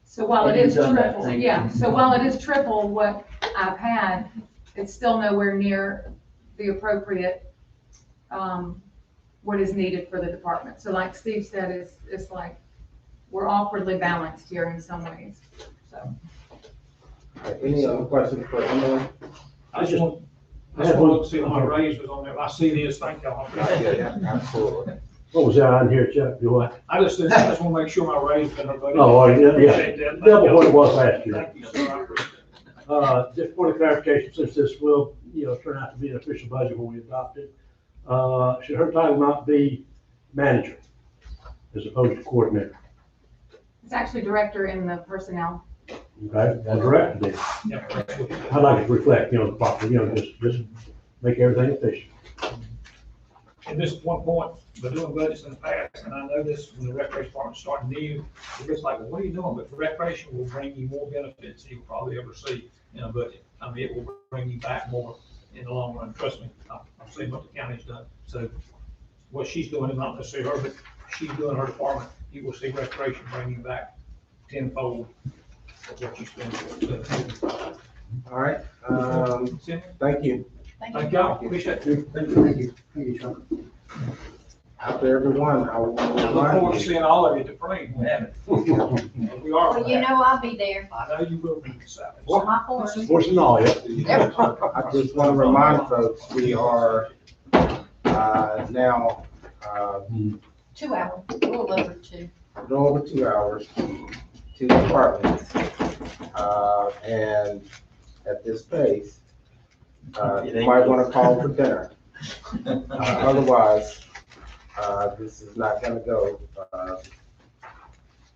So while it is You've done that, triple, thank yeah, you. so while it is triple what I've had, it's still nowhere near the appropriate, what is needed for the department. So like Steve said, it's like, we're awkwardly balanced here in some ways, so. All right, any other questions for Emily? I just want to see if my raise was on there. I see this, thank y'all. Yeah, absolutely. What was that on here, Chuck? Do what? I just want to make sure my raise been her budget. Oh, yeah, Appreciate that. double what it was last year. Thank you, sir. I appreciate it. Just point of clarification, since this will, turn out to be an official budget when we adopt it, should her title not be manager as opposed to coordinator? It's actually director in the personnel. Okay, and director then. Yeah. I'd like it to reflect, the property, just make everything efficient. And this one point, but doing budgets in the past, and I know this when the recreation department started new, it's like, well, what are you doing? But the recreation will bring you more benefits than you'll probably ever see in a budget. I mean, it will bring you back more in the long run. Trust me, I've seen what the county's done. So what she's doing is not necessarily her, but she's doing her department. You will see recreation bring you back tenfold of what you spend. All right, thank you. Thank y'all, appreciate it. Thank you, Chuck. After everyone, I will I look remind forward to you. seeing all of you at the parade. We are. Well, you know I'll be there. I know you will be, Sally. My horse. Horse and all, yeah. I just want to remind folks, we are now 2 hours, a little over 2. a little over 2 hours, 2 departments. And at this pace, you might want to call for dinner. Otherwise, this is not going to go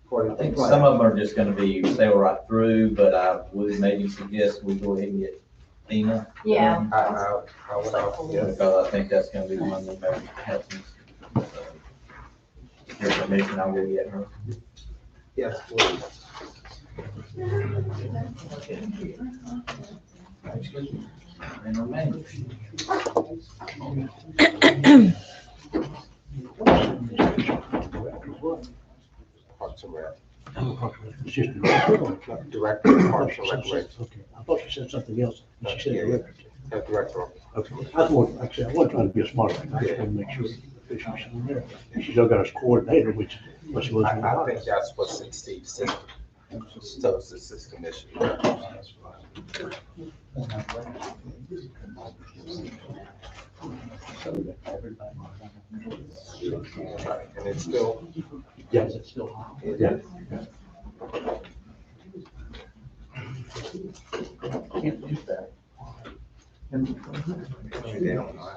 according I to think plan. some of them are just gonna be sail right through, but I would maybe suggest we go ahead and get FEMA. Yeah. I would also, yes. Because I think that's gonna be one that maybe helps us. Your permission, I'll go get her. Yes, please. And remain. Parks and Rec. It's just director. Director of Parks and Recreation. Okay, I thought she said something else. She said director. Director. Okay, I wasn't trying to be a smart one. I just want to make sure the officials are there. And she's still got us coordinator, which was. I think that's what Steve said. So it's the system issue. And it's still. Yes, it's still. Yeah. Can't do that. They don't know.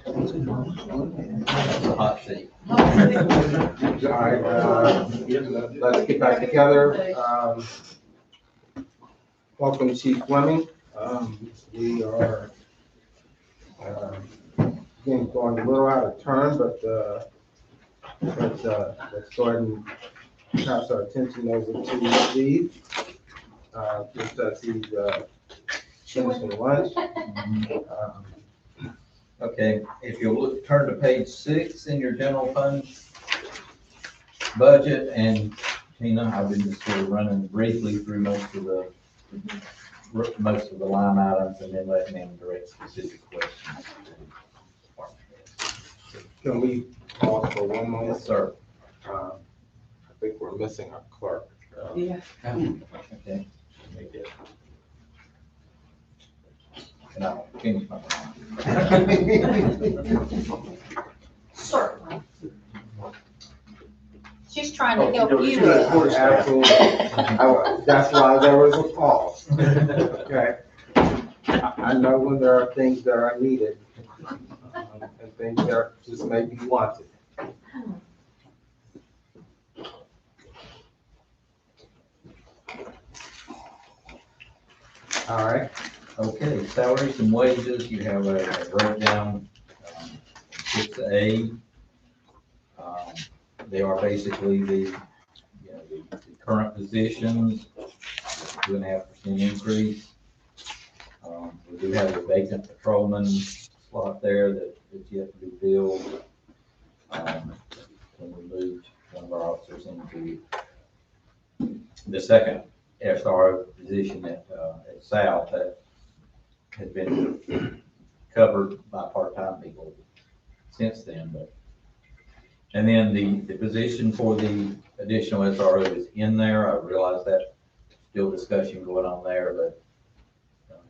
That's a hot seat. All right, let's get back together. Welcome, Chief Fleming. We are, again, going a little out of turn, but, let's go ahead and pass our attention over to Steve. Just as he's, finishing lunch. Okay, if you'll look, turn to page 6 in your general fund budget, and Tina, I've been just sort of running briefly through most of the line items and then letting them direct specific questions. Can we pause for one moment? Yes, sir. I think we're missing our clerk. Yeah. Okay. And I'll change my mind. Certainly. She's trying to help you. Absolutely. That's why there was a pause. Okay. I know when there are things that are needed, and things that are just maybe wanted. All right. Okay, salaries and wages, you have a breakdown, 6A. They are basically the current positions, 2.5% increase. We do have a vacant patrolman slot there that's yet to be filled. When we moved one of our officers into the second SRO position at South, that has been covered by part-time people since then, but. And then the position for the additional SRO is in there. I realize that still discussion going on there, but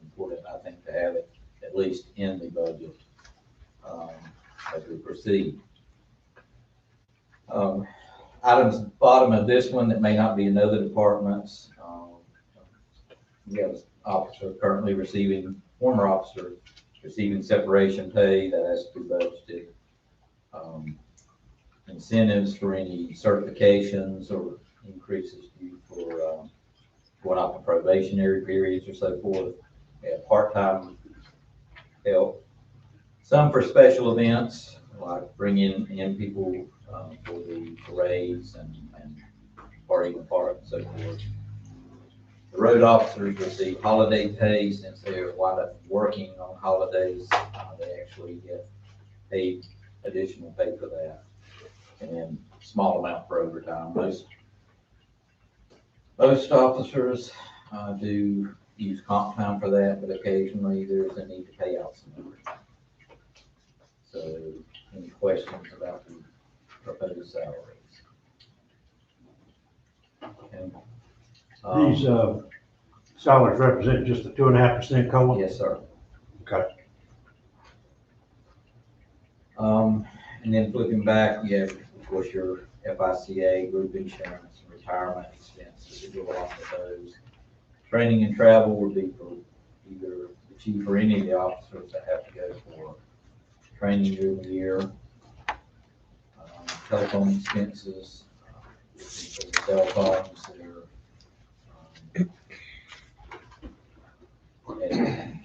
important, I think, to have it at least in the budget as we proceed. Items bottom of this one that may not be in other departments. We have an officer currently receiving, former officer receiving separation pay that has to be budgeted. Incentives for any certifications or increases due for going off the probationary periods or so forth. We have part-time help. Some for special events, like bringing in people for the parades and party in the park and so forth. The road officers receive holiday pay since they are wind up working on holidays. They actually get paid additional pay for that. And then small amount for overtime. Most officers do use comp time for that, but occasionally there's a need to pay out some overtime. So any questions about the proposed salaries? Okay. These salaries represent just the 2.5% COLA? Yes, sir. Okay. And then flipping back, you have, of course, your FICA, group insurance, and retirement expenses that go along with those. Training and travel would be for either the chief or any of the officers that have to go for training during the year. Telephone expenses, for the cell phones that are and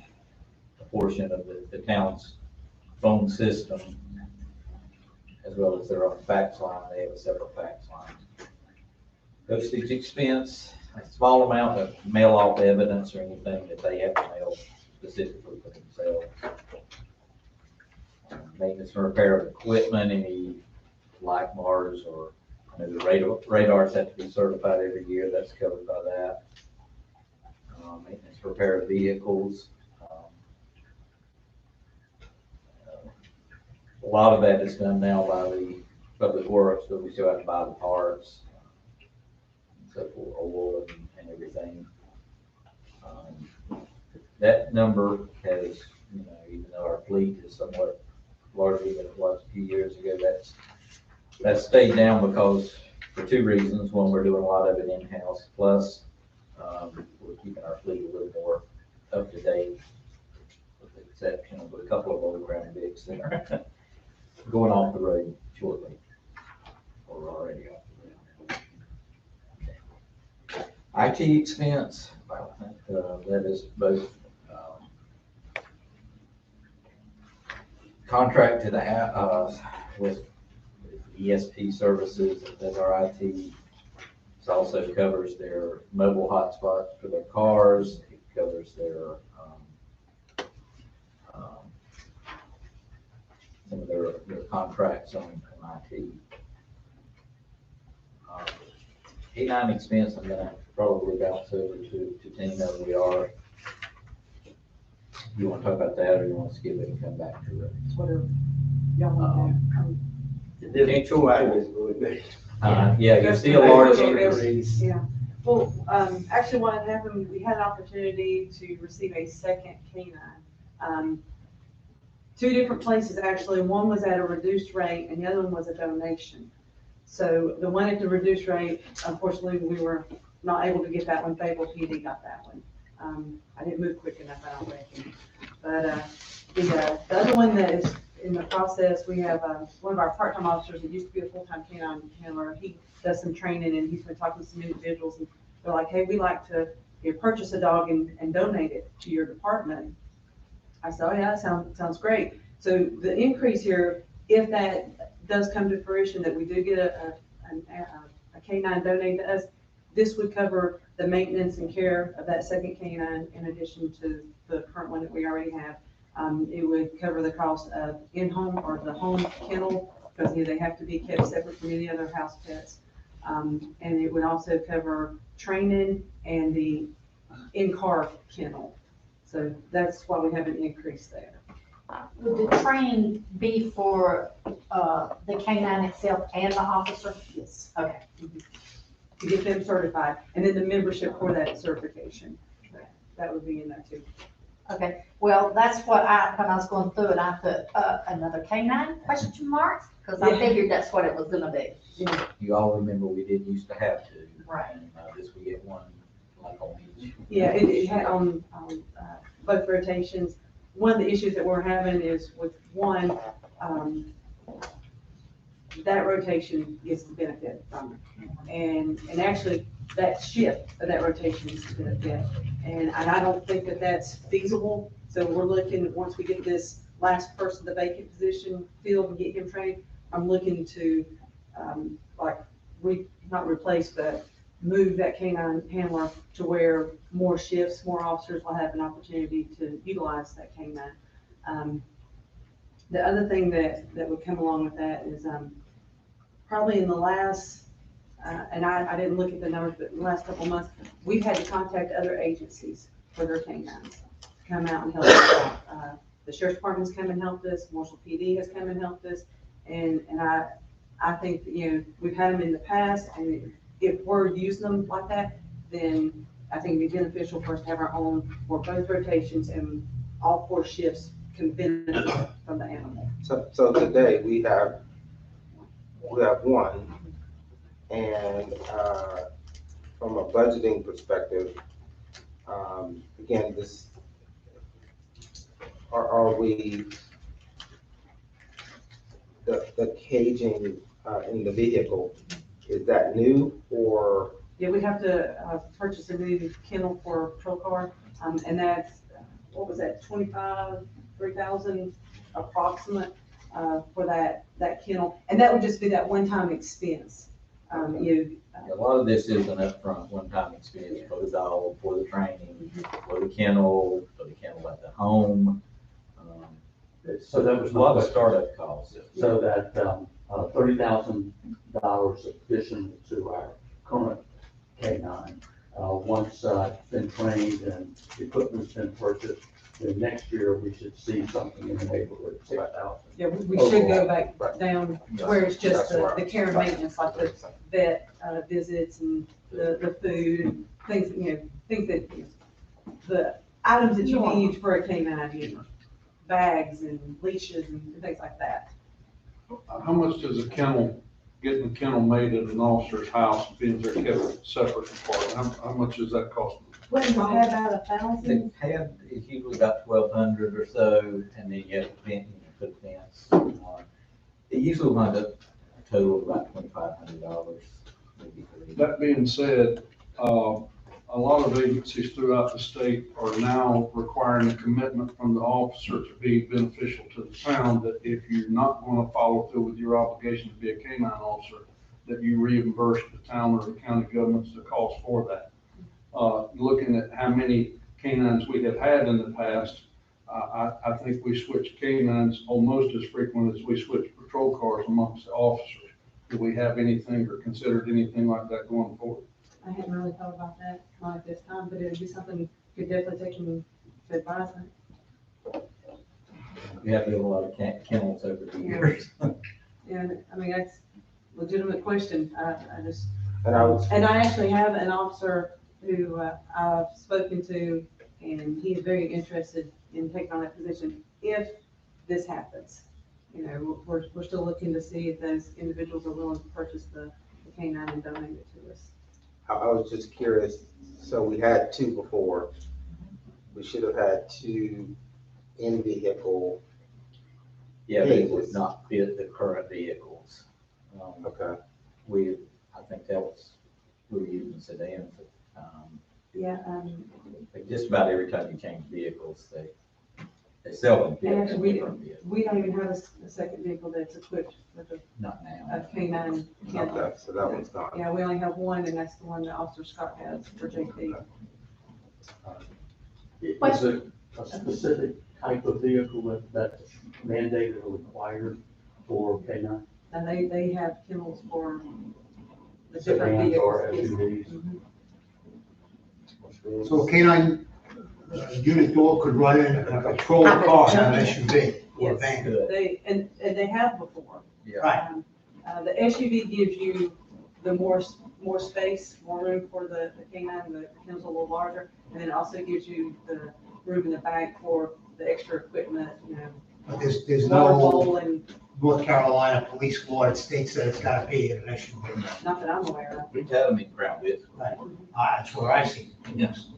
a portion of the town's phone system, as well as their own fax line. They have a separate fax line. Postage expense, a small amount of mail off evidence or anything that they have to mail specifically for themselves. maintenance and repair of equipment, any light bars or, I know the radars have to be certified every year, that's covered by that. Maintenance, repair of vehicles. A lot of that is done now by the public works, but we still have to buy the parts, except for oil and everything. That number has, even though our fleet is somewhat larger than it was a few years ago, that's stayed down because, for two reasons. One, we're doing a lot of it in-house, plus we're keeping our fleet a little more up to date, with the exception of a couple of old Crown Vics that are going off the road shortly, or already off the road. IT expense, that is both contract to the, with ESP services, that's our IT. It also covers their mobile hotspots for their cars. It covers their, some of their contracts on IT. K-9 expense, I'm gonna probably bounce over to Tina. We are, you wanna talk about that, or you wanna skip it and come back to it? Whatever. Y'all want The two items would be. Yeah, you see a large to. increase. Yeah. Well, actually what had happened, we had an opportunity to receive a second K-9. Two different places, actually. One was at a reduced rate and the other one was a donation. So the one at the reduced rate, unfortunately, we were not able to get that one. Fayetteville PD got that one. I didn't move quick enough, I don't reckon. But the other one that is in the process, we have one of our part-time officers that used to be a full-time K-9 handler. He does some training and he's been talking to some individuals and they're like, hey, we like to purchase a dog and donate it to your department. I said, oh yeah, that sounds great. So the increase here, if that does come to fruition, that we do get a K-9 donated to us, this would cover the maintenance and care of that second K-9 in addition to the current one that we already have. It would cover the cost of in-home or the home kennel, because they have to be kept separate from any other house pets. And it would also cover training and the in-car kennel. So that's why we have an increase there. Would the training be for the K-9 itself and the officer? Yes. Okay. To get them certified, and then the membership for that certification, that would be in there too. Okay, well, that's what when I was going through it, I put another K-9 question marks, because I figured that's what it was gonna be. You all remember we did used to have to. Right. And this we get one like on each. Yeah, it had on both rotations. One of the issues that we're having is with one, that rotation gets the benefit from it. And actually, that shift of that rotation is the benefit. And I don't think that that's feasible. So we're looking, once we get this last person, the vacant position filled and get him trained, I'm looking to, not replace, but move that K-9 handler to where more shifts, more officers will have an opportunity to utilize that K-9. The other thing that would come along with that is, probably in the last, and I didn't look at the numbers, but in the last couple of months, we've had to contact other agencies for their K-9s to come out and help us out. The Sheriff's Department's come and helped us, Marshall PD has come and helped us, and I think that, we've had them in the past, and if we're using them like that, then I think it'd be beneficial for us to have our own for both rotations, and all 4 shifts can benefit from the animal. So today we have one, and from a budgeting perspective, again, are we, the caging in the vehicle, is that new or? Yeah, we have to purchase a new kennel for a patrol car, and that's, what was that, 3,000 approximate for that kennel, and that would just be that one-time expense. A lot of this is an upfront one-time expense for the dog, for the training, for the kennel at the home. So that was A lot my of question. startup costs. So that, $30,000 addition to our current K-9, once, it's been trained and equipment's been purchased, then next year we should see something in the neighborhood of 6,000. Yeah, we should go back Right. down where it's just That's where the care and maintenance, like the vet visits and the food and things, things that, the items that you need for a canine, bags and leashes and things like that. How much does a kennel, getting a kennel made at an officer's house, being they're kept separate and apart, how much does that cost? What, you had about The 1,000? pad is usually about 1,200 or so, and then you have to vent, put fence. It usually winds up a total of about $2,500, maybe $3,000. That being said, a lot of agencies throughout the state are now requiring a commitment from the officer to be beneficial to the town, that if you're not going to follow through with your obligation to be a canine officer, that you reimburse the town or the county governments the cost for that. Looking at how many canines we have had in the past, I think we switch canines almost as frequent as we switch patrol cars amongst the officers. Do we have anything or considered anything like that going forward? I hadn't really thought about that, not at this time, but it'd be something you could definitely take into advisement. We have built a lot of kennels over the years. Yeah, I mean, that's a legitimate question. I just, And I was, and I actually have an officer who I've spoken to, and he is very interested in taking on that position if this happens. We're still looking to see if those individuals are willing to purchase the canine and donate it to us. I was just curious, so we had two before. We should have had two in-vehicle. Yeah, they would not fit the current vehicles. Okay. I think that was, we were using sedans. Yeah, But just about every time you change vehicles, they seldom fit and a actually, different vehicle. we don't even have a second vehicle that's equipped with Not now. a canine kennel. Okay, so that one's gone. Yeah, we only have one, and that's the one that Officer Scott has for JP. Is it a specific type of vehicle that's mandated or required for K-9? And they have kennels for the different Sedans or vehicles. SUVs? Mhm. So a canine unit dog could run in a patrol car, not an SUV or a Yes, van. and they have before. Right. The SUV gives you the more space, more room for the canine, the kennel's a little larger, and then it also gives you the room in the back for the extra equipment, But there's water no bowl and, North Carolina police law that states that it's gotta be an SUV. not that I'm aware of. We've had them in ground width. Right. That's where I see it. Yes.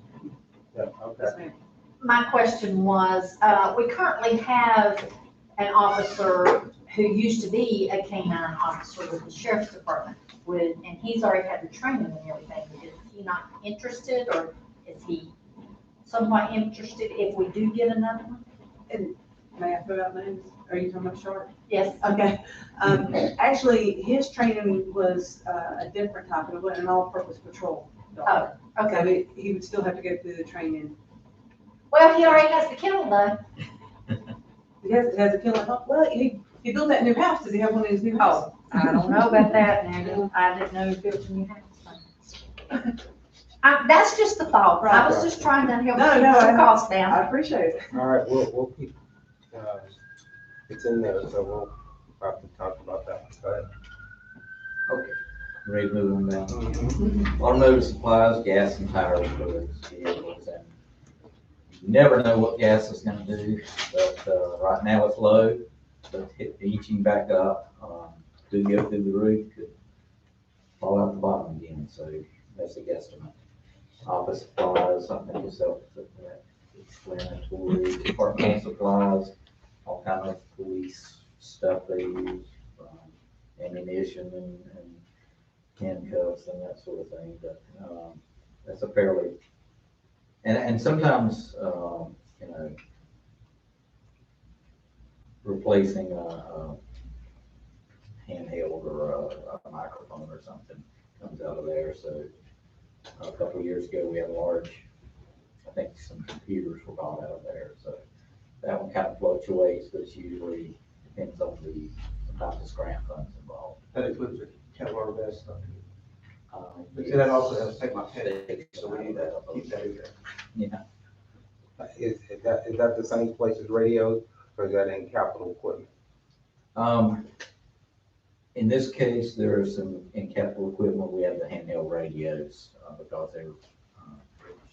Yeah, okay. Yes, ma'am. My question was, we currently have an officer who used to be a canine officer with the sheriff's department, and he's already had the training and everything. Is he not interested, or is he somewhat interested if we do get another one? And may I throw out names? Are you talking about Sharp? Yes. Okay. Actually, his training was a different type. It wasn't an all-purpose patrol dog. Oh, okay. So he would still have to go through the training. Well, he already has the kennel though. He has a kennel. Well, he built that new house. Does he have one in his new house? Oh, I don't know about that now. I didn't know he built a new house. That's just the thought. I was just trying to help No, keep no, the costs down. I appreciate it. All right, we'll keep, it's in there, so we'll have to talk about that. Go ahead. Okay. Ready to move on down. Automotive supplies, gas and tires for the vehicles. And you never know what gas is gonna do, but, right now it's low, but eaching back up, could go through the roof, could fall out the bottom again, so that's a guesstimate. Office supplies, something yourself, explanatory, departmental supplies, all kind of police stuff they use, ammunition and handcuffs and that sort of thing, but, that's a fairly, and sometimes, replacing a handheld or a microphone or something comes out of there, so a couple of years ago, we had a large, I think some computers were bought out of there, so that one kind of fluctuates, but it's usually depends on sometimes the grant funds involved. That includes the Kevlar vest stuff. But Yes. that also has to take my pen, so we need to keep that in there. Yeah. Is that the same place as radios, or is that in capital equipment? In this case, there are some, in capital equipment, we have the handheld radios, because they're,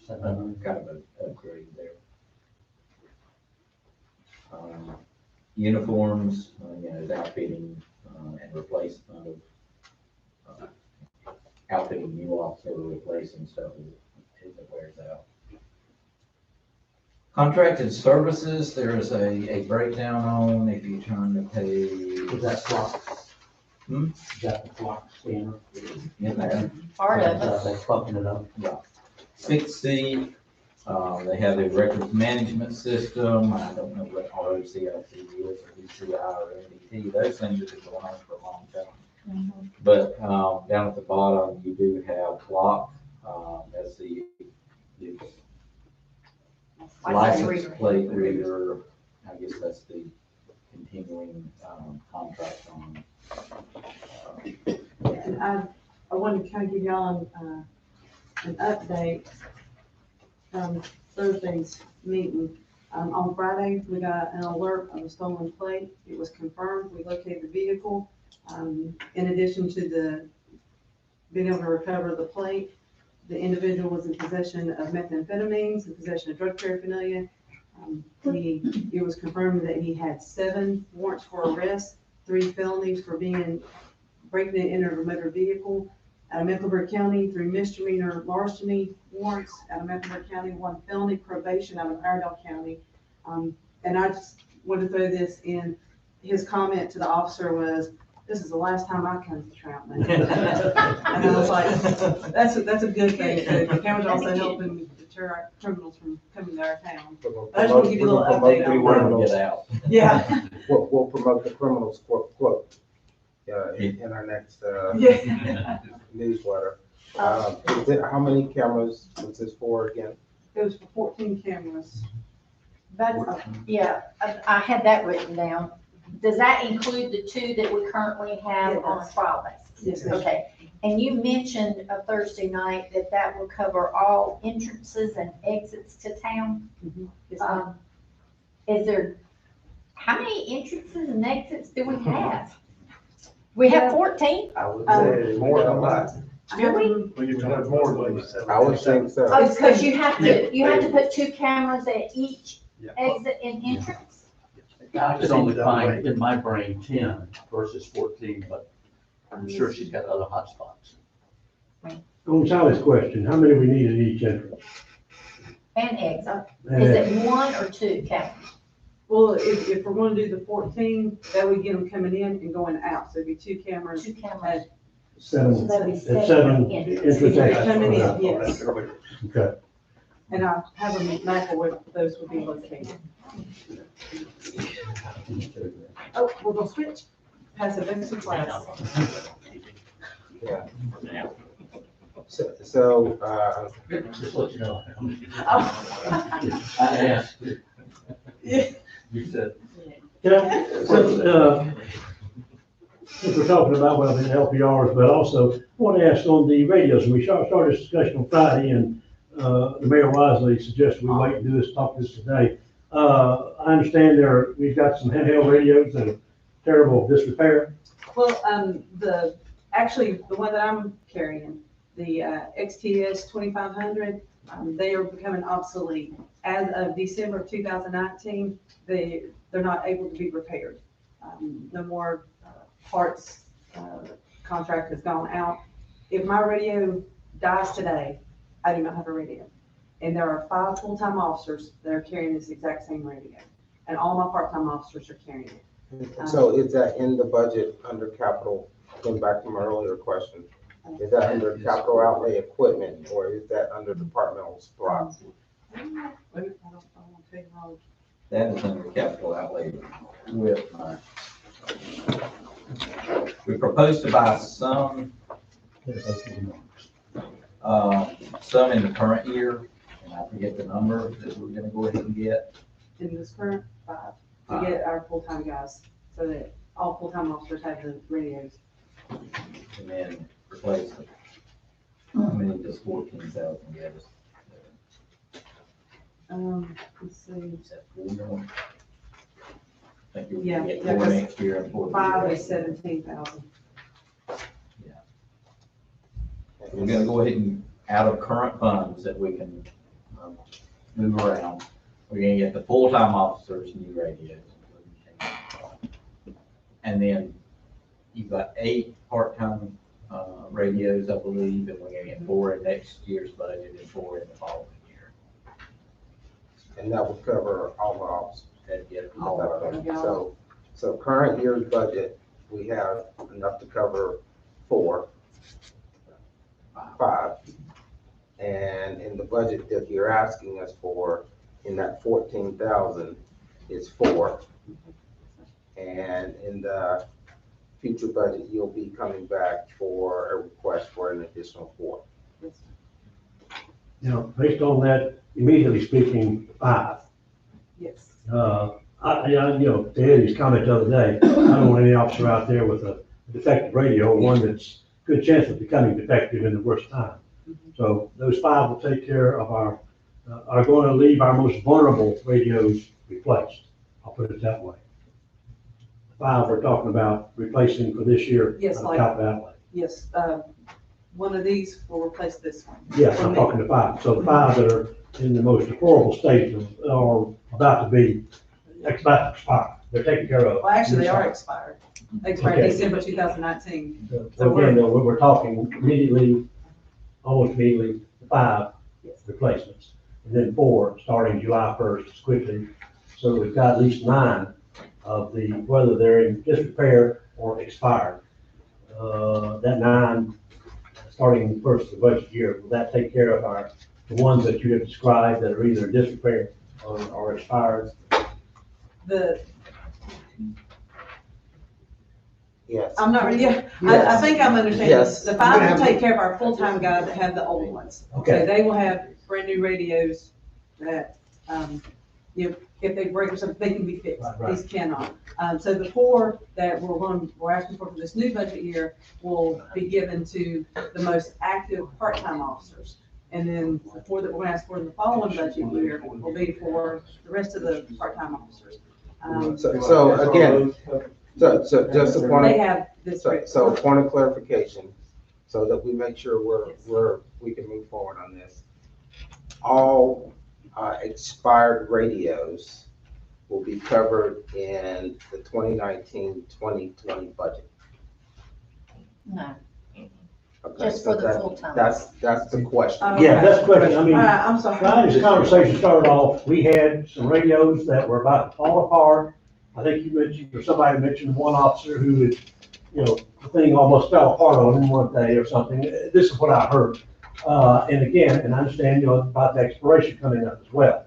kind of an upgrade there. Uniforms, is outfitting, and replacement of, outfitting new officer, replacing stuff as it wears out. Contracted services, there is a breakdown on, if you turn the page. Is that clock? Hmm? Is that the clock scanner? In there. Part of it. That's fucking it up. Yeah. 6C, they have a records management system. I don't know what ROCLC is, or ECI, or NDT. Those things have been going on for a long time. But down at the bottom, you do have clock, as the license plate reader. I guess that's the continuing contract on. And I wanted to kind of give y'all an update from Thursday's meeting. On Friday, we got an alert of a stolen plate. It was confirmed. We located the vehicle. In addition to being able to recover the plate, the individual was in possession of methamphetamines, in possession of drug paraphernalia. It was confirmed that he had 7 warrants for arrest, 3 felonies for breaking and entering a motor vehicle. Out of Mecklenburg County, 3 misdemeanor larceny warrants out of Mecklenburg County, 1 felony probation out of Iredell County. And I just want to throw this in. His comment to the officer was, "This is the last time I come to Troutman." And I was like, that's a good thing. The county's also helping deter our criminals from coming to our town. I just want to give you a little update on that. Get out. Yeah. We'll promote the criminals quote in our next newsletter. How many cameras was this for again? It was for 14 cameras. Yeah, I had that written down. Does that include the 2 that we currently have on a trial basis? Yes, ma'am. Okay, and you mentioned Thursday night that will cover all entrances and exits to town. Yes, ma'am. Is there, how many entrances and exits do we have? We have 14? I would say more than that. Do we? Well, you have more than that. I would think so. Oh, because you have to put 2 cameras at each Yeah. exit and entrance? I could only find in my brain 10 versus 14, but I'm sure she's got other hot spots. On Sally's question, how many we need at each entrance? And exit. And Is it 1 or 2 cameras? Well, if we're going to do the 14, that would get them coming in and going out. So it'd be 2 cameras. 2 cameras. Seven, So that'd be it's 7 entrances. entrance exits. Coming in, yes. Okay. And I have a map of where those would be located. Oh, we're gonna switch. Pass it back to class. Yeah. So, Just let you know. Oh. I asked. Yeah. You said. Since we're talking about, well, the LPRs, but also I want to ask on the radios, we started this discussion on Friday, and the mayor wisely suggested we wait and do this, talk this today. I understand we've got some handheld radios that are terrible disrepair. Well, actually, the one that I'm carrying, the XTS 2500, they are becoming obsolete. As of December of 2019, they're not able to be repaired. No more parts contract has gone out. If my radio dies today, I do not have a radio. And there are 5 full-time officers that are carrying this exact same radio. And all my part-time officers are carrying it. so is that in the budget under capital? Going back to my earlier question, is that under capital outlay equipment, or is that under departmental supplies? I don't want to take it wrong. That is under capital outlay with we propose to buy some in the current year, and I forget the number that we're gonna go ahead and get. in this current 5, to get our full-time guys, so that all full-time officers have the radios. And then replace them. How many does 14,000 get us? Let's see, Is that 4 more? I think you'll Yeah, get yeah, 4 'cause next year and 4. 5 is 17,000. We're gonna go ahead and, out of current funds that we can move around, we're gonna get the full-time officers new radios. And then you've got 8 part-time radios, I believe, and we're gonna get 4 in next year's budget and 4 in the following year. And that will cover all the officers. That'd get all of them. So current year's budget, we have enough to cover 4, 5. And in the budget that you're asking us for, in that 14,000 is 4. And in the future budget, you'll be coming back for a request for an additional 4. You know, based on that, immediately speaking, 5. Yes. To Eddie's comment the other day, I don't want any officer out there with a defective radio, one that's good chance of becoming defective in the worst time. So those 5 will take care of are going to leave our most vulnerable radios replaced. I'll put it that way. 5 we're talking about replacing for this year. Yes, on the top of that way. Yes, one of these will replace this one. Yes, I'm talking to 5. So the 5 that are in the most deplorable state are about to expire. They're taken care of. Well, actually, they are expired. They expired Okay. December 2019. So again, though, we're talking immediately, almost immediately, 5 replacements. And then 4, starting July 1st, quickly. So we've got at least 9 of the, whether they're in disrepair or expired. That 9, starting the first of the budget year, will that take care of the ones that you have described that are either in disrepair or expired? Yes. I'm not really, I think I'm understanding. Yes. The 5 will take care of our full-time guys that have the old ones. Okay. So they will have brand new radios that, if they break or something, they can be fixed. Right. These cannot. So the 4 that we're asking for this new budget year will be given to the most active part-time officers. And then the 4 that we're gonna ask for in the following budget year will be for the rest of the part-time officers. So again, so just a point They of, have this. so point of clarification, so that we make sure we can move forward on this. All expired radios will be covered in the 2019-2020 budget. No, Okay, just so for the that- full-time. That's the question. Yeah, that's the question. I mean, I'm sorry. right, this conversation started off, we had some radios that were about to fall apart. I think you mentioned, or somebody mentioned one officer who had, the thing almost fell apart on him one day or something. This is what I heard. And again, and I understand, about the expiration coming up as well.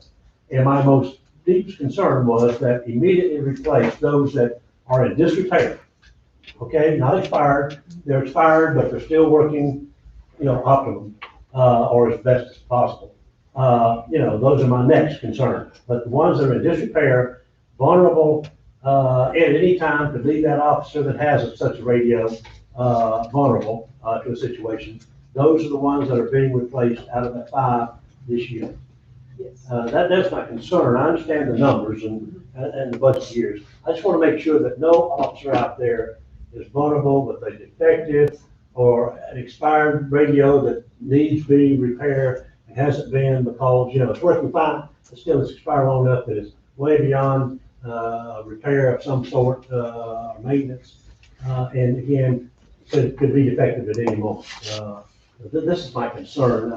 And my most deepest concern was that immediately replace those that are in disrepair. Okay, not expired, they're expired, but they're still working, optimum, or as best as possible. Those are my next concern. But the ones that are in disrepair, vulnerable, at any time could leave that officer that has such a radio, vulnerable, to a situation. Those are the ones that are being replaced out of that 5 this year. Yes. That's my concern. I understand the numbers and the budget years. I just want to make sure that no officer out there is vulnerable with a defective or an expired radio that needs to be repaired and hasn't been because, it's working fine, but still it's expired long enough that it's way beyond repair of some sort, maintenance. And again, could be defective at any moment. This is my concern.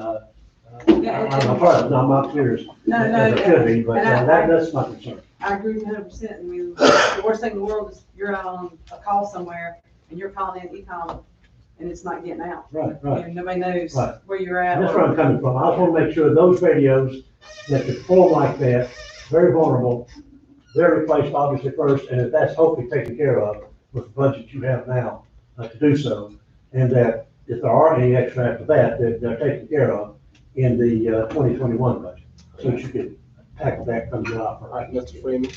I'm not clear as it should be, but that's my concern. I agree 100%. I mean, the worst thing in the world is you're out on a call somewhere and you're calling in e-com and it's not getting out. Right. And nobody knows Right. where you're at. And that's where I'm coming from. I just want to make sure those radios that perform like that, very vulnerable, they're replaced obviously first, and if that's hopefully taken care of with the budget you have now to do so, and that if there are any extra after that, they're taken care of in the 2021 budget. So you could that comes out. All right, Mr. Freeman?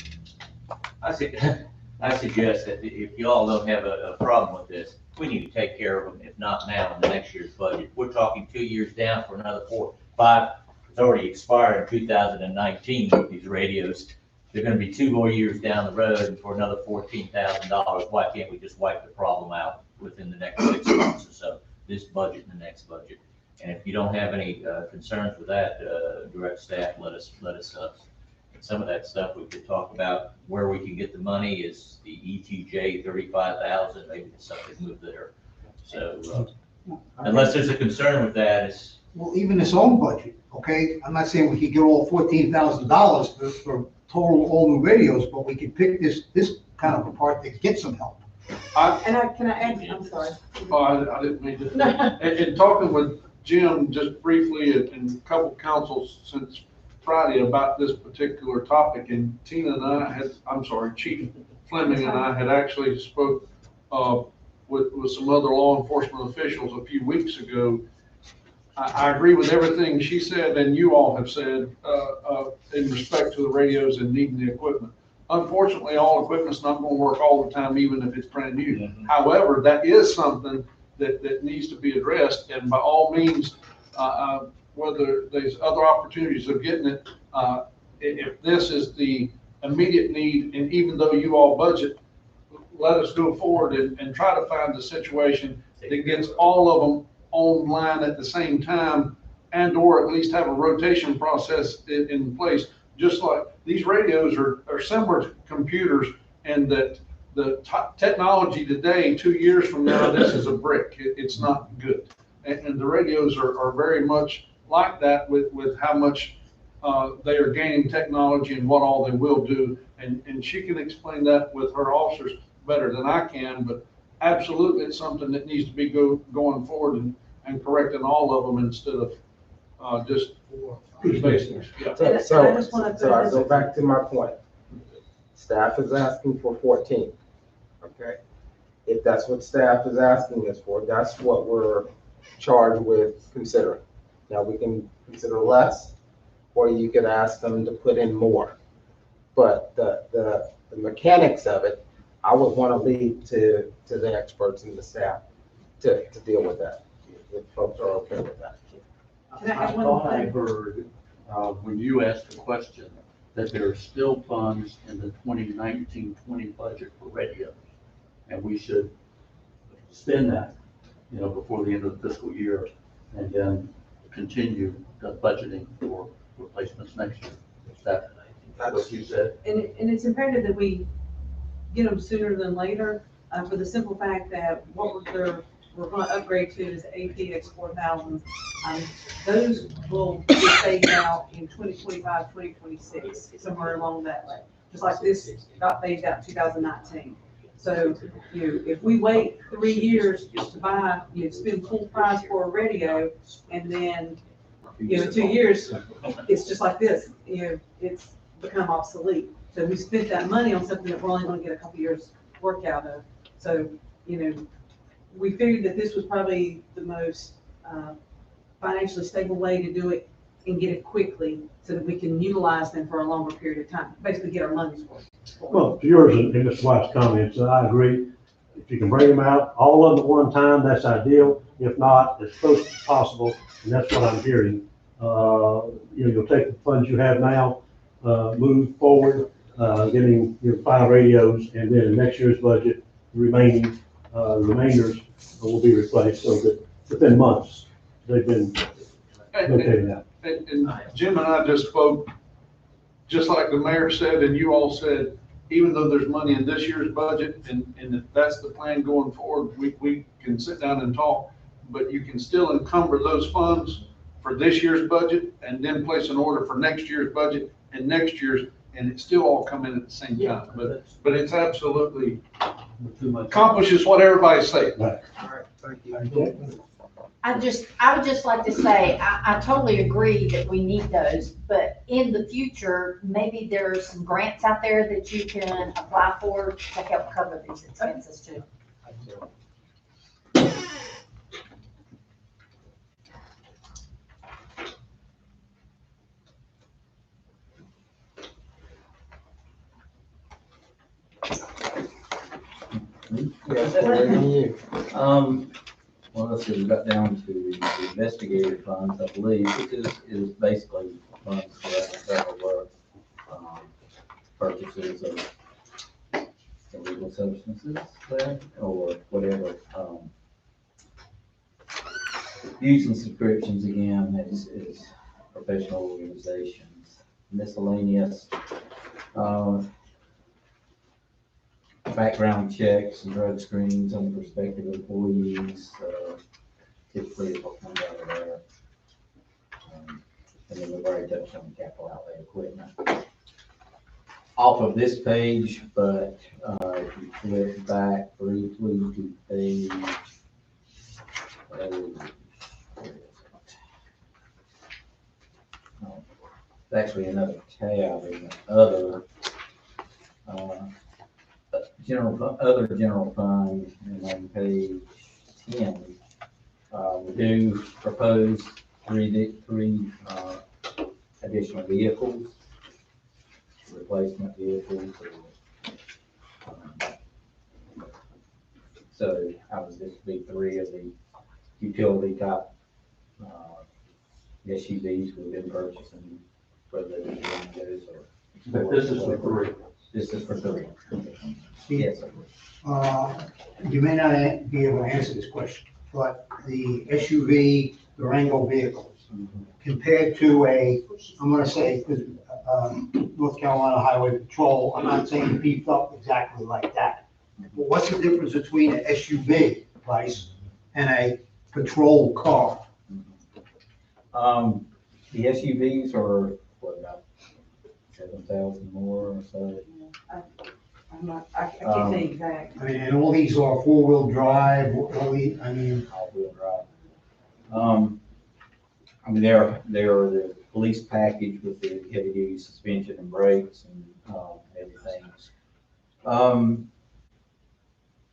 I suggest that if you all don't have a problem with this, we need to take care of them, if not now, in the next year's budget. We're talking 2 years down for another 4, 5. It's already expired in 2019 with these radios. They're gonna be 2 more years down the road and for another $14,000. Why can't we just wipe the problem out within the next 6 months or so? This budget and the next budget. And if you don't have any concerns with that, direct staff, let us some of that stuff we could talk about. Where we can get the money is the ETJ 35,000, maybe there's something moved there. So unless there's a concern with that, it's. Well, even its own budget, okay? I'm not saying we could get all $14,000 for total all new radios, but we could pick this kind of apart to get some help. Can I add, I'm sorry. Oh, I didn't mean to. And talking with Jim just briefly and a couple councils since Friday about this particular topic, and Tina and I Chief Fleming and I had actually spoke with some other law enforcement officials a few weeks ago. I agree with everything she said and you all have said in respect to the radios and needing the equipment. Unfortunately, all equipment's not gonna work all the time, even if it's brand new. Mm-hmm. However, that is something that needs to be addressed, and by all means, whether there's other opportunities of getting it, if this is the immediate need, and even though you all budget, let us go forward and try to find a situation that gets all of them online at the same time, and or at least have a rotation process in place. Just like these radios are similar to computers, and that the technology today, 2 years from now, this is a brick. It's not good. And the radios are very much like that with how much they are gaining technology and what all they will do. And she can explain that with her officers better than I can, but absolutely it's something that needs to be going forward and correcting all of them instead of just basics. Yeah. So I go back to my point. Staff is asking for 14, okay? If that's what staff is asking us for, that's what we're charged with considering. Now, we can consider less, or you could ask them to put in more. But the mechanics of it, I would want to leave to the experts and the staff to deal with that, if folks are okay with that. I thought I heard, when you asked the question, that there are still funds in the 2019-20 budget for radios, and we should spend that, before the end of the fiscal year, and then continue the budgeting for replacements next year. Is that what you said? And it's imperative that we get them sooner than later, for the simple fact that what we're going to upgrade to is APX 4000. Those will be phased out in 2025, 2026, somewhere along that way. Just like this got phased out in 2019. So, if we wait 3 years to buy, spend full price for a radio, and then, in 2 years, it's just like this, it's become obsolete. So we spent that money on something that we're only gonna get a couple years work out of. So, we figured that this was probably the most financially stable way to do it and get it quickly so that we can utilize them for a longer period of time, basically get our money's worth. Well, to yours and Mr. White's comments, I agree. If you can bring them out all of them at one time, that's ideal. If not, as close as possible, and that's what I'm hearing. You'll take the funds you have now, move forward, getting your 5 radios, and then in next year's budget, the remainders will be replaced so that within months, they've been located out. And Jim and I just spoke, just like the mayor said, and you all said, even though there's money in this year's budget, and if that's the plan going forward, we can sit down and talk, but you can still encumber those funds for this year's budget and then place an order for next year's budget and next year's, and it still all come in at the same time. But it's absolutely accomplishes what everybody's saying. Right. All right, thank you. I would just like to say, I totally agree that we need those, but in the future, maybe there's some grants out there that you can apply for to help cover these expenses too. Yes, and you. Well, let's see, we got down to the investigative funds, I believe, which is basically funds for that work, purchases of illegal substances there, or whatever. Dues and subscriptions again is professional organizations, miscellaneous, background checks and drug screenings on prospective employees, typically it will come out of there. And then we've already touched on capital outlay equipment. Off of this page, but if you flip back briefly to page, where is it? Oh, it's actually another tab in the other, other general fund, and on page 10, we do propose three additional vehicles, replacement vehicles. So I was just be three of the utility type SUVs we've been purchasing, whether it's one of those or. But this is for three. This is for three. Steve, Yes, sir. you may not be able to answer this question, but the SUV Durango vehicles compared to I'm gonna say, North Carolina Highway Patrol, I'm not saying beefed up exactly like that. But what's the difference between an SUV price and a patrol car? The SUVs are, what, about 7,000 more or so? I can't say exact. I mean, and all these are four-wheel drive, All-wheel drive. I mean, they're the police package with the heavy-duty suspension and brakes and everything.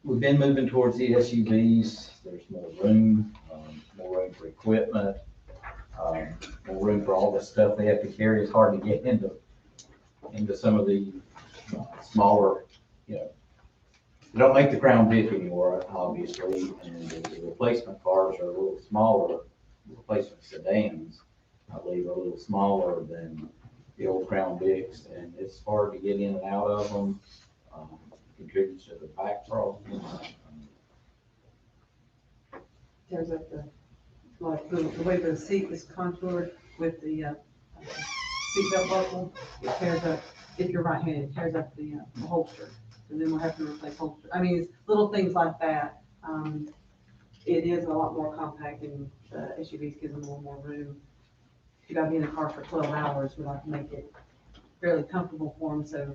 We've been moving towards the SUVs. There's more room for equipment, more room for all the stuff they have to carry. It's hard to get into some of the smaller, they don't make the Crown Vic anymore, obviously, and the replacement cars are a little smaller. Replacement sedans, I believe, are a little smaller than the old Crown Vics, and it's hard to get in and out of them. Contributes to the back problems. Tears up like the way the seat is contoured with the seatbelt buckle, it tears up, if you're right-handed, it tears up the holster. And then we'll have to replace holster. I mean, it's little things like that. It is a lot more compact, and SUVs gives them a little more room. If you gotta be in the car for 12 hours, we like to make it fairly comfortable for them, so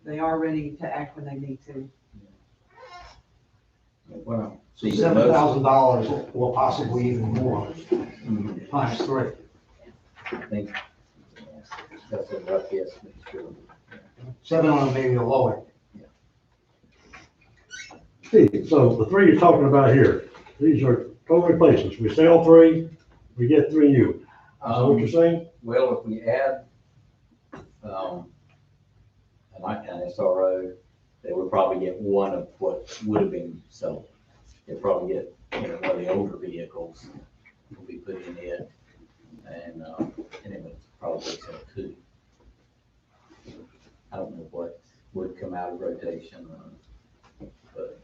they are ready to act when they need to. Well, $7,000 or possibly even more, times three. I think that's a rough guess, sure. 7 on maybe the lower. Steve, so the three you're talking about here, these are total replacements. We sell three, we get 3 new. Is that what you're saying? Well, if we add an SRO, they would probably get one of what would have been sold. They'd probably get, one of the older vehicles will be put in it, and it would probably sell 2. I don't know what would come out of rotation, but.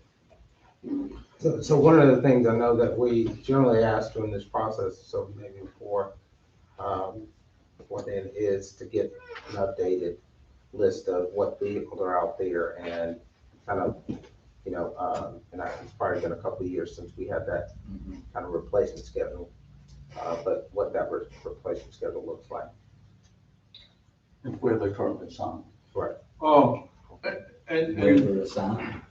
So one of the things I know that we generally ask during this process, so maybe before then, is to get an updated list of what vehicles are out there and kind of, and it's probably been a couple of years since we had that kind of replacement schedule, but what that replacement schedule looks like. And where they're currently signed. Right. And Where they're assigned.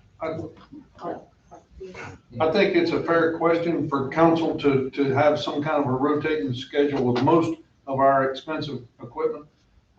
I think it's a fair question for council to have some kind of a rotating schedule with most of our expensive equipment.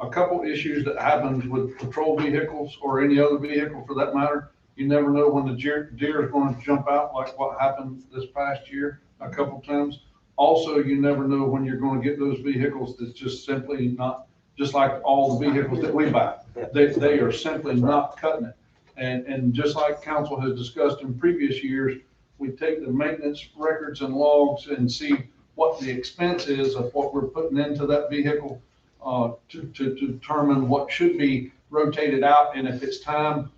A couple issues that happens with patrol vehicles or any other vehicle for that matter, you never know when the deer is going to jump out, like what happened this past year a couple times. Also, you never know when you're going to get those vehicles that's just simply not, just like all the vehicles that we buy. They are simply not cutting it. And just like council has discussed in previous years, we take the maintenance records and logs and see what the expense is of what we're putting into that vehicle, to determine what should be rotated out, and if it's time.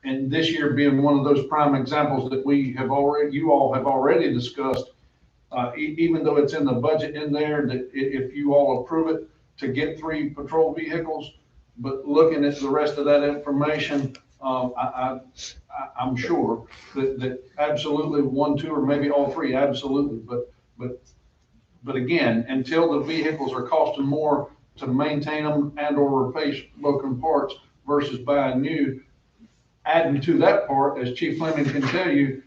And this year being one of those prime examples that you all have already discussed, even though it's in the budget in there, that if you all approve it, to get 3 patrol vehicles. But looking at the rest of that information, I'm sure that absolutely 1, 2, or maybe all 3, absolutely. But again, until the vehicles are costing more to maintain them and or replace broken parts versus buying new, adding to that part, as Chief Fleming can tell you,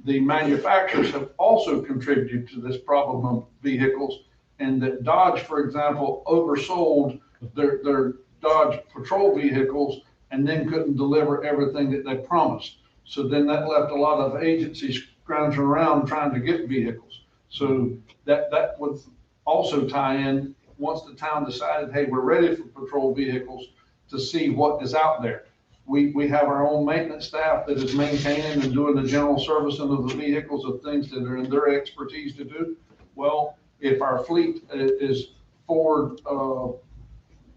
the manufacturers have also contributed to this problem of vehicles, and that Dodge, for example, oversold their Dodge patrol vehicles and then couldn't deliver everything that they promised. So then that left a lot of agencies scrounging around trying to get vehicles. So that would also tie in, once the town decided, hey, we're ready for patrol vehicles, to see what is out there. We have our own maintenance staff that is maintaining and doing the general servicing of the vehicles, of things that are in their expertise to do. Well, if our fleet is Ford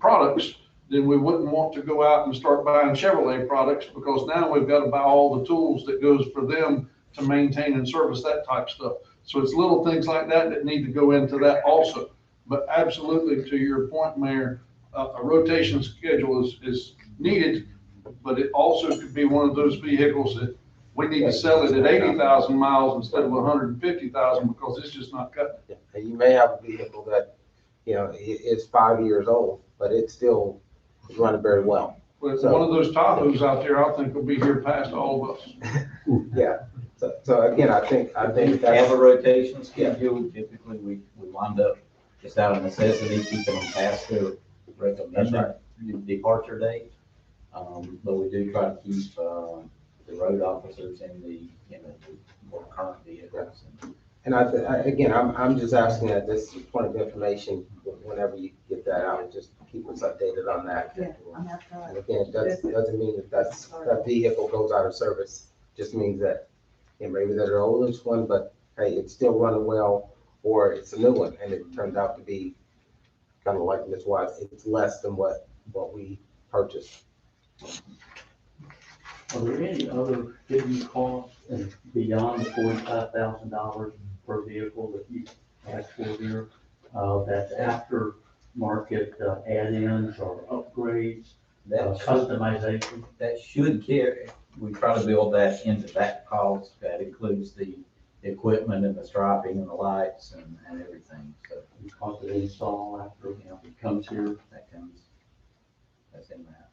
products, then we wouldn't want to go out and start buying Chevrolet products, because now we've got to buy all the tools that goes for them to maintain and service that type of stuff. So it's little things like that that need to go into that also. But absolutely, to your point, Mayor, a rotation schedule is needed, but it also could be one of those vehicles that we need to sell it at 80,000 miles instead of 150,000, because it's just not cutting it. And you may have a vehicle that, it's 5 years old, but it's still running very well. But one of those Tahoes out there, I think will be here past all of us. Yeah. So again, I think We that's. have a rotation schedule. Typically, we wind up just out of necessity, keeping them past their recommended departure date. But we do try to keep, the road officers in the more current vehicles. And I'm just asking that this point of information, whenever you get that out, just keep us updated on that. Yeah, I'm not sure. And again, doesn't mean that vehicle goes out of service, just means that, maybe they're the oldest one, but hey, it's still running well, or it's a new one, and it turned out to be kind of like this was, it's less than what we purchased. Are there any other hidden costs beyond the $45,000 per vehicle that you asked for here? That's after-market add-ins or upgrades, customization? That should carry, we try to build that into that cost. That includes the equipment and the striping and the lights and everything. So The cost of install after it comes here? that's in that.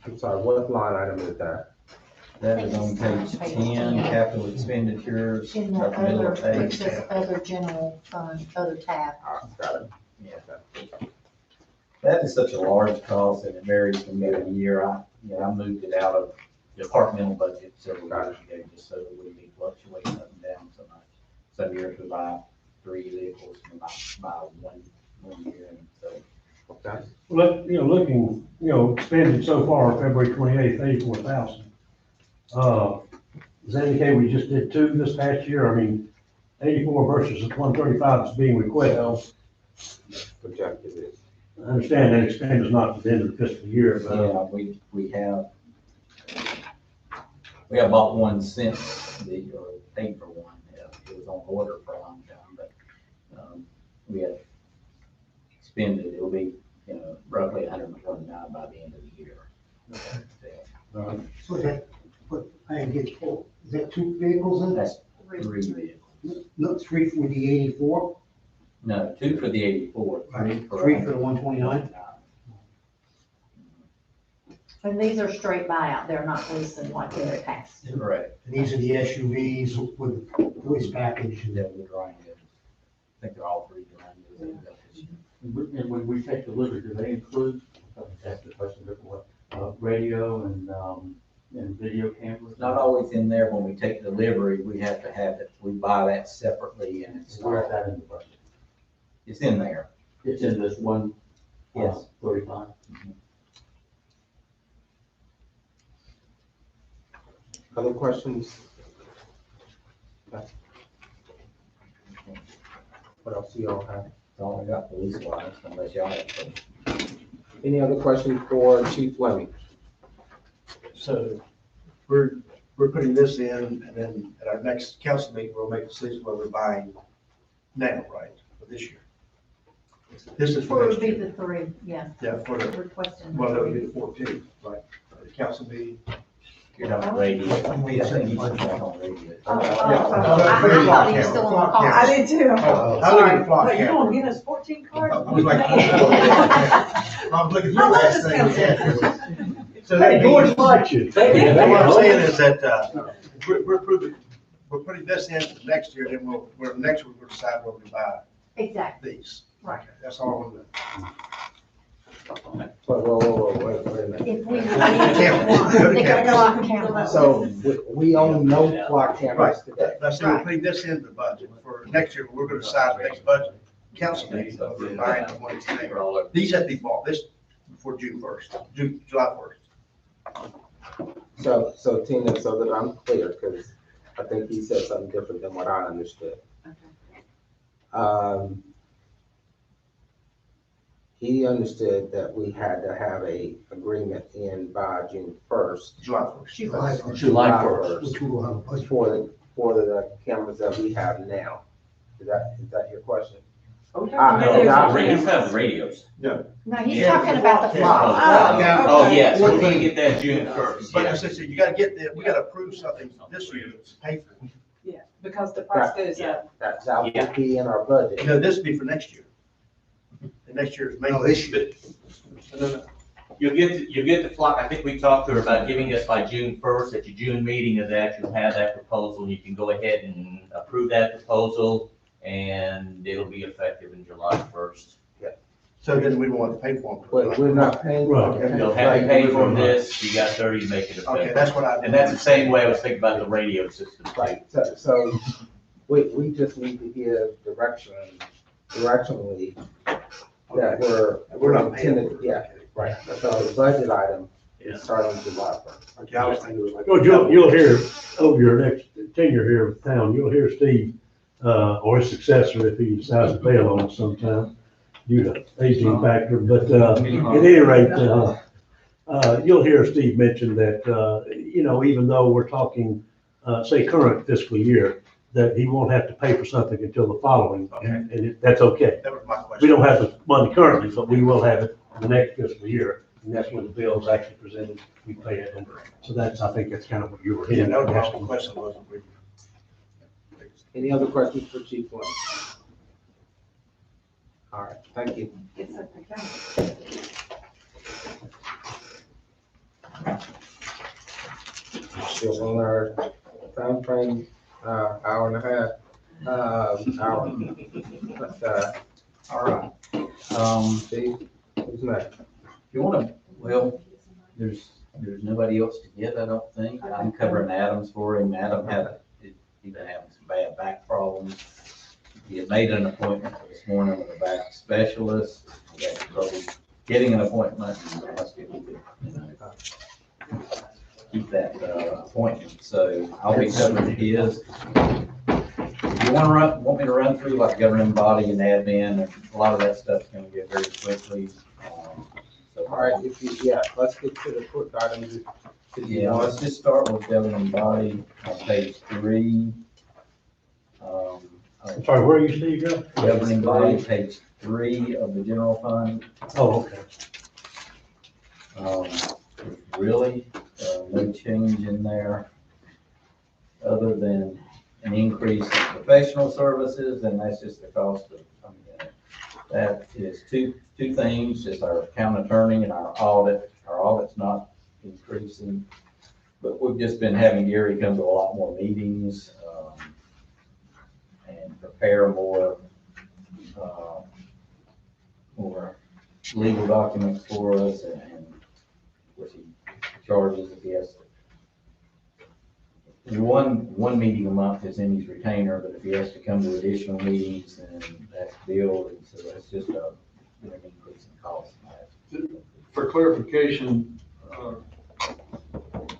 I'm sorry, what line item is that? That is on page 10, capital expenditures, In the about the middle other, of the it page. says other general fund, other tab. Got it. Yeah. That is such a large cost, and it varies from year to year. I moved it out of the departmental budget several years ago, just so it wouldn't be fluctuating up and down so much. Some years we buy 3 vehicles, and buy one year, and so. Okay. Looking, expended so far, February 28th, 84,000. Does that indicate we just did 2 this past year? I mean, 84 versus 135 is being requested. Projected is. I understand that expend is not at the end of the fiscal year, but. Yeah, we have bought one since or paid for one. It was on order for a long time, but we have expended. It'll be roughly 129 by the end of the year. So that, but I didn't get full, is that 2 vehicles in? That's 3 vehicles. No, 3 for the 84, No, 2 for the 84, 3 for. 3 for the 129? And these are straight buyout, they're not leasing like they're taxed. Correct. And these are the SUVs with the voice package. Yeah, we're drawing it. I think they're all 3 drawing it. And when we take delivery, do they include, that's the question before, radio and video cameras? Not always in there. When we take delivery, we have to have it, we buy that separately and it's. Where's that in the budget? It's in there. It's in this one? Yes. 35? Other questions? What else do y'all have? That's all I got police wise, unless y'all have some. Any other questions for Chief Fleming? So we're putting this in, and then at our next council meeting, we'll make a decision whether we're buying now, right, for this year. This is Or for it next would be year. the three, yeah, Yeah, for the, requesting. well, that would be the 14th, right, the council meeting. You're not radio. I think you should back on radio. I thought he was still on the call. I did too. Oh, I was looking at flock But you count. don't get us 14 cards? I was like, I was looking at I your love last this thing. So that Hey, George means, likes you. what I'm saying is that, we're putting this in for next year, then next week we'll decide whether we buy Exactly, these. right. Okay, that's all I want to know. Wait a minute. If we. Count. They got clock count. So we own no clock cameras today. Let's say we're putting this in the budget for next year, we're gonna decide the next budget, council meeting, whether we're buying the ones today. These have to be bought this before July 1st. So Tina, so that I'm clear, because I think he said something different than what I understood. He understood that we had to have a agreement in by June 1st. July 1st. July 1st. Which we will have a budget. For the cameras that we have now. Is that your question? No, you have radios. No, he's talking about the Oh, clock. oh, yes, we're gonna get that June first, But yeah. as I said, you gotta we gotta approve something this year, to pay for it. Yeah, because the price goes up. That will be in our budget. No, this would be for next year. The next year is May. No, this year. No. You'll get the flock, I think we talked to her about giving us by June first, at your June meeting of that, you'll have that proposal, and you can go ahead and approve that proposal, and it'll be effective in July 1st. So then we won't have to pay for them. But we're not paying. Right. You'll have to pay for this, you got 30 to make it Okay, effective. that's what I. And that's the same way I was thinking about the radio system. Right, so we just need to give directionally that we're not paying intended, yeah, right. So the budget item is starting July 1st. Okay, I was thinking it was like. George, you'll hear over your next tenure here in town, you'll hear Steve, or his successor if he decides to bail on us sometime due to aging factor, but, at any rate, you'll hear Steve mention that, even though we're talking, say, current fiscal year, that he won't have to pay for something until the following, and that's okay. That was my question. We don't have the money currently, but we will have it the next fiscal year, and that's when the bill is actually presented, we pay it. And so I think that's kind of what you were Yeah, hitting. that was my question, wasn't we? Any other questions for Chief Lynn? All right, thank you. It's okay. Still on our time frame, hour and a half, hour. But, all right, Steve, who's next? If you wanna, well, there's nobody else to get, I don't think. I'm covering Adams for him. Adam he's been having some bad back problems. He had made an appointment this morning with a back specialist. He had trouble getting an appointment. Must be able to, keep that appointment. So I'll be covering his. If you want me to run through like governing body and admin, and a lot of that stuff's gonna get very quickly. All right, let's get to the quick items. Yeah, let's just start with governing body on page 3. I'm sorry, where are you, Steve, Joe? Governing body, page 3 of the general fund. Oh, okay. There's really no change in there other than an increase in professional services, and that's just the cost of, that is two things, just our town attorney and our audit. Our audit's not increasing, but we've just been having Gary come to a lot more meetings, and prepare more legal documents for us, and of course he charges if he has to. One meeting a month is in his retainer, but if he has to come to additional meetings, then that's billed, and so that's just an increase in cost. For clarification,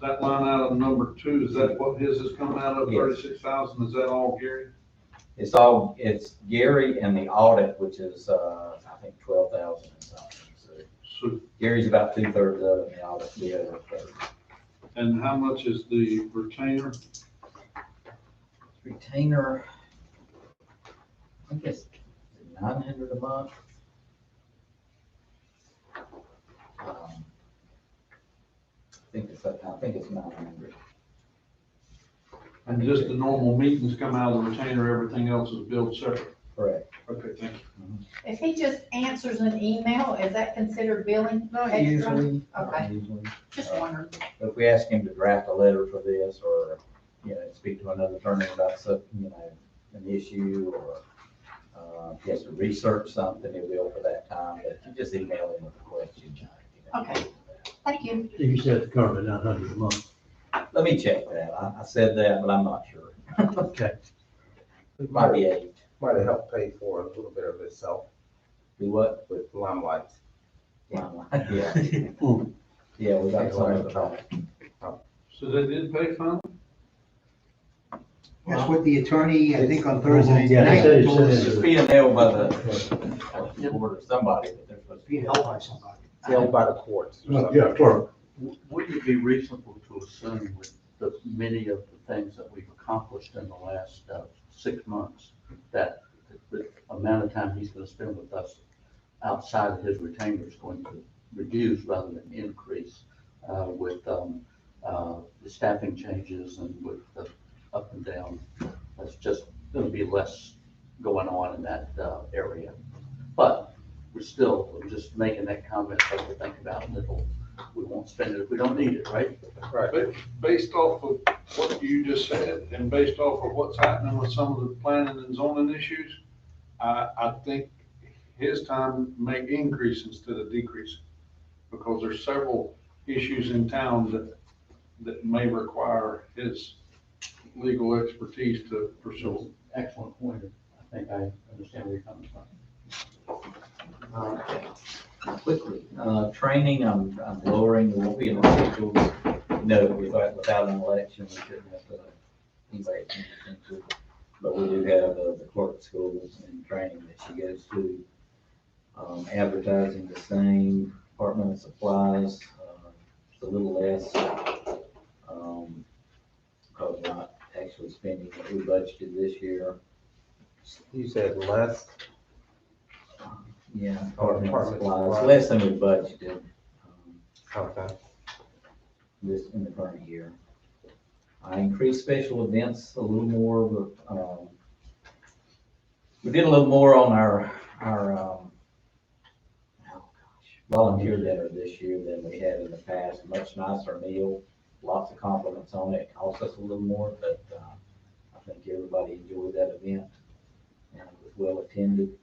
that line item number 2, is that what his has come out of, Yes. 36,000, is that all, Gary? It's Gary and the audit, which is, I think 12,000 and something. So, Gary's about 2/3 of it, and the audit, the other 1/3. and how much is the retainer? Retainer, I think it's 900 a month. I think it's 900. And just the normal meetings come out of the retainer, everything else is billed separate? Correct. Okay, thank you. If he just answers an email, is that considered billing? Not extra? usually. Okay, Not usually. just wondering. If we ask him to draft a letter for this, or, speak to another attorney about some, an issue, or, he has to research something, he will for that time, but if you just email him with a question. Okay. Thank you. You said currently 900 a month. Let me check that. I said that, but I'm not sure. Okay. It might be 8. Might have helped pay for a little bit of itself Do what? with Limelight. Yeah. Yeah, we got some of it. So they did pay fund? That's what the attorney, I think on Thursday Yeah, night, he said- told us It's being held by the board or somebody, but they're supposed to being held by somebody. Held by the courts. or something. Yeah, clerk. Wouldn't it be reasonable to assume with the many of the things that we've accomplished in the last 6 months, that the amount of time he's gonna spend with us outside of his retainer is going to reduce rather than increase with the staffing changes and with the up and down? That's just gonna be less going on in that area. But we're still just making that comment, so we think about it, we won't spend it if we don't need it, right? Right. Based off of what you just said, and based off of what's happening with some of the planning and zoning issues, I think his time may increase instead of decrease. Because there's several issues in town that may require his legal expertise to pursue. Excellent point. I think I understand where you're coming from. Quickly, training, I'm lowering, there won't be an schedule. No, without an election, we shouldn't have to, anybody can into it. But we do have the clerk schools and training that she goes to. Advertising the same, Department of Supplies, it's a little less, because we're not actually spending what we budgeted this year. You said less? Yeah, Department of Department Supplies, supplies. less than we budgeted. Okay. This in the current year. I increased special events a little more, but, we did a little more on our volunteer dinner this year than we had in the past. Much nicer meal, lots of compliments on it. It cost us a little more, but, I think everybody enjoyed that event and it was well attended.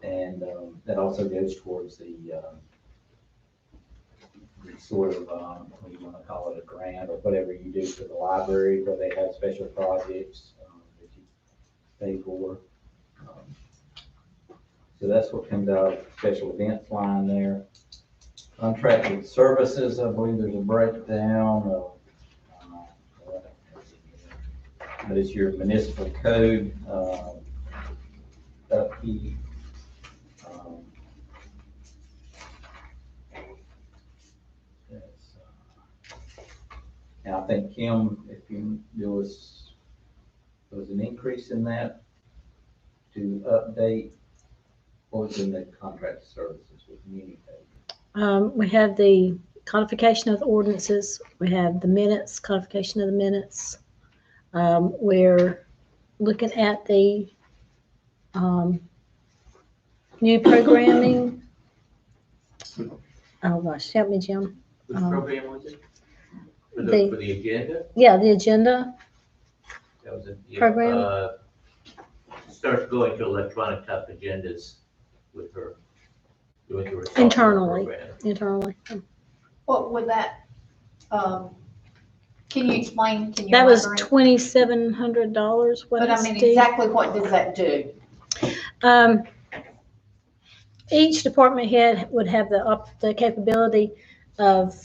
And, that also goes towards the sort of, what do you want to call it, a grant or whatever you do for the library, where they have special projects that you pay for. So that's what comes out of the special events line there. Contracted services, I believe there's a breakdown of, but it's your municipal code, upkeep. And I think, Kim, if you, there was an increase in that to update, what was in the contract services with Community Code? We have the codification of the ordinances, we have the minutes, codification of the minutes. We're looking at the new programming. Oh gosh, help me, Jim. Which program was it? For the- for the agenda? Yeah, the agenda. That was it. Yeah, Program? Starts going to electronic type agendas with her, doing her software Internally. program. Internally. What would that, can you explain, can you That was elaborate? $2,700. What But I is mean, the- exactly what does that do? Each department head would have the capability of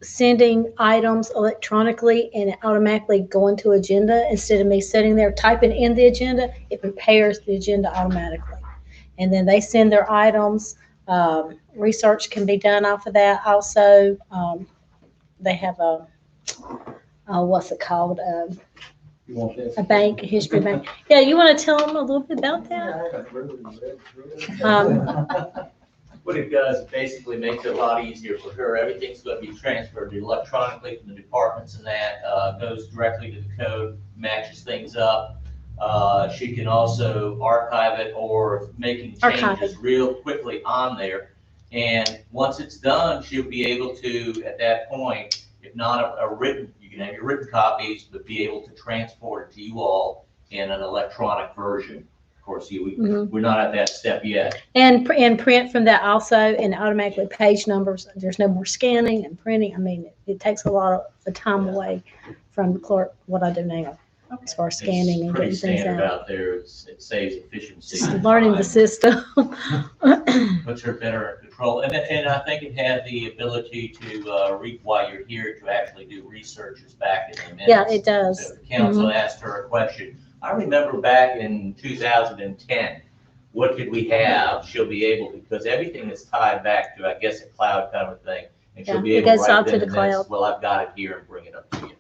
sending items electronically and it automatically going to agenda instead of me sitting there typing in the agenda. It prepares the agenda automatically. And then they send their items. Research can be done off of that. Also, they have what's it called? You want this? A bank, a history bank. Yeah, you want to tell them a little bit about that? What it does, it basically makes it a lot easier for her. Everything's going to be transferred electronically from the departments and that, goes directly to the code, matches things up. She can also archive it or making changes real quickly on there. And once it's done, she'll be able to, at that point, if not a written, you can have your written copies, but be able to transport it to you all in an electronic version. Of course, we're not at that step yet. And print from that also, and automatically page numbers. There's no more scanning and printing. I mean, it takes a lot of the time away from the clerk, what I do now, as far as scanning and getting It's things pretty standard out. out there. It saves efficiency. Just and learning the time. system. Puts her better in control. And I think it had the ability to, while you're here, to actually do researches back in the minutes. Yeah, it does. So if the council asked her a question, I remember back in 2010, what did we have? She'll be able, because everything is tied back to, I guess, a cloud kind of thing. And she'll Yeah, be it able to goes write out to then the and then, cloud. well, I've got it here and bring it up to you.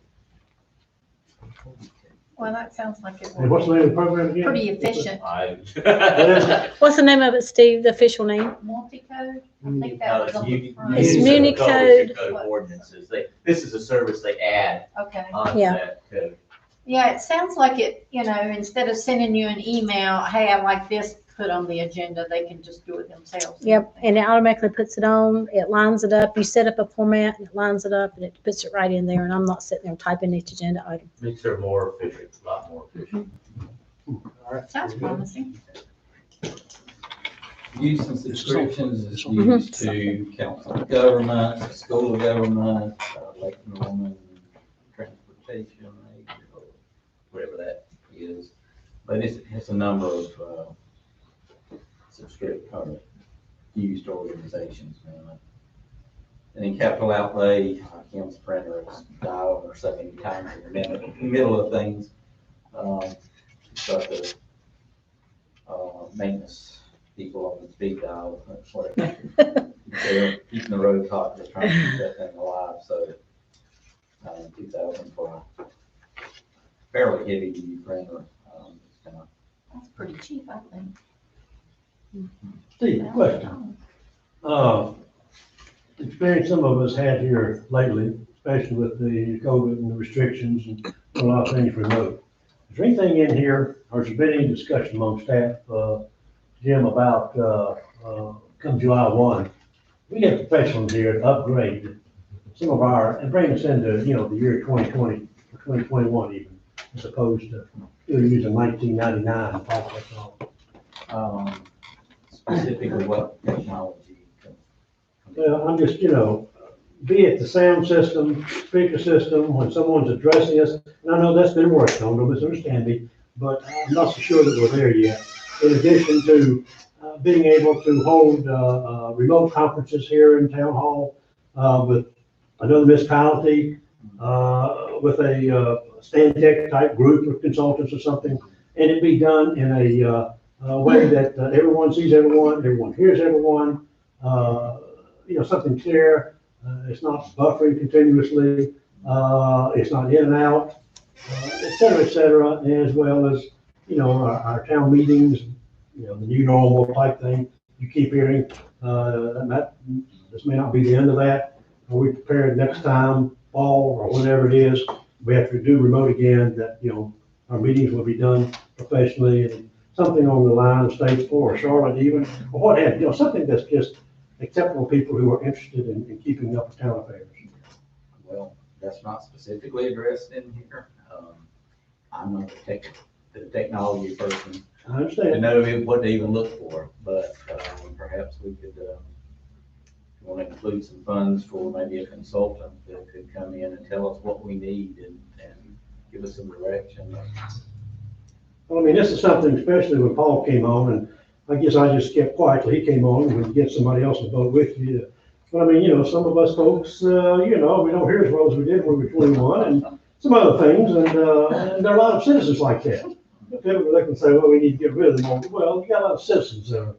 Well, that sounds like it And what's the name of the program again? pretty efficient. What's the name of it, Steve, the official name? Multi-code, I think that was on the front. It's Muni Municode. Code of ordinances. This is a service they add Okay. onto Yeah. that code. Yeah, it sounds like it, instead of sending you an email, hey, I like this, put on the agenda, they can just do it themselves. Yep, and it automatically puts it on, it lines it up, you set up a format, and it lines it up, and it puts it right in there, and I'm not sitting there typing each agenda item. Makes her more efficient, a lot more efficient. Sounds promising. Use and subscriptions is used to council of government, school of government, Lake Norman, transportation, whatever that is. But it's a number of used organizations. And then capital outlay, Kim's printer is dialing or so many times in the middle of things. Got the maintenance people on the speed dial, that's what they're keeping the road hot, they're trying to keep that thing alive, so 2,000 for a fairly heavy duty printer. That's pretty cheap, I think. Steve, question. Experience some of us had here lately, especially with the COVID and the restrictions and a lot of things remote. Is there anything in here, or has there been any discussion among staff, Jim, about, come July 1, we get professionals here to upgrade some of our, and bring us into, the year 2020, or 2021 even, as opposed to still using 1999 and all that. Specifically what technology? Well, I'm just, be it the sound system, speaker system, when someone's addressing us, and I know that's been worked on, don't misunderstand me, but I'm not so sure that we're there yet. In addition to being able to hold remote conferences here in Town Hall with another municipality, with a Stantec type group of consultants or something, and it be done in a way that everyone sees everyone hears everyone, something clear. It's not buffering continuously. It's not in and out, et cetera, as well as, our town meetings, the new normal type thing. You keep hearing, this may not be the end of that. Are we prepared next time, fall or whenever it is, we have to do remote again, that, our meetings will be done professionally and something on the line of stage 4 or Charlotte even, or what have you, something that's just acceptable to people who are interested in keeping up with town affairs. Well, that's not specifically addressed in here. I'm not the technology person I understand. to know what to even look for, but perhaps we could, want to include some funds for maybe a consultant that could come in and tell us what we need and give us some direction. Well, I mean, this is something, especially when Paul came on, and I guess I just kept quiet till he came on, and when you get somebody else to vote with you, But I mean, some of us folks, we don't hear as well as we did when we were 21 and some other things. And there are a lot of citizens like that. Typically, they can say, well, we need to get rid of them all. Well, you got a lot of citizens that are,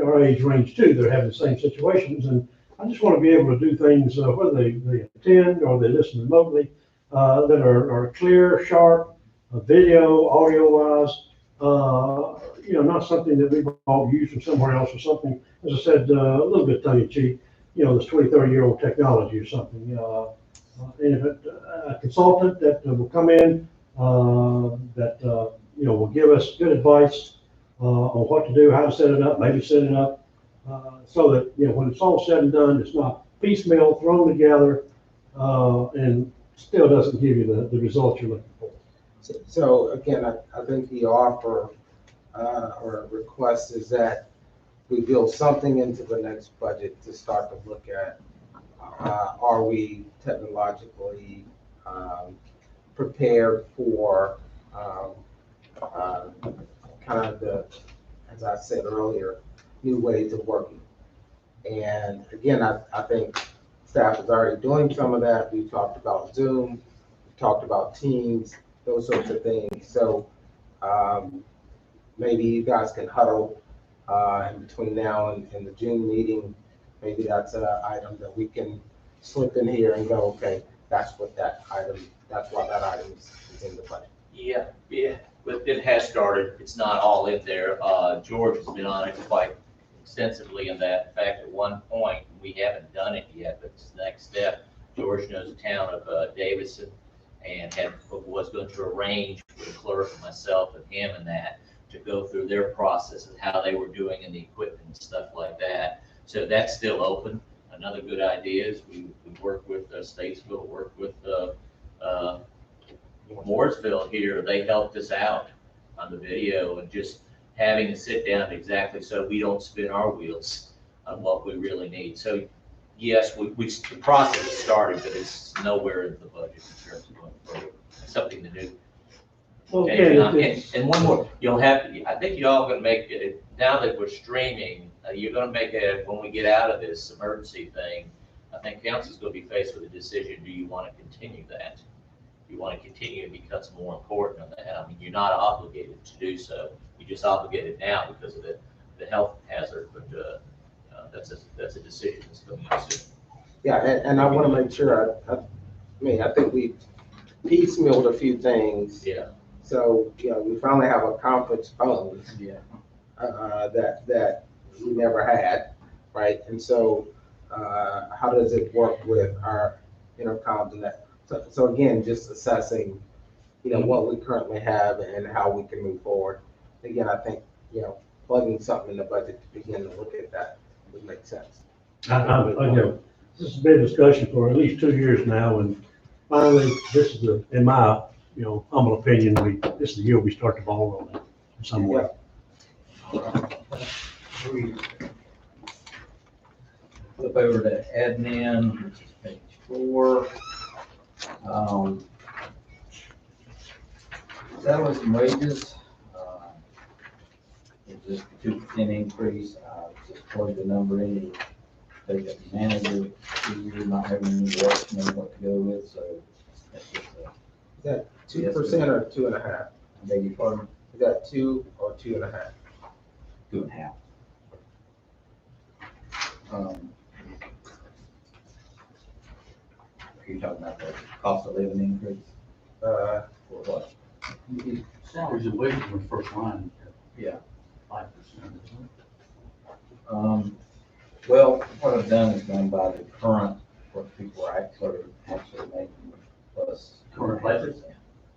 our age range too, that are having the same situations. And I just want to be able to do things, whether they attend or they listen remotely, that are clear, sharp, video, audio wise, not something that we've all used from somewhere else or something, as I said, a little bit tongue in cheek, this 20, 30-year-old technology or something. And if a consultant that will come in, that, will give us good advice on what to do, how to set it up, maybe set it up, so that, when it's all said and done, it's not piecemeal, thrown together, and still doesn't give you the results you're looking for. So again, I think the offer or request is that we build something into the next budget to start to look at, are we technologically prepared for kind of as I said earlier, new ways of working. And again, I think staff is already doing some of that. We talked about Zoom, we talked about Teams, those sorts of things. So maybe you guys can huddle in between now and the June meeting. Maybe that's an item that we can slip in here and go, okay, that's why that item is in the budget. Yeah, but it has started. It's not all in there. George has been on it quite extensively in that. In fact, at one point, we haven't done it yet, but it's the next step. George knows the town of Davidson and was going to arrange with the clerk and myself and him and that to go through their processes, how they were doing in the equipment and stuff like that. So that's still open. Another good idea is we work with Statesville, work with Mooresville here. They helped us out on the video and just having to sit down exactly so we don't spin our wheels on what we really need. So yes, the process has started, but it's nowhere in the budget in terms of going forward. Something to do. Well, And one more, I think you're all gonna make it, now that we're streaming, you're gonna make it, when we get out of this emergency thing, I think council's gonna be faced with a decision, do you wanna continue that? Do you wanna continue, it becomes more important on that. I mean, you're not obligated to do so, you're just obligated now because of the health hazard, but that's a decision that's coming up soon. Yeah, and I wanna make sure, I think we piecemealed a few things. Yeah. So, we finally have a conference phone. Yeah. That we never had, right? And so, how does it work with our intercoms and that? So again, just assessing, what we currently have and how we can move forward. Again, I think, plugging something in the budget to begin to look at that would make sense. This has been a discussion for at least 2 years now, and finally, this is in my, humble opinion, this is the year we start the ball rolling in some way. Flip over to admin, which is page 4. Salaries and wages, it's just a 2% increase. Just plug the number in, take the manager, you're not having any direction on what to go with, so that's just Is that 2% or 2.5%? I beg your pardon, Is that 2 or 2.5%? 2.5. Are you talking about the cost of living increase? Or what? Salaries and wages were first line. Yeah. 5%. Well, what I've done is gone by the current, what people are actually making plus. Current budget?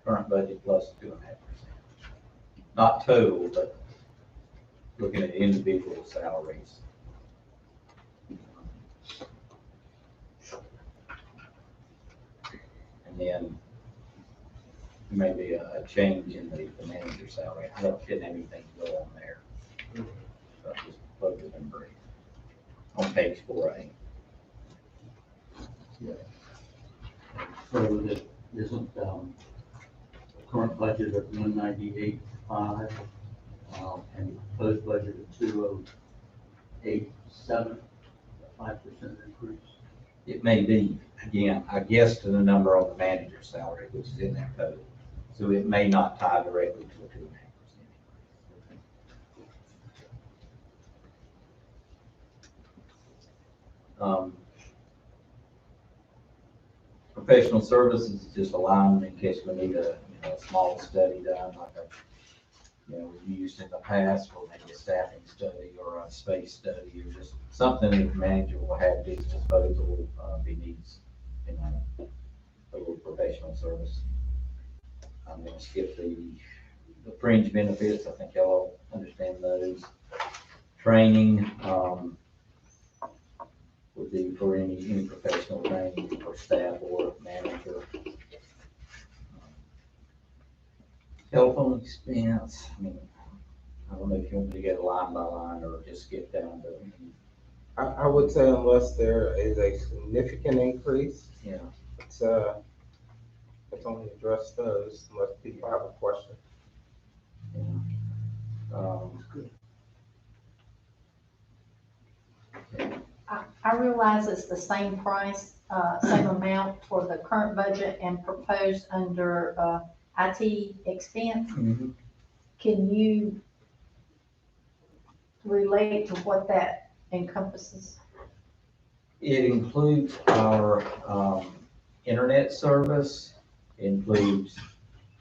Current budget plus 2.5%. Not total, but looking at individual salaries. And then maybe a change in the manager's salary. I don't get anything to go on there. So I just plug the number in on page 4A. So that isn't, current budget of 198.5, and proposed budget of 208.7. 5% increase. It may be, again, I guessed to the number on the manager's salary, which is in that code. So it may not tie directly to a 2.5%. Professional services is just allowing in case we need a, a small study done, like we've used in the past for maybe a staffing study or a space study, or just something that the manager will have at his disposal, if he needs, a little professional service. I'm gonna skip the fringe benefits. I think y'all understand those. Training, would be for any professional training for staff or manager. Telephone expense, I don't know if you want me to get line by line or just skip down to. I would say unless there is a significant increase, Yeah. Let's only address those unless people have a question. I realize it's the same price, same amount for the current budget and proposed under, IT expense. Mhm. Can you relate to what that encompasses? It includes our internet service, includes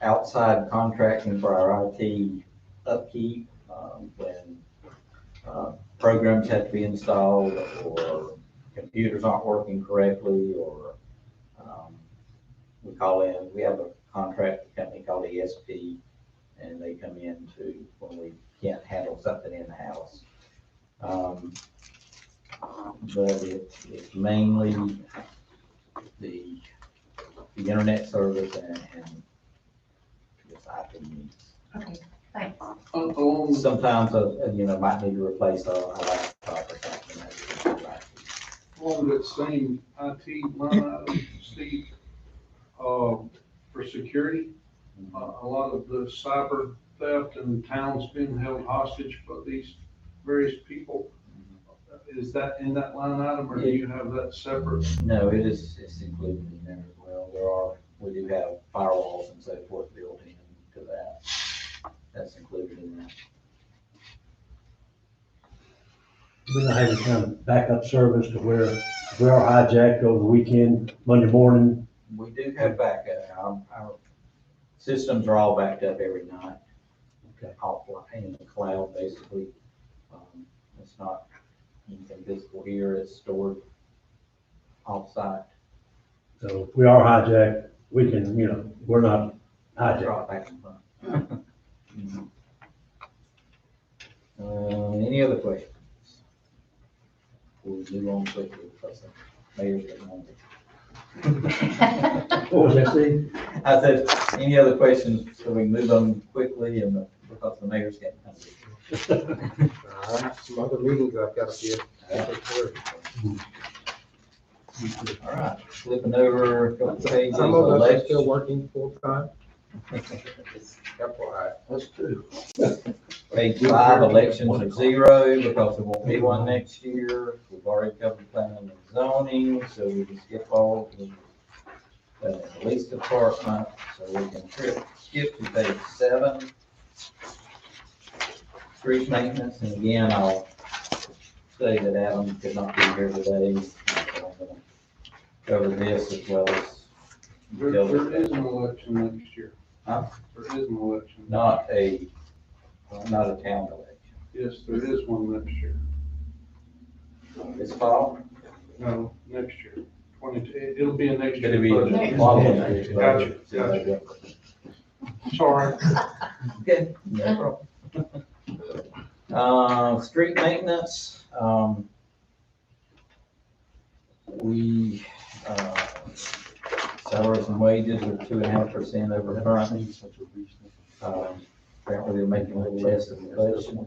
outside contracting for our IT upkeep, when programs have to be installed or computers aren't working correctly, or we have a contract company called ESP, and they come in to when we can't handle something in the house. But it's mainly the internet service and just IT needs. Okay, thanks. Sometimes, might need to replace a laptop or something. On that same IT line item, Steve, for security, a lot of the cyber theft and towns being held hostage by these various people. Is that in that line item, or do you have that separate? No, it's included in there as well. We do have firewalls and so forth built into that. That's included in that. We don't have any kind of backup service to where if we are hijacked over the weekend, Monday morning. We do have backup. Our systems are all backed up every night. Okay. Offline in the cloud, basically. It's not anything physical here. It's stored off-site. So if we are hijacked, we can, we're not hijacked. Drop back in front. Any other questions? We'll move on quickly because the mayor's getting hungry. What was that, Steve? I said, any other questions, so we can move on quickly and because the mayor's getting hungry. I have some other meetings I've got to get. All right, flipping over a couple pages. Some of us are election. still working full-time. FYI. That's true. Page 5, elections are 0 because there won't be one next year. We've already covered planning and zoning, so we can skip all of the police department, so we can skip to page 7. Street maintenance, and again, I'll say that Adam could not be here today. So I'm gonna cover this as well as. There is an election next year. Huh? There is an election. Not a town election. Yes, there is one next year. This fall? No, next year. It'll be a next Gonna year. be. budget. Gotcha. Sorry. Okay, no problem. Street maintenance, we, salaries and wages are 2.5% over current. Apparently they're making a little less than the budget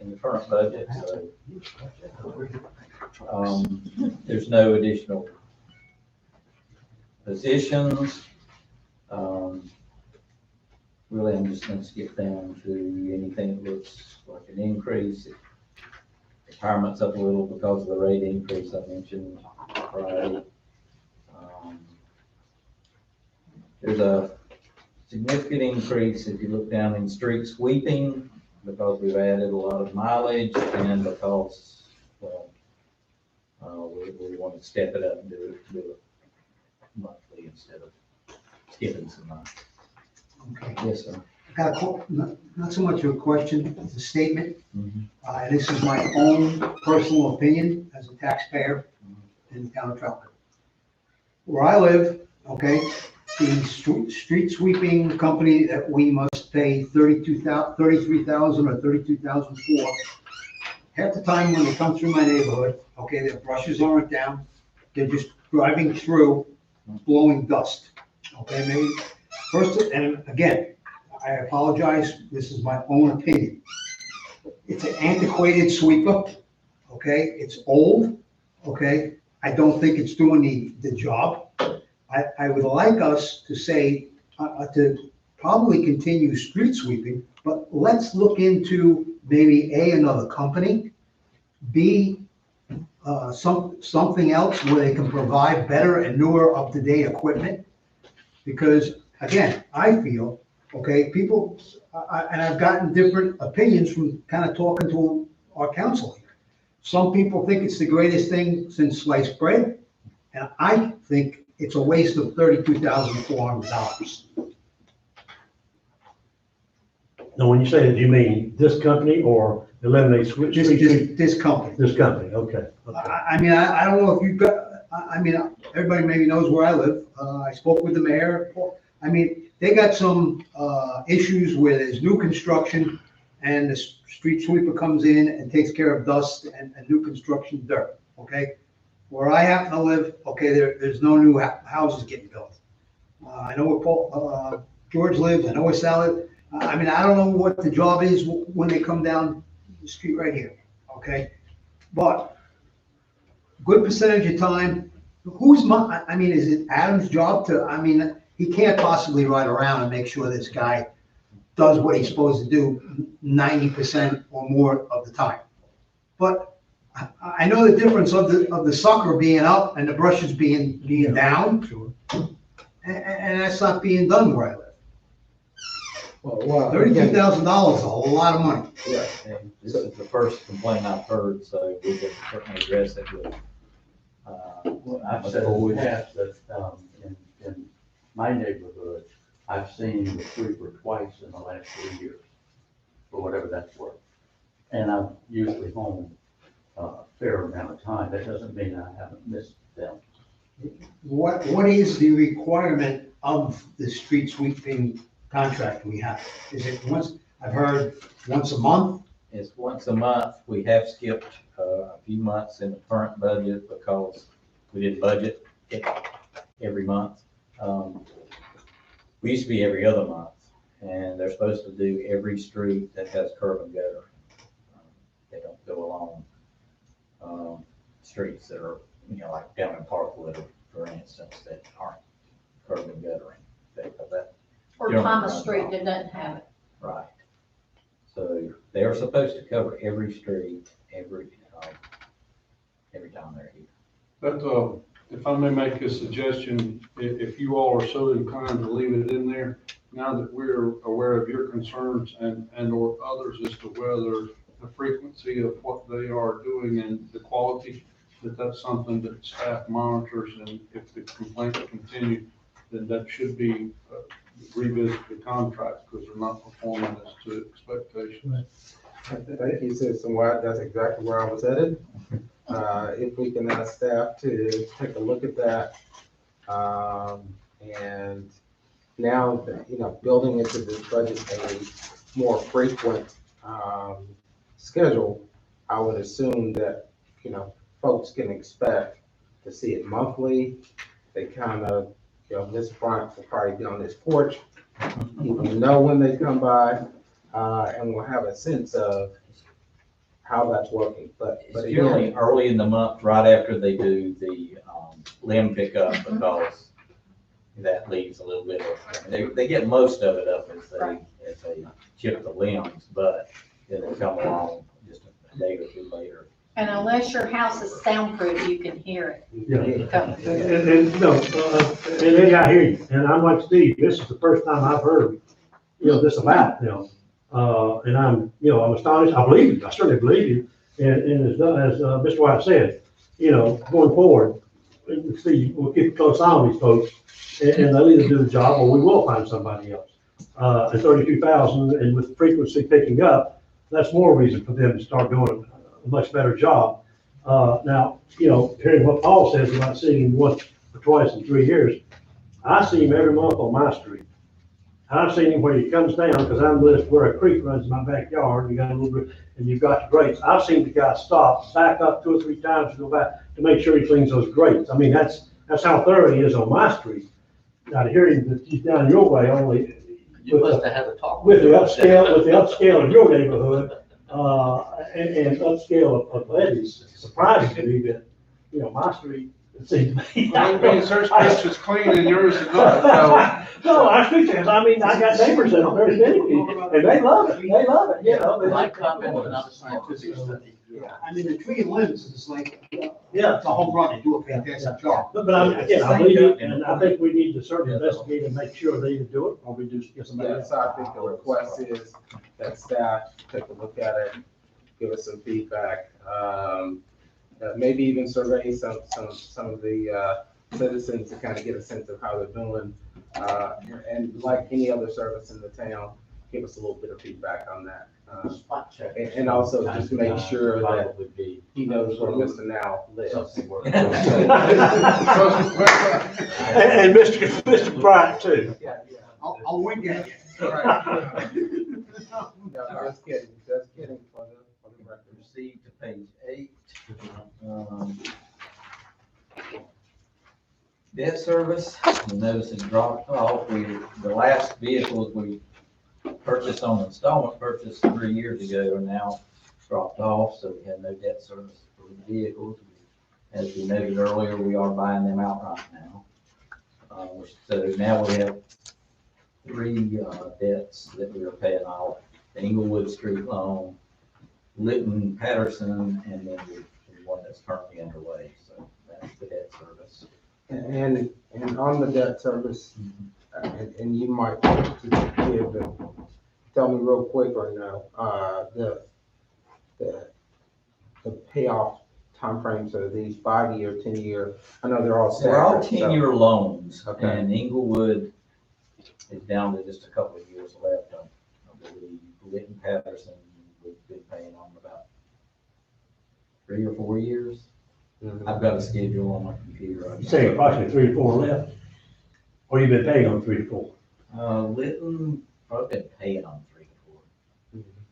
in the current budget, so. There's no additional positions. Really, I'm just gonna skip down to anything that looks like an increase. It Retirements up a little because of the rate increase I mentioned Friday. There's a significant increase if you look down in street sweeping, because we've added a lot of mileage and because, well, we want to step it up and do it monthly instead of skipping some months. Okay. Yes, sir. Got not so much of a question, it's a statement. Mhm. And this is my own personal opinion as a taxpayer in the town of Troutman. Where I live, okay, the street sweeping company that we must pay $33,000 or $32,000 for, half the time when they come through my neighborhood, okay, their brushes aren't down, they're just driving through, blowing dust. Okay, maybe, first, and again, I apologize, this is my own opinion. It's an antiquated sweeper, okay, it's old, okay, I don't think it's doing the job. I would like us to say, to probably continue street sweeping, but let's look into maybe another company, B, something else where they can provide better and newer up-to-date equipment. Because again, I feel, okay, people, and I've gotten different opinions from kind of talking to our council here. Some people think it's the greatest thing since sliced bread, and I think it's a waste of $32,400. Now, when you say that, you mean this company or eliminate switch? This company. This company, okay. I mean, I don't know if you've got, I mean, everybody maybe knows where I live. I spoke with the mayor. I mean, they got some issues where there's new construction and the street sweeper comes in and takes care of dust and new construction dirt, okay? Where I happen to live, okay, there's no new houses getting built. I know where George lives, I know where Sal lives. I mean, I don't know what the job is when they come down the street right here, okay? But good percentage of time, I mean, is it Adam's job to, I mean, he can't possibly ride around and make sure this guy does what he's supposed to do 90% or more of the time. But I know the difference of the sucker being up and the brushes being down. Sure. And that's not being done where I live. Well, $32,000 is a lot of money. yeah. And this is the first complaint I've heard, so we can certainly address it with. I've said in the past that, in my neighborhood, I've seen the sweeper twice in the last 3 years, for whatever that's worth. And I'm usually home a fair amount of time. That doesn't mean I haven't missed them. What is the requirement of the street sweeping contract we have? Is it I've heard once a month? It's once a month. We have skipped a few months in the current budget because we didn't budget it every month. We used to be every other month, and they're supposed to do every street that has curb and gutter. They don't go along streets that are, like down in Parkwood, for instance, that aren't curb and guttering. Or Thomas Street that doesn't have it. Right. So they are supposed to cover every street, every time they're here. But, if I may make a suggestion, if you all are so inclined to leave it in there, now that we're aware of your concerns and or others as to whether the frequency of what they are doing and the quality, that's something that staff monitors, and if the complaints continue, then that should be revisit the contract because they're not performing as to expectations. I think you said some word, that's exactly where I was headed. If we can ask staff to take a look at that. And now, building into this budget a more frequent schedule, I would assume that, folks can expect to see it monthly. They kind of, Ms. Bryant will probably be on this porch. You will know when they come by, and we'll have a sense of how that's working. But It's generally early in the month, right after they do the limb pickup, because that leaves a little bit of, they get most of it up as they chip the limbs, but then they come along just a day or two later And unless your house is soundproof, you can hear it Yeah. coming. And Eddie, I hear you, and I'm like Steve, this is the first time I've heard, this about them. And I'm astonished, I believe you, I certainly believe you, and as Mr. White said, going forward, Steve, we'll keep a close eye on these folks, and they'll either do the job, or we will find somebody else. And 32,000, and with frequency picking up, that's more reason for them to start doing a much better job. Now, hearing what Paul says about seeing him once or twice in 3 years, I see him every month on my street. I've seen him when he comes down, because I'm living where a creek runs in my backyard, and you got a little bit, and you've got the grates. I've seen the guy stop, back up 2 or 3 times to go back to make sure he cleans those grates. I mean, that's how thorough he is on my street. Now, to hear him that he's down your way only. You must have had a talk With the him. upscale of your neighborhood, and upscale of Eddie's, surprising to me that, my street, it seems to me. I mean, hers is clean and yours is not, No, our street is, I got neighbors that are very finicky, and they love it, they My comment was not a scientific study. Yeah, I mean, the tree and limbs is like, Yeah. it's a home run, they do a fantastic job. But I believe you, and I think we need to certainly investigate and make sure they either do it, or we do get somebody Yeah, else. so I think the request is that staff take a look at it, give us some feedback. Maybe even survey some of the citizens to kind of get a sense of how they're doing. And like any other service in the town, give us a little bit of feedback on that. Spot check. And also just make sure that he knows where Mr. Now lives. And Mr. Bryant too. I'll wink at you. No, just kidding for the record. Proceed to page 8. Debt service, the notice has dropped off. The last vehicles we purchased on installment purchase 3 years ago are now dropped off, so we have no debt service for the vehicles. As we noted earlier, we are buying them outright now. So now we have 3 debts that we are paying off: the Englewood Street loan, Litton Patterson, and then the one that's currently underway. So that's the debt service. And on the debt service, and you might want to tell me real quick or no, the payoff timeframes of these 5-year, 10-year, I know they're all staggered. They're all so- 10-year loans, Okay. and Englewood is down to just a couple of years left. I believe Litton Patterson, we've been paying on about 3 or 4 years. Mhm. I've got a schedule on my computer. You say approximately 3 to 4 left, or you've been paying on 3 to 4? Litton, probably been paying on 3 to 4.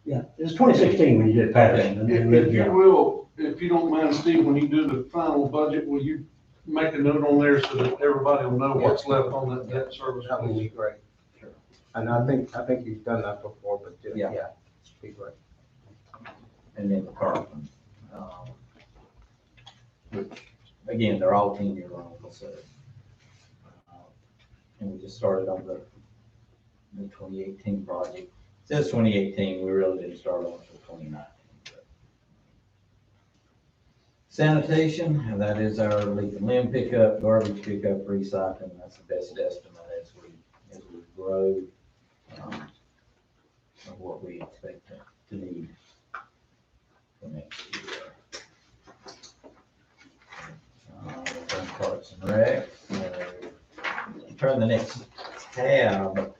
Yeah, it's 2016 when you did Patterson, and then if you lived will, if you don't mind, Steve, when you do the final budget, will you make a note on there so that everybody will know what's left on that debt service? That would be great. Sure. And I think you've done that before, but Yeah. be great. And then the current one, which, again, they're all 10-year loans, so. And we just started on the 2018 project. Since 2018, we really didn't start on it until 2019. but. Sanitation, that is our leaf and limb pickup, garbage pickup, recycling. That's the best estimate as we grow, of what we expect to need for next year. Parks and Rec. Turn the next tab.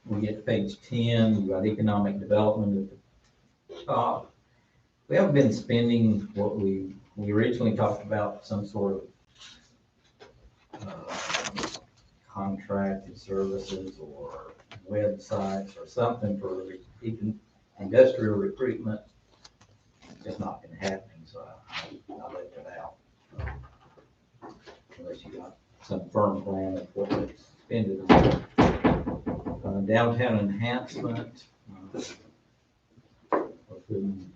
We get to page 10. We've got economic development at the top. We haven't been spending what we originally talked about, some sort of contracted services or websites or something for industrial recruitment. It's just not been happening, so I left it out. Unless you got some firm plan of what we spend it on. Downtown enhancement. We're putting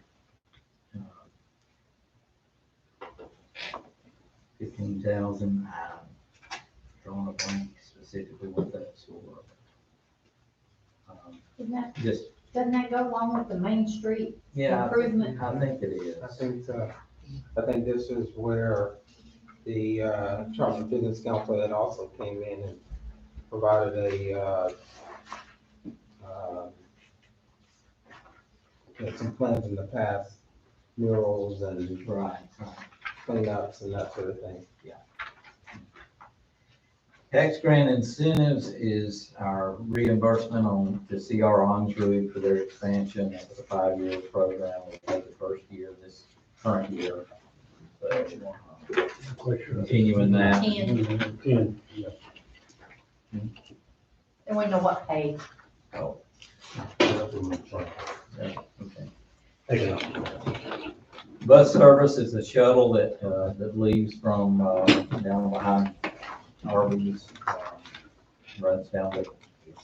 15,000. Drawing a blank specifically what that's for. Isn't that Just Doesn't that go along with the Main Street Yeah, improvement? I think it is. I think this is where the, Troutman Business Council had also came in and provided some plans in the past, murals and Right. cleanups and that sort of thing. Tax grant incentives is our reimbursement on the CR Onsrud for their expansion. That was a 5-year program. We paid the first year this current year. So, continuing that. And we know what page. Oh, Yeah. yeah, okay. Bus service is a shuttle that leaves from, down behind Arby's, runs down to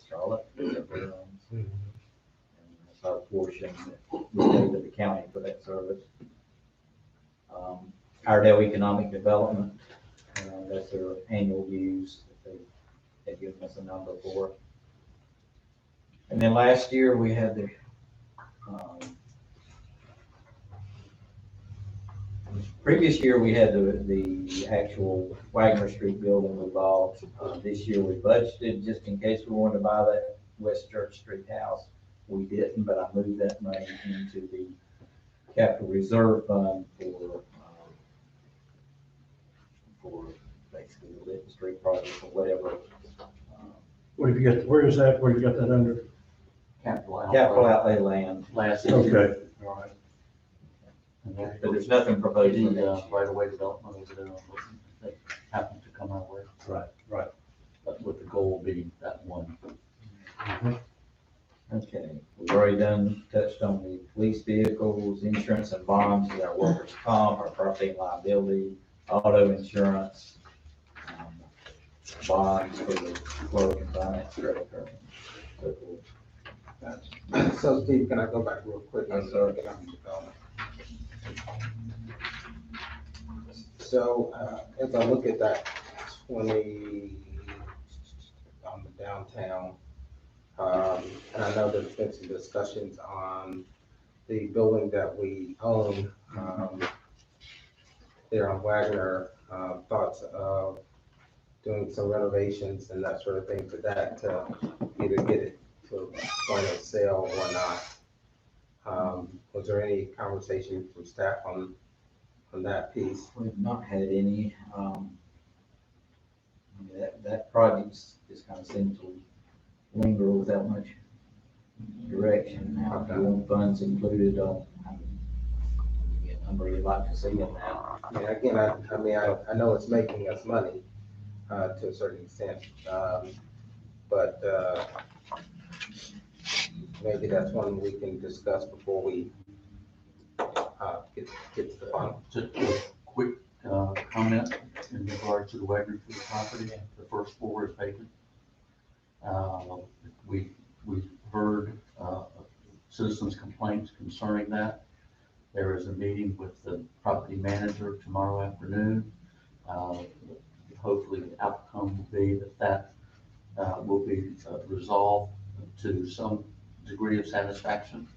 Charlotte. And that's our portion that we pay to the county for that service. Iredell Economic Development, that's their annual dues that they had given us a number for. And then last year we had the, previous year we had the actual Wagner Street building revolved. This year we budgeted just in case we wanted to buy that West Church Street house. We didn't, but I moved that money into the capital reserve fund for basically the Litton Street project or whatever. Where have you got, where is that, where you got that under? Capital outlay land. Last year. Okay, all right. But there's nothing proposed for next year. Right away development over there, that happened to come our way. Right. But with the goal being that one. Okay, we've already touched on the police vehicles, insurance and bonds, our workers' comp, our property and liability, auto insurance, bonds for the clerk and finance director. So forth. So Steve, can I go back real quick? Yes, sir. Economic development. So, as I look at that 20, on the downtown, and I know there's been some discussions on the building that we own, there on Wagner, thoughts of doing some renovations and that sort of thing to that, to either get it to a point of sale or not. Was there any conversation from staff on that piece? We've not had any, that project just kind of seems to linger without much direction. Now, if you want funds included, I'm really like to see in that. Yeah, again, I know it's making us money, to a certain extent, but, maybe that's one we can discuss before we, get to the final. Just a quick comment in regard to the Wagner Street property. The first floor is vacant. We've heard citizens' complaints concerning that. There is a meeting with the property manager tomorrow afternoon. Hopefully the outcome will be that will be resolved to some degree of satisfaction.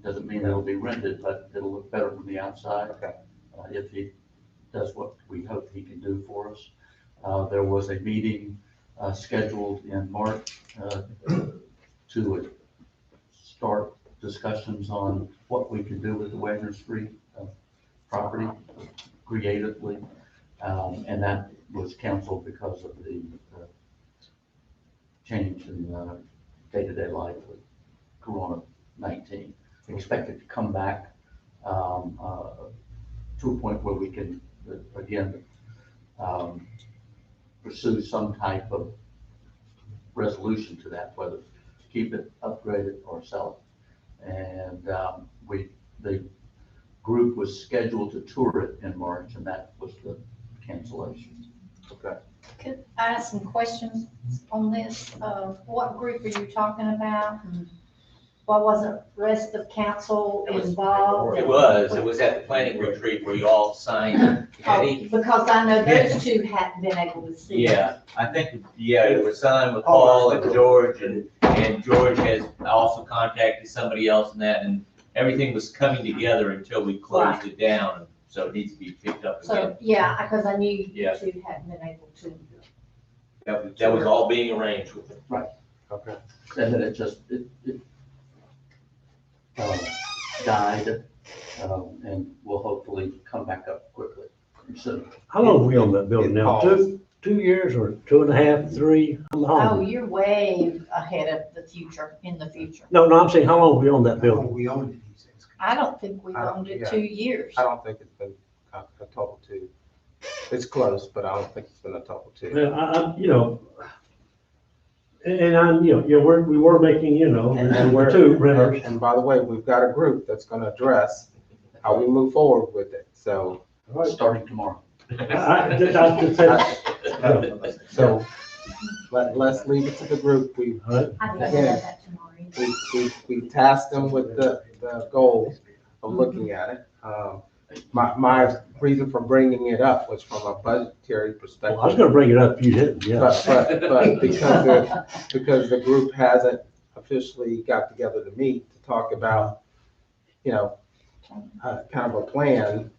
Doesn't mean it'll be rented, but it'll look better from the outside. Okay. If he does what we hope he can do for us. There was a meeting scheduled in March to start discussions on what we can do with the Wagner Street property creatively. And that was canceled because of the change in day-to-day life with Corona-19. Expected to come back to a point where we can, again, pursue some type of resolution to that, whether keep it, upgrade it, or sell it. And the group was scheduled to tour it in March, and that was the cancellation. Okay. Could I ask some questions on this? What group are you talking about? What was the rest of council involved? It was at the planning retreat where you all signed, Eddie. Because I know those two hadn't been able to see. Yeah, I think, it was signed with Paul and George and And George has also contacted somebody else in that, and everything was coming together until we closed it down, so it needs to be picked up again. So, yeah, because I knew you Yeah. two hadn't been able to. That was all being arranged with it. Okay. And then died, and will hopefully come back up quickly. So, How long are we on that building now? 2 years or 2.5, 3? How Oh, long? you're way ahead of the future, in the future. No, I'm saying, how long are we on that building? We owned it, he says. I don't think we've I don't- owned it yeah. 2 years. I don't think it's been a total two. It's close, but I don't think it's been a total two. Well, we were making, And we're, two renters. and by the way, we've got a group that's gonna address how we move forward with it, so. starting tomorrow. So, let's leave it to the group. I think I Again, have that tomorrow. we tasked them with the goal of looking at it. My reason for bringing it up was from a budgetary perspective. Well, I was gonna bring it up if you didn't, yeah. But because the group hasn't officially got together to meet to talk about, kind of a plan,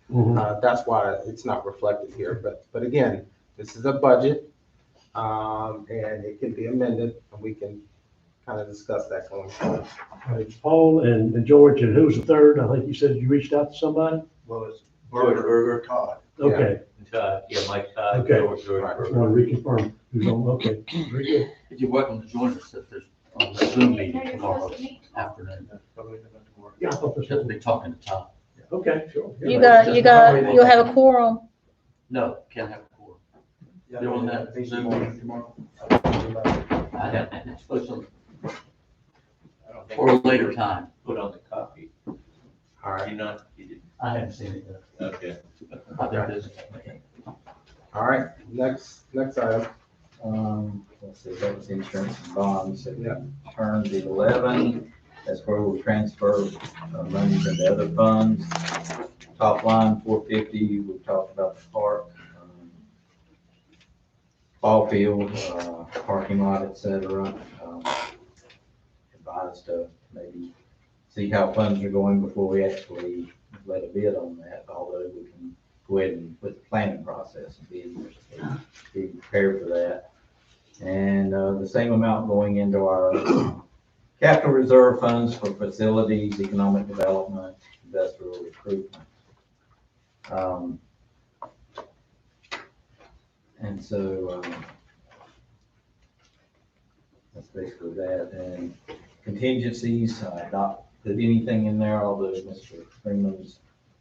that's why it's not reflected here. But again, this is a budget, and it can be amended, and we can kind of discuss that going forward. All right, Paul and George, and who's the third? I think you said you reached out to somebody? Well, it's George Burger Todd. Okay, Mike, Okay. George, Right. just want to reconfirm who's on, okay, very good. You're welcome to join us if there's on the Zoom meeting tomorrow afternoon. Yeah, I thought this Just was, be talking to Tom. okay, sure. You'll have a quorum. No, can't have a quorum. You're on that Zoom meeting tomorrow? I have, it's supposed to, I don't think or a later time. Put on the copy. All right, You didn't. I haven't seen it yet. Okay. I've been busy. all right, next item. Let's see, that was insurance and bonds, so Yeah. turn to 11, that's where we'll transfer monies into other funds. Top line, 450, we talked about the park, ball field, parking lot, et cetera. Advised to maybe see how funds are going before we actually let a bid on that, although we can go ahead and put the planning process and be prepared for that. And the same amount going into our capital reserve funds for facilities, economic development, industrial recruitment. And so that's basically that. And contingencies, not put anything in there, although Mr. Freeman's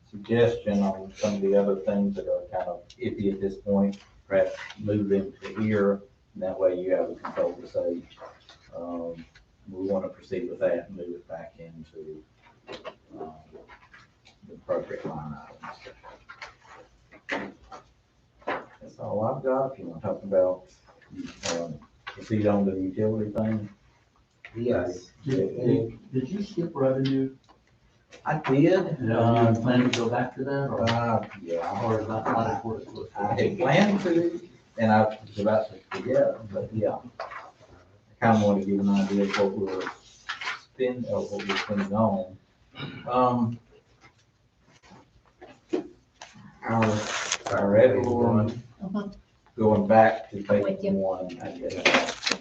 suggestion on some of the other things that are kind of iffy at this point, perhaps move into here. And that way you have the control to say, we want to proceed with that and move it back into the appropriate line items. That's all I've got. If you want to talk about, proceed on the utility thing. Yes. Did you skip revenue? I did. You plan to go back to that, or, Yeah. or is that not important to us? I had planned to, and I was about to forget, but yeah. I kind of want to give an idea of what we're spending on. Our red one, going back to With page you. 1, I guess.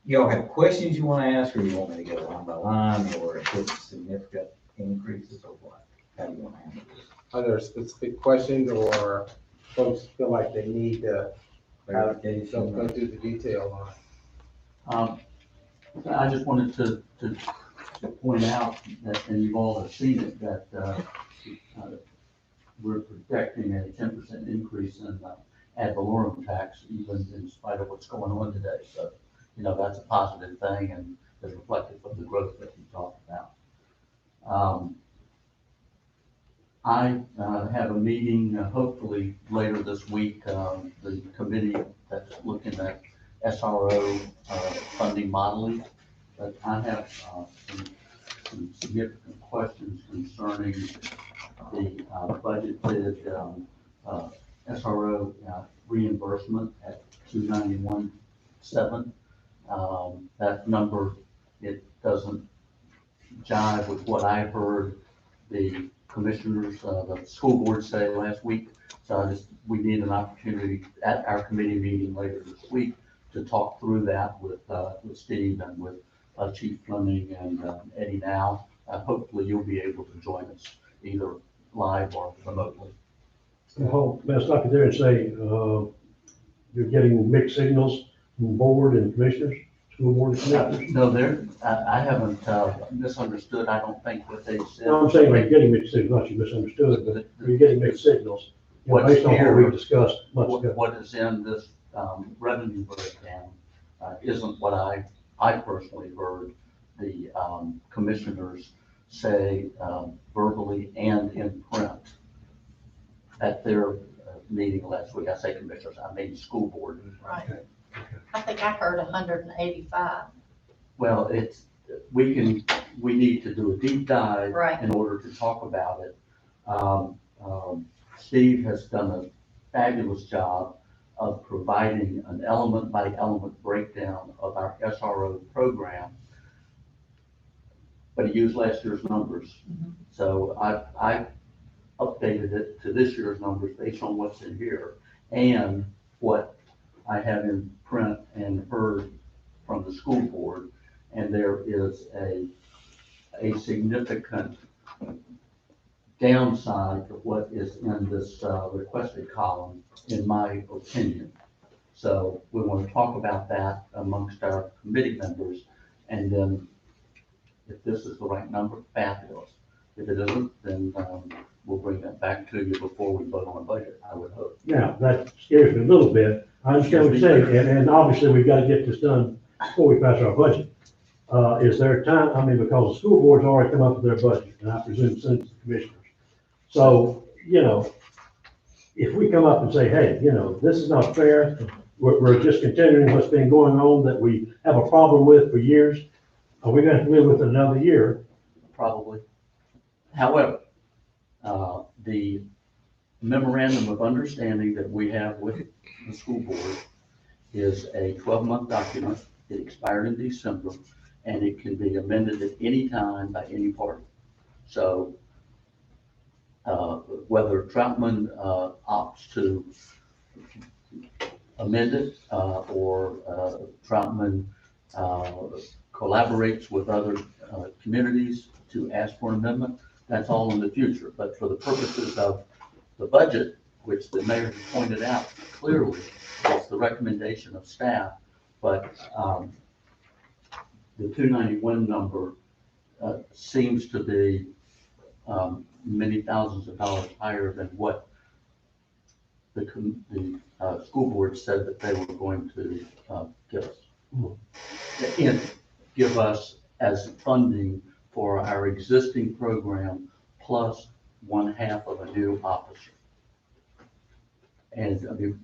Y'all have questions you want to ask, or you want me to go line by line, or if it's significant increases, or what? How do you want to handle this? Are there specific questions or folks feel like they need to have, Clarification? go through the detail on it? I just wanted to point out that, and you've all have seen it, that we're projecting a 10% increase in ad valorem tax, even in spite of what's going on today. So, that's a positive thing and is reflective of the growth that you talked about. I have a meeting, hopefully later this week, the committee that's looking at SRO funding modeling. But I have some significant questions concerning the budgeted SRO reimbursement at 291 7. That number, it doesn't jive with what I heard the commissioners, the school board say last week. So we need an opportunity at our committee meeting later this week to talk through that with Steve and with Chief Fleming and Eddie Now. Hopefully you'll be able to join us either live or remotely. Well, may I stop you there and say, you're getting mixed signals from board and commissioners, school board and commissioners? No, I haven't misunderstood, I don't think what they said. No, I'm saying you're getting mixed signals, not you misunderstood, but you're getting mixed signals. You know, What's based on here- what we discussed months ago. What is in this revenue breakdown isn't what I personally heard the commissioners say verbally and in print at their meeting last week. I say commissioners, I mean school board. Right. I think I heard 185. Well, we need to do a deep dive Right. in order to talk about it. Steve has done a fabulous job of providing an element by element breakdown of our SRO program. But he used last year's numbers. So I updated it to this year's numbers based on what's in here and what I have in print and heard from the school board. And there is a significant downside to what is in this requested column, in my opinion. So we want to talk about that amongst our committee members, and then if this is the right number, fabulous. If it isn't, then we'll bring that back to you before we vote on a budget, I would hope. Now, that scares me a little bit. I understand what you're saying, and obviously we've got to get this done before we pass our budget. Is there time, I mean, because the school board's already come up with their budget, and I presume since the commissioners. So, you know, if we come up and say, hey, you know, this is not fair, we're just continuing what's been going on that we have a problem with for years, are we gonna have to live with it another year? Probably. However, the memorandum of understanding that we have with the school board is a 12-month document. It expired in December, and it can be amended at any time by any party. So whether Troutman opts to amend it or Troutman collaborates with other communities to ask for an amendment, that's all in the future. But for the purposes of the budget, which the mayor pointed out clearly, it's the recommendation of staff, but the 291 number seems to be many thousands of dollars higher than what the school board said that they were going to give us. And give us as funding for our existing program plus 1/2 of a new officer. And I mean,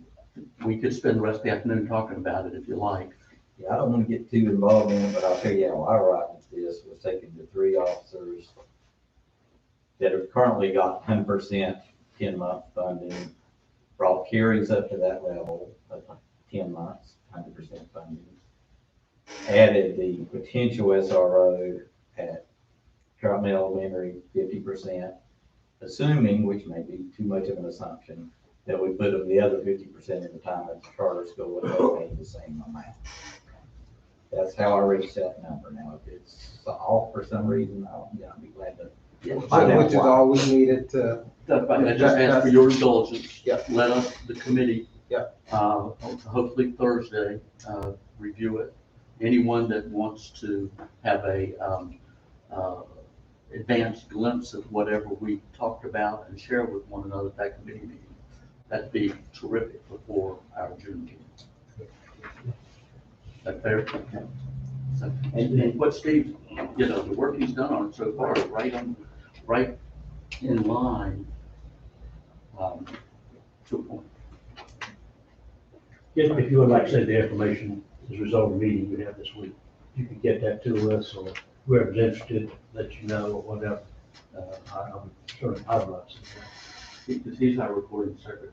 we could spend the rest of the afternoon talking about it if you like. Yeah, I don't want to get too involved in it, but I'll tell you how I arrived at this was taking the 3 officers that have currently got 10% 10-month funding, brought carries up to that level of 10 months, 100% funding. Added the potential SRO at Troutman Elementary 50%, assuming, which may be too much of an assumption, that we put them the other 50% of the time at the charter school and they pay the same amount. That's how I reached that number. Now, if it's off for some reason, I'll be glad to find out Which is why. all we needed to. I just ask for your indulgence. Yep. Let us, the committee. Yep. Hopefully Thursday, review it. Anyone that wants to have a advanced glimpse of whatever we talked about and share with one another at that committee meeting, that'd be terrific before our June meeting. Is that fair? So, and what Steve, you know, the work he's done on it so far is right in line to a point. If you would like to send the information as a result of the meeting we had this week, you can get that to us, or whoever's interested, let you know, or whatever. I'm sure I'd like to see that. Because he's our recording secretary.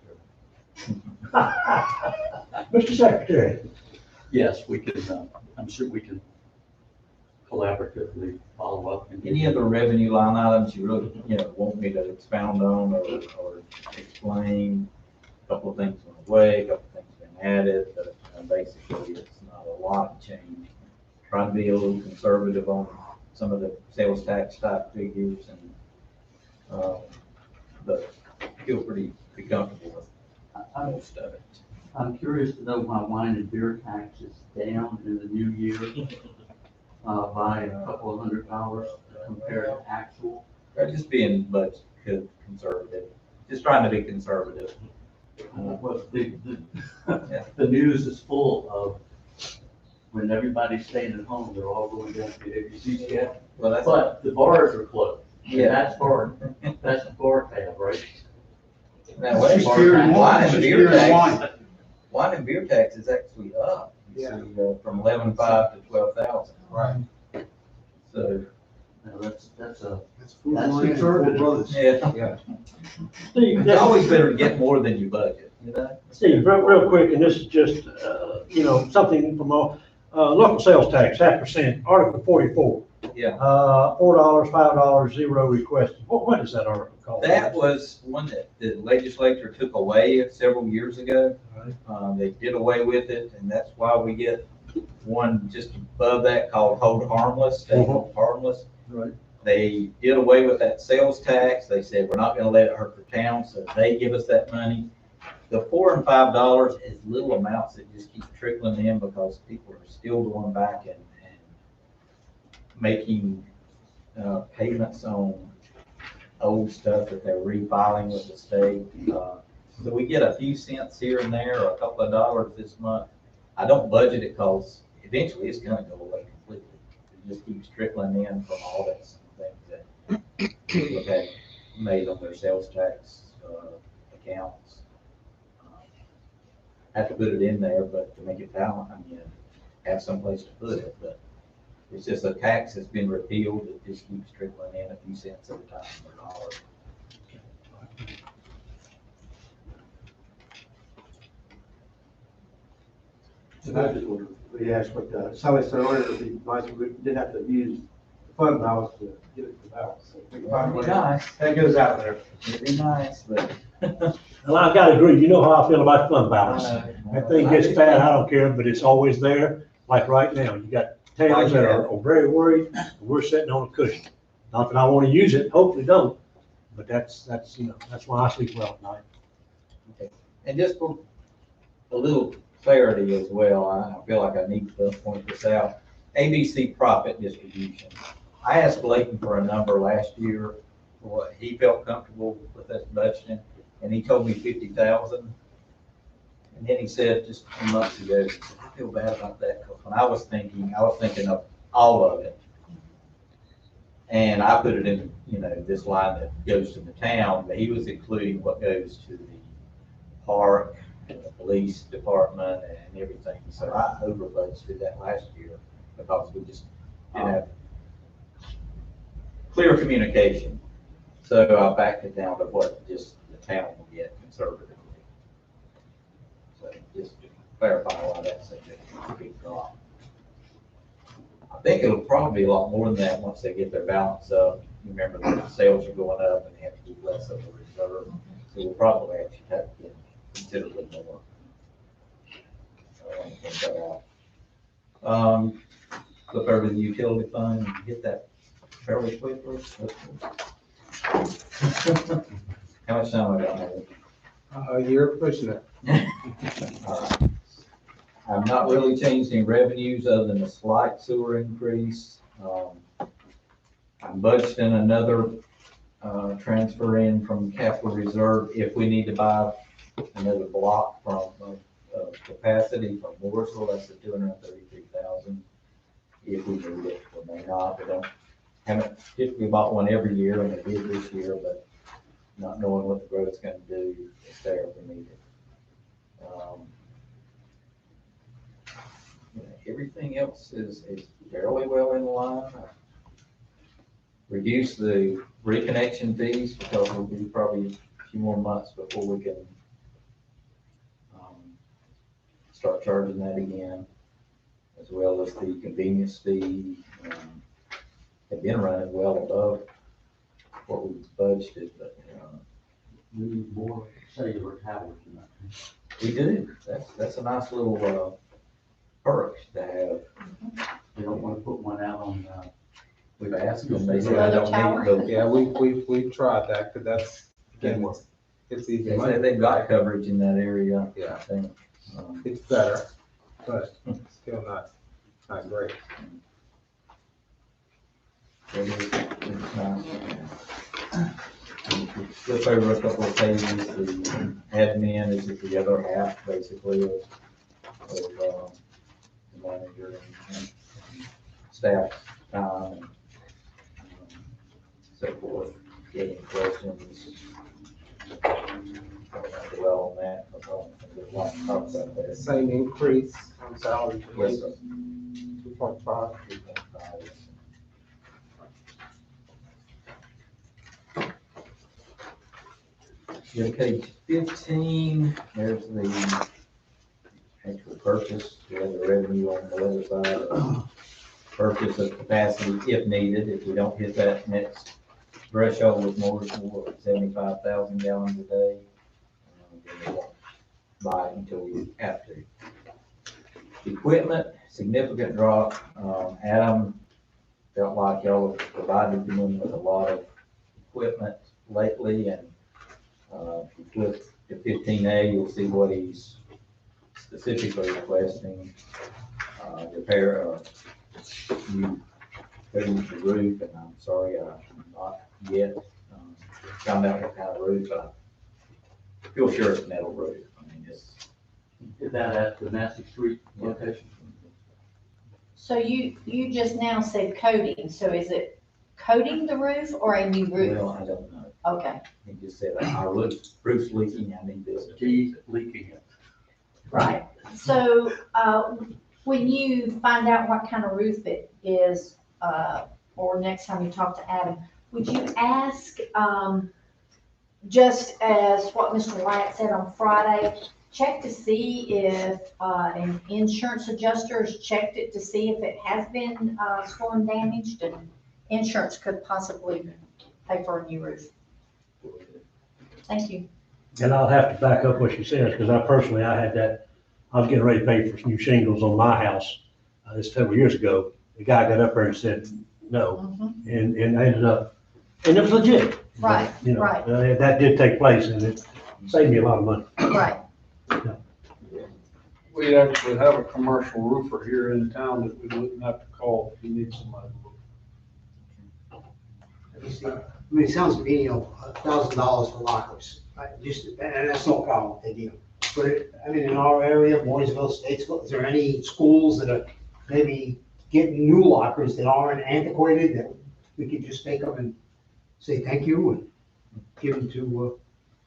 Mr. Secretary, yes, we can, I'm sure we can collaboratively follow up. And Any other revenue line items you really, want me to expound on or explain? A couple of things went away, a couple of things been added, but basically it's not a lot of change. Trying to be a little conservative on some of the sales tax type figures but feel pretty comfortable with most of it. I'm curious to know why wine and beer tax is down in the new year by a couple of $100 compared to actual. Or just being much conservative, just trying to be conservative. Well, the news is full of when everybody's staying at home, they're all going down to the ABC yet. Well, But the bars are closed. Yeah. That's the bar tab, right? Now, wait, Just beer and wine and just beer beer and tax, wine and beer tax is actually up. You Yeah. see, from 11,500 to 12,000. Right. So, Now, that's That's That's food, conservative. brothers. yeah, Steve, it's this- always better to get more than you budget, Steve, real quick, and this is just, something from local sales tax, 0.5%, Article 44. Yeah. $4, $5, 0 requested. What is that article called? That was one that the legislature took away several years ago. They did away with it, and that's why we get one just above that called hold harmless, they hold harmless. Right. They did away with that sales tax. They said, we're not gonna let it hurt the town, so they give us that money. The $4 and $5 is little amounts that just keep trickling in because people are still going back and making payments on old stuff that they're refiling with the state. So we get a few cents here and there, or a couple of dollars this month. I don't budget it because eventually it's gonna go away completely. It just keeps trickling in from all that things that people have made on their sales tax accounts. Have to put it in there, but to make it balance, have some place to put it, but it's just a tax that's been repealed, it just keeps trickling in a few cents at a time or dollar. And I just wonder, we asked what, Sally said earlier, it'd be nice if we didn't have to use the fund balance to get it to balance. So if we can find a way, Nice, that goes out there. it'd be nice, but. Well, I gotta agree, you know how I feel about fund balance. That thing gets fat, I don't care, but it's always there, like right now, you got towns that are very worried, and we're sitting on a cushion. Not that I wanna use it, hopefully don't, but that's why I sleep well at night. And just for a little clarity as well, I feel like I need to point this out. ABC profit distribution. I asked Blakey for a number last year, for what he felt comfortable with us budgeting, and he told me 50,000. And then he said just a few months ago, I feel bad about that, because when I was thinking of all of it. And I put it in, this line that goes to the town, but he was including what goes to the park, and the police department and everything. So I over budgeted that last year because we just didn't have clear communication. So I backed it down to what just the town will get conservatively. So just to clarify why that's such a big drop. I think it'll probably be a lot more than that once they get their balance up. You remember the sales are going up and they have to do less of a reserve. So we'll probably actually have to get considerably more. So I want to point that out. Flip over to the utility fund and get that fairly quickly. How much time I got here? You're pushing it. All right. I've not really changed any revenues other than a slight sewer increase. I'm budgeting another transfer in from capital reserve if we need to buy another block from capacity from Mooresville. That's the 233,000. If we need it, we may not. We haven't typically bought one every year, and we did this year, but not knowing what the road's going to do, it's there if we need it. Everything else is fairly well in line. Reduce the reconnection fees because it'll be probably a few more months before we can start charging that again. as well as the convenience fee, have been running well above what we budgeted, but, We need more cellular towers than that. we do. That's a nice little, perk to have. We don't wanna put one out on, We've asked them, they said, I Another don't tower? need it, Yeah, we've tried that, because that's, Didn't again, work. it's but easy they money. say they've got coverage in that area, I Yeah, think. it's better, but still not great. It's nice. Flip over a couple of pages, the admin is the other half, basically, of the manager and staff time and so forth. Getting questions. Well, on that, there's a lot to talk about there. Same increase on salary, Yes, sir. 2.5. 3.5. Yeah, page 15, there's the actual purchase, we have the revenue on the other side. Purchase of capacity if needed, if we don't hit that next threshold with more than 75,000 gallons a day, then we won't buy it until we have to. Equipment, significant drop. Adam felt like y'all have provided him with a lot of equipment lately, and if you flip to 15A, you'll see what he's specifically requesting. Repair new finish the roof, and I'm sorry, I'm not yet found out what kind of roof. I feel sure it's metal roof. I mean, it's. is that at the Massey Street location? So you just now said coating, so is it coating the roof or a new roof? Well, I don't know. Okay, He just said, our roof's leaking, I need this. He's leaking it. right. So, when you find out what kind of roof it is, or next time you talk to Adam, would you ask, just as what Mr. Wyatt said on Friday, check to see if, an insurance adjuster has checked it to see if it has been, storm damaged, and insurance could possibly pay for a new roof. Thank you. And I'll have to back up what she says, because I had that, I was getting ready to pay for new shingles on my house, this several years ago. The guy got up there and said, no, and I ended up, and it was legit. Right, You know, right. that did take place, and it saved me a lot of money. Right. We actually have a commercial roofer here in town that we wouldn't have to call if you need somebody to look. I mean, it sounds to me, $1,000 for lockers, and that's no problem, they do. But, I mean, in our area, Mooresville, Statesville, is there any schools that are maybe getting new lockers that aren't antiquated, that we could just take them and say thank you and give them to,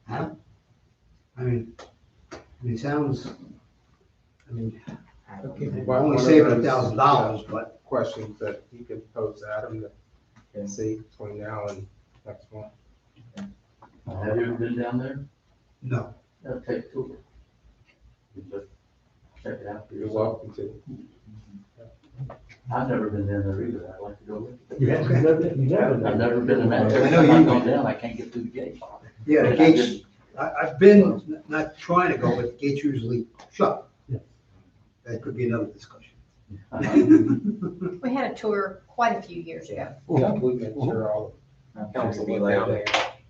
Adam? I mean, it sounds, I mean, I only saved $1,000, but. Questions that you can pose to Adam to see between now and next month. Have you ever been down there? No. That'll take a tour. You just check it out for You're yourself. welcome to. I've never been down there either, I'd like to go with You haven't, you never. I've never been in that. I Every know time I've you- gone down, I can't get through the gate. Yeah, the But I gates, didn't- I've been, not trying to go, but the gates usually shut. Yeah. That could be another discussion. We had a tour quite a few years ago. Yeah, we've been sure all council went down there.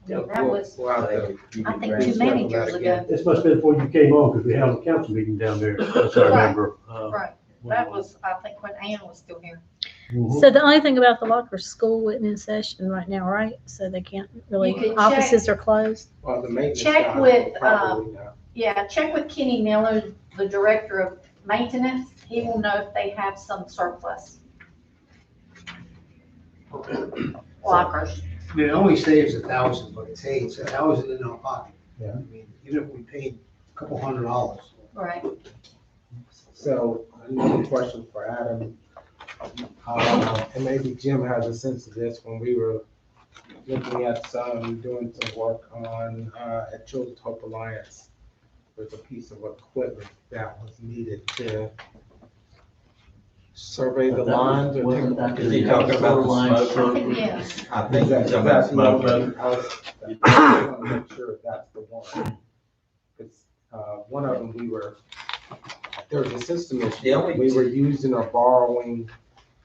That was, We'll have to- I think, too many years ago. This must have been before you came on, because we held a council meeting down there, as I remember. Right. That was, I think, when Ann was still here. Mhm. So the only thing about the locker, school isn't in session right now, right? So they can't really, You can check- offices are closed. Well, the maintenance Check guy with, probably know. Yeah, check with Kenny Miller, the director of maintenance. He will know if they have some surplus lockers. I mean, it only saves 1,000, but it's, hey, it's 1,000 in our pocket. Yeah. I mean, even if we paid a couple $100. Right. So another question for Adam. And maybe Jim has a sense of this, when we were looking at doing some work on, at Children's Hope Alliance, with a piece of equipment that was needed to Survey the lines or Wasn't that Is he talking about the line smoke? Yes. I think he's talking about smoke road. I was want to make sure that's the one. It's, one of them, there was a system The issue. only- We were using or borrowing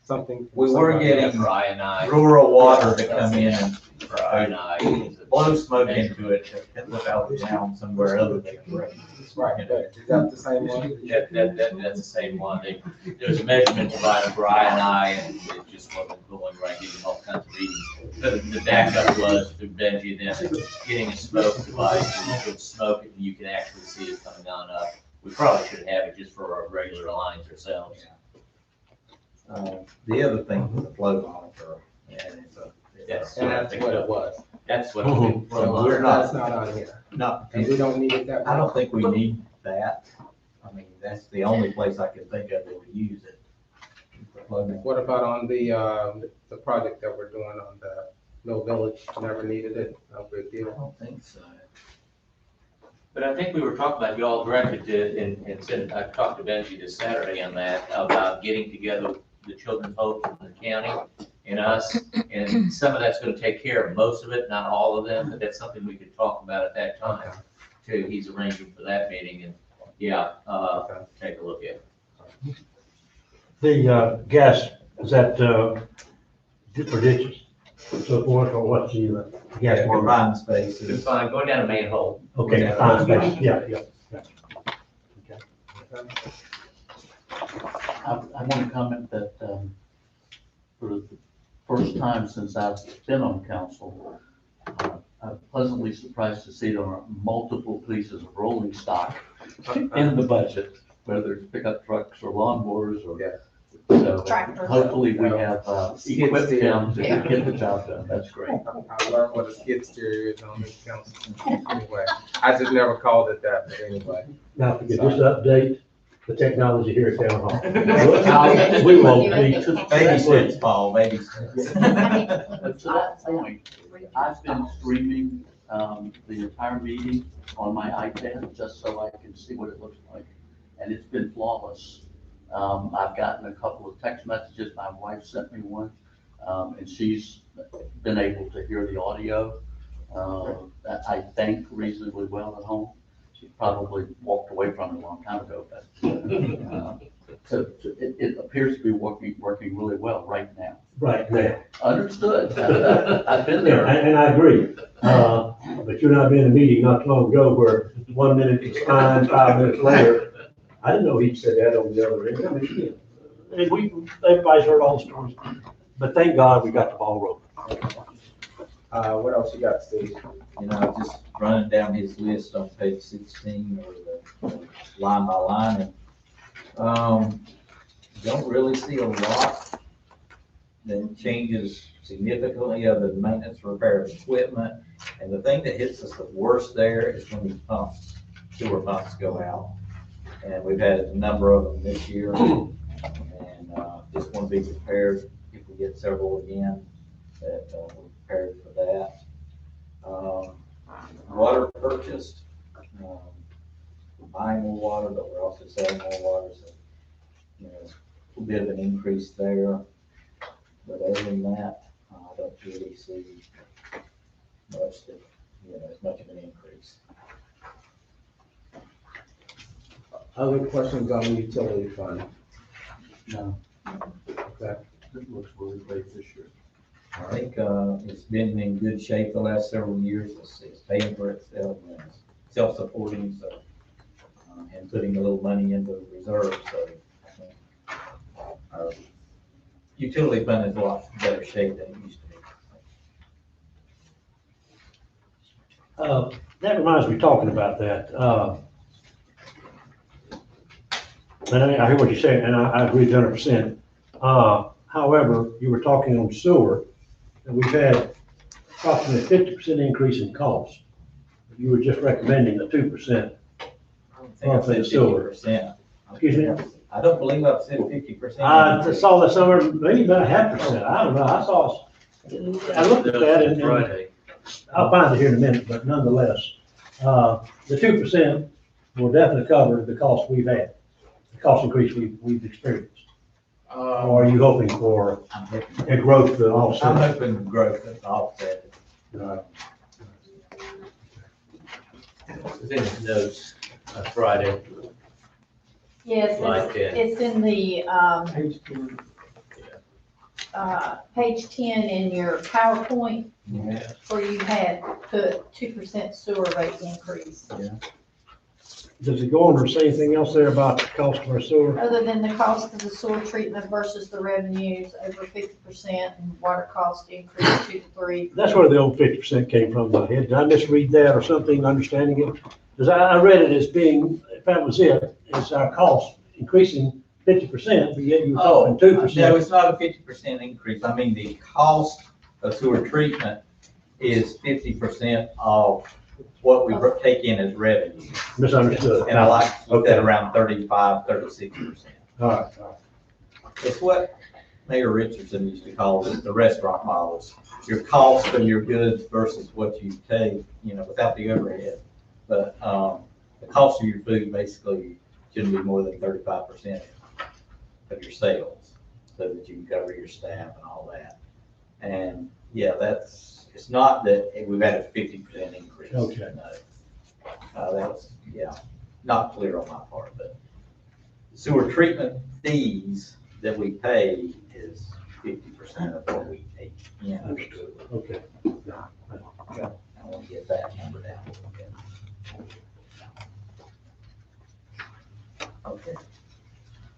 something. from We were somebody getting else. Brian, I, rural water to come in and Brian, I. blow smoke into it, to look out down somewhere other than. Right, but is that the same one? That's the same one. There's a measurement provided Brian and I, and it just wasn't going right, getting all kinds of readings. The backup was through Benji, then getting a smoke device, where you can smoke it and you can actually see it coming on up. We probably should have it just for our regular lines ourselves. The other thing was the flow monitor, and it's a. That's And that's what it was. That's what. So we're not- that's not on here. No, And we don't need it that. I don't think we need that. I mean, that's the only place I can think of that would use it. What about on the project that we're doing on the Mill Village? Never needed it, no big I deal. don't think so. But I think we were talking about, you all directed to, and said, I talked to Benji this Saturday on that, about getting together the Children's Hope from the county and us, and some of that's gonna take care of most of it, not all of them, but that's something we could talk about at that time, too. He's arranging for that meeting, and, yeah, take a look at it. The gas, is that for ditches and so forth, or what's the gas? Yeah, we're buying space. It's fine, go down a manhole. Okay, fine, space. Yeah, yeah. I want to comment that, for the first time since I've been on council, I'm pleasantly surprised to see there are multiple pieces of rolling stock in the budget, whether it's pickup trucks or lawnmowers or. So Tractors. hopefully we have, Skid equipped steer. them to get the job done. That's great. I learned what a skid steer is on this council. Anyway, I just never called it that, but anyway. Now, if you could just update the technology here at Town Hall. We will be. Baby steps, Paul, baby steps. But to that point, I've been streaming, the entire meeting on my iPad just so I can see what it looks like. And it's been flawless. I've gotten a couple of text messages. My wife sent me one, and she's been able to hear the audio. I think reasonably well at home. She probably walked away from it a long time ago, but, so it appears to be working really well right now. Right now. Understood. I've been Yeah, there. and I agree. But you're not in a meeting not too long ago where 1 minute it's fine, 5 minutes later. I didn't know he'd said that on the other end. I mean, yeah. And everybody's heard all the stories, but thank God we got the ball rolling. What else you got, Steve? You know, just running down his list on page 16 or the line by line, and don't really see a lot that changes significantly other than maintenance, repair of equipment. And the thing that hits us the worst there is when these pumps, sewer pumps go out. And we've had a number of them this year, and just want to be prepared if we get several again, that we're prepared for that. Water purchased, we're buying more water, but we're also selling more water, so, you know, a bit of an increase there. But other than that, I don't really see much that, you know, as much of an increase. Other questions on the utility fund? No, Okay. it looks really great this year. I think it's been in good shape the last several years. It's paying for itself, and it's self-supporting, so, and putting a little money into the reserve, so I think our utility fund is a lot better shape than it used to be. That reminds me, talking about that, and I hear what you're saying, and I agree 100%. However, you were talking on sewer, and we've had approximately 50% increase in cost. You were just recommending the 2%. I think I said Sewer. 50%. Excuse me? I don't believe I've said 50%. I saw that somewhere, maybe about 0.5%. I don't know. I looked at that and Friday. I'll find it here in a minute, but nonetheless, the 2% will definitely cover the cost we've had, the cost increase we've experienced. Or are you hoping for I'm hoping, a growth to I'm offset? hoping growth to offset it. It's in the notes, Friday, Yes, slide 10. it's in the, page 10 in your PowerPoint, Yeah. where you had put 2% sewer rate increase. Does it go on or say anything else there about the cost of our sewer? Other than the cost of the sewer treatment versus the revenues over 50% and water cost increase 2 to 3. That's where the old 50% came from in my head. Did I misread that or something, understanding it? Because I read it as being, if that was it, it's our cost increasing 50%, but yet you were talking No, 2%. it's not a 50% increase. I mean, the cost of sewer treatment is 50% of what we take in as revenue. Misunderstood. And I like to put that around 35, 36%. All right. It's what Mayor Richardson used to call the restaurant model. It's your cost of your goods versus what you take, without the overhead. But, the cost of your food basically shouldn't be more than 35% of your sales, so that you can cover your staff and all that. And, yeah, it's not that we've had a 50% increase. Okay. No. That was, not clear on my part, but sewer treatment fees that we pay is 50% of what we take in. Understood. Okay. I want to get that number down a little bit. Okay.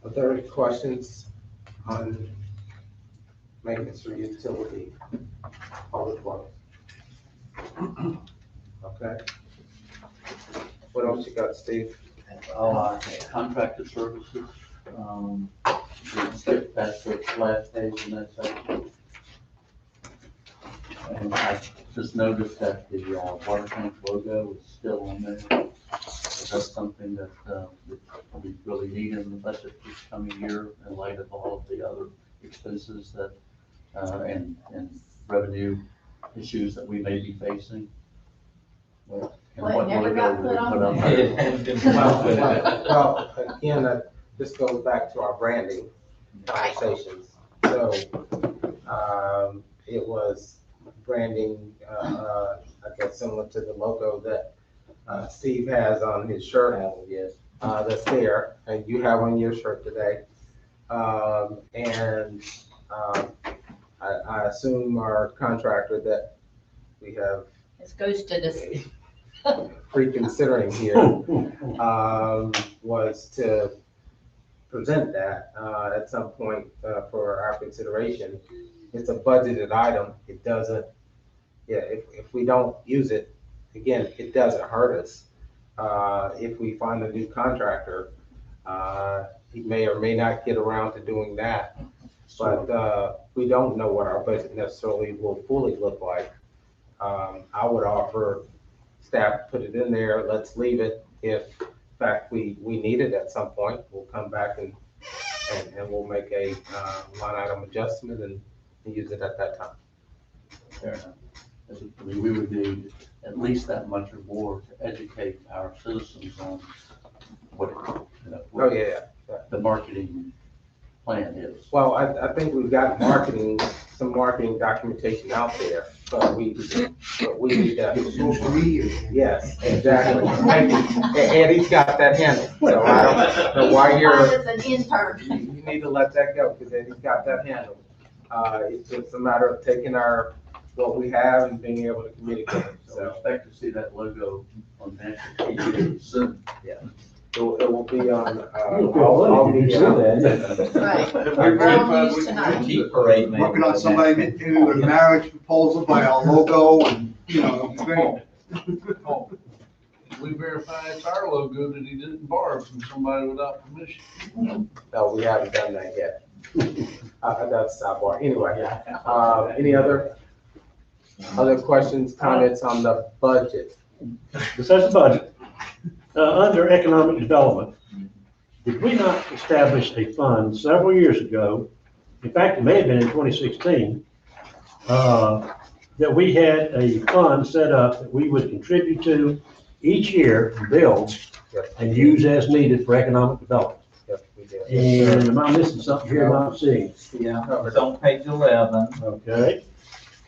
Are there any questions on maintenance or utility public works? Okay. What else you got, Steve? Contracted services, we skipped past the last page in that section. And I just noticed that the water tank logo is still on there. That's something that we really need in the budget this coming year in light of all of the other expenses that, and revenue issues that we may be facing. And Well, it never logo got will we put on put up there. It hasn't been put up. Well, again, this goes back to our branding conversations. So, it was branding, I guess similar to the logo that, Steve has on his shirt. Yes. That's there, and you have on your shirt today. I assume our contractor that we have It's ghosted us. reconsidering here, was to present that, at some point, for our consideration. It's a budgeted item. It doesn't, if we don't use it, again, it doesn't hurt us. If we find a new contractor, he may or may not get around to doing that. But, we don't know what our budget necessarily will fully look like. I would offer staff to put it in there, let's leave it. If, in fact, we need it at some point, we'll come back and we'll make a, line item adjustment and use it at that time. Fair enough. I mean, we would need at least that much or more to educate our citizens on what, what the marketing plan is. Well, I think we've got some marketing documentation out there, but we need that. Social media. Yes, exactly. And Eddie's got that handle, so I don't know why As an intern. you need to let that go, because Eddie's got that handle. It's just a matter of taking what we have and being able to communicate. So expect to see that logo on national TV soon. Yeah. It will be on, I'll be Right. Well, news tonight. Keep parade. maybe. Working on somebody into a marriage proposal by our logo and, great. Oh, we verify it's our logo that he didn't borrow from somebody without permission. No, we haven't done that yet. That's sidebar. Anyway, any other questions, comments on the budget? Besides the budget, under economic development, did we not establish a fund several years ago? In fact, it may have been in 2016, that we had a fund set up that we would contribute to each year, build, and use as needed for economic development. Yep, we did. And am I missing something here about C? Yeah, it's on page 11, Okay,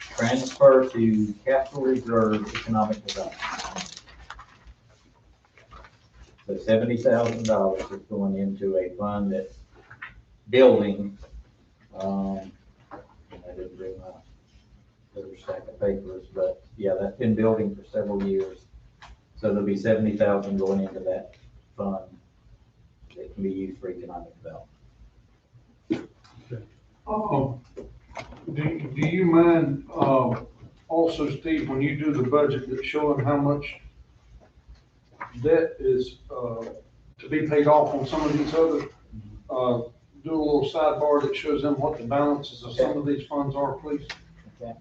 transfer to capital reserve economic development. So $70,000 is going into a fund that's building, I didn't bring my other stack of papers, but yeah, that's been building for several years. So there'll be 70,000 going into that fund that can be used for economic development. Do you mind, also, Steve, when you do the budget, that showing how much debt is, to be paid off on some of these other, do a little sidebar that shows them what the balances of some of these funds are, please? Okay.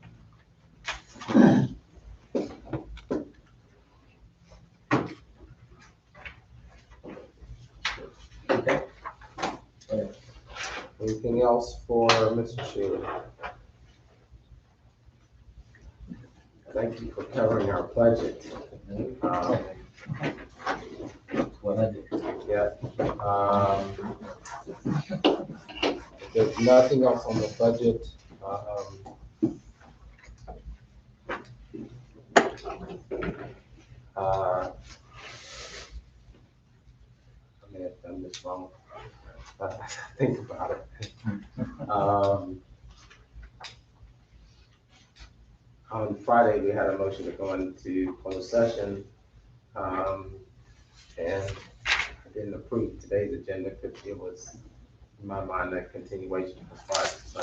Okay. Anything else for Mr. Shealy? Thank you for covering our budget. What I did. Yeah. If there's nothing else on the budget, I may have done this wrong. Think about it. On Friday, we had a motion to go into closed session. And I didn't approve today's agenda because it was, in my mind, a continuation of Friday. So,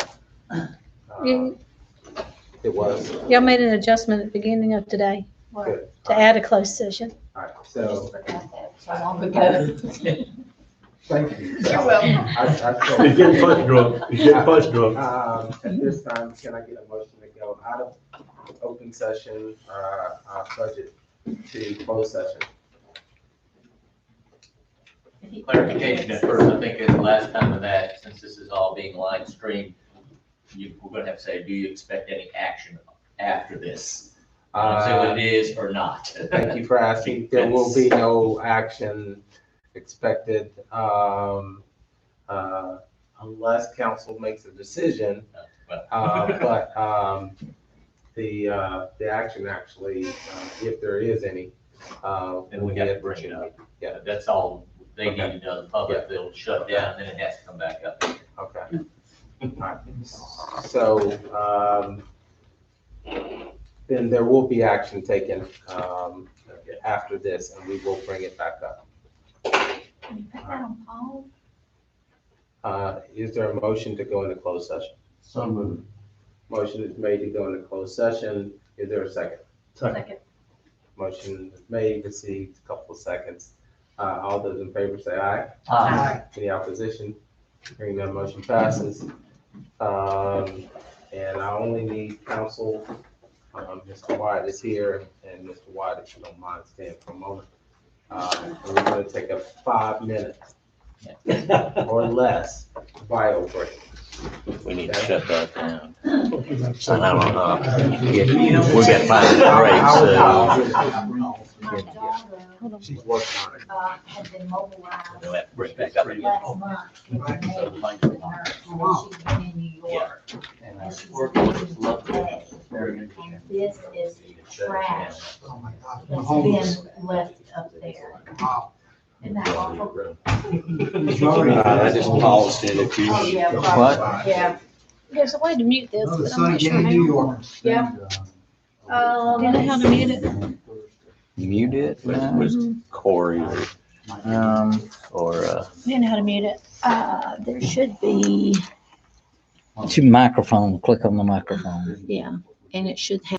it was. Y'all made an adjustment at the beginning of today Good. to add a closed session. All right, so, So long ago. thank you. You're welcome. he's getting punch drunk, he's getting punch drunk. At this time, can I get a motion to go out of open session, budget to closed session? Clarification at first, I think at the last time of that, since this is all being live streamed, we're gonna have to say, do you expect any action after this? Say what it is or not. Thank you for asking. There will be no action expected, unless council makes a decision. But the action actually, if there is any, And we have to bring it up. Yeah, that's all they need to know, the public, they'll shut down, then it has to come back up. Okay. Alright. So, then there will be action taken, after this, and we will bring it back up. Can you put that on pause? Is there a motion to go into closed session? So moved. Motion is made to go into closed session. Is there a second? Second. Motion is made, received, a couple of seconds. All those in favor say aye. Aye. Any opposition? Hearing none, motion passes. And I only need counsel. Mr. Wyatt is here, and Mr. Wyatt, if you don't mind staying for a moment. And we're gonna take a 5-minute or less bio break. We need to shut that down. So now, we got 5 breaks, My daughter, She's working on it. had been mobilized we'll have to bring it back up again. last month. And she's been in New York. And she's been today. And this is trash Oh, my God. that's been left up there. Isn't that awful? I just paused it if you. Oh, yeah, What? probably, yeah. There's a way to mute this, Oh, the but I'm sun not sure again in New how. York. Yeah. Do you know how to mute it? Mute it, that was Corey, or, You know how to mute it. There should be, It's your microphone, click on the microphone. yeah, and it should have.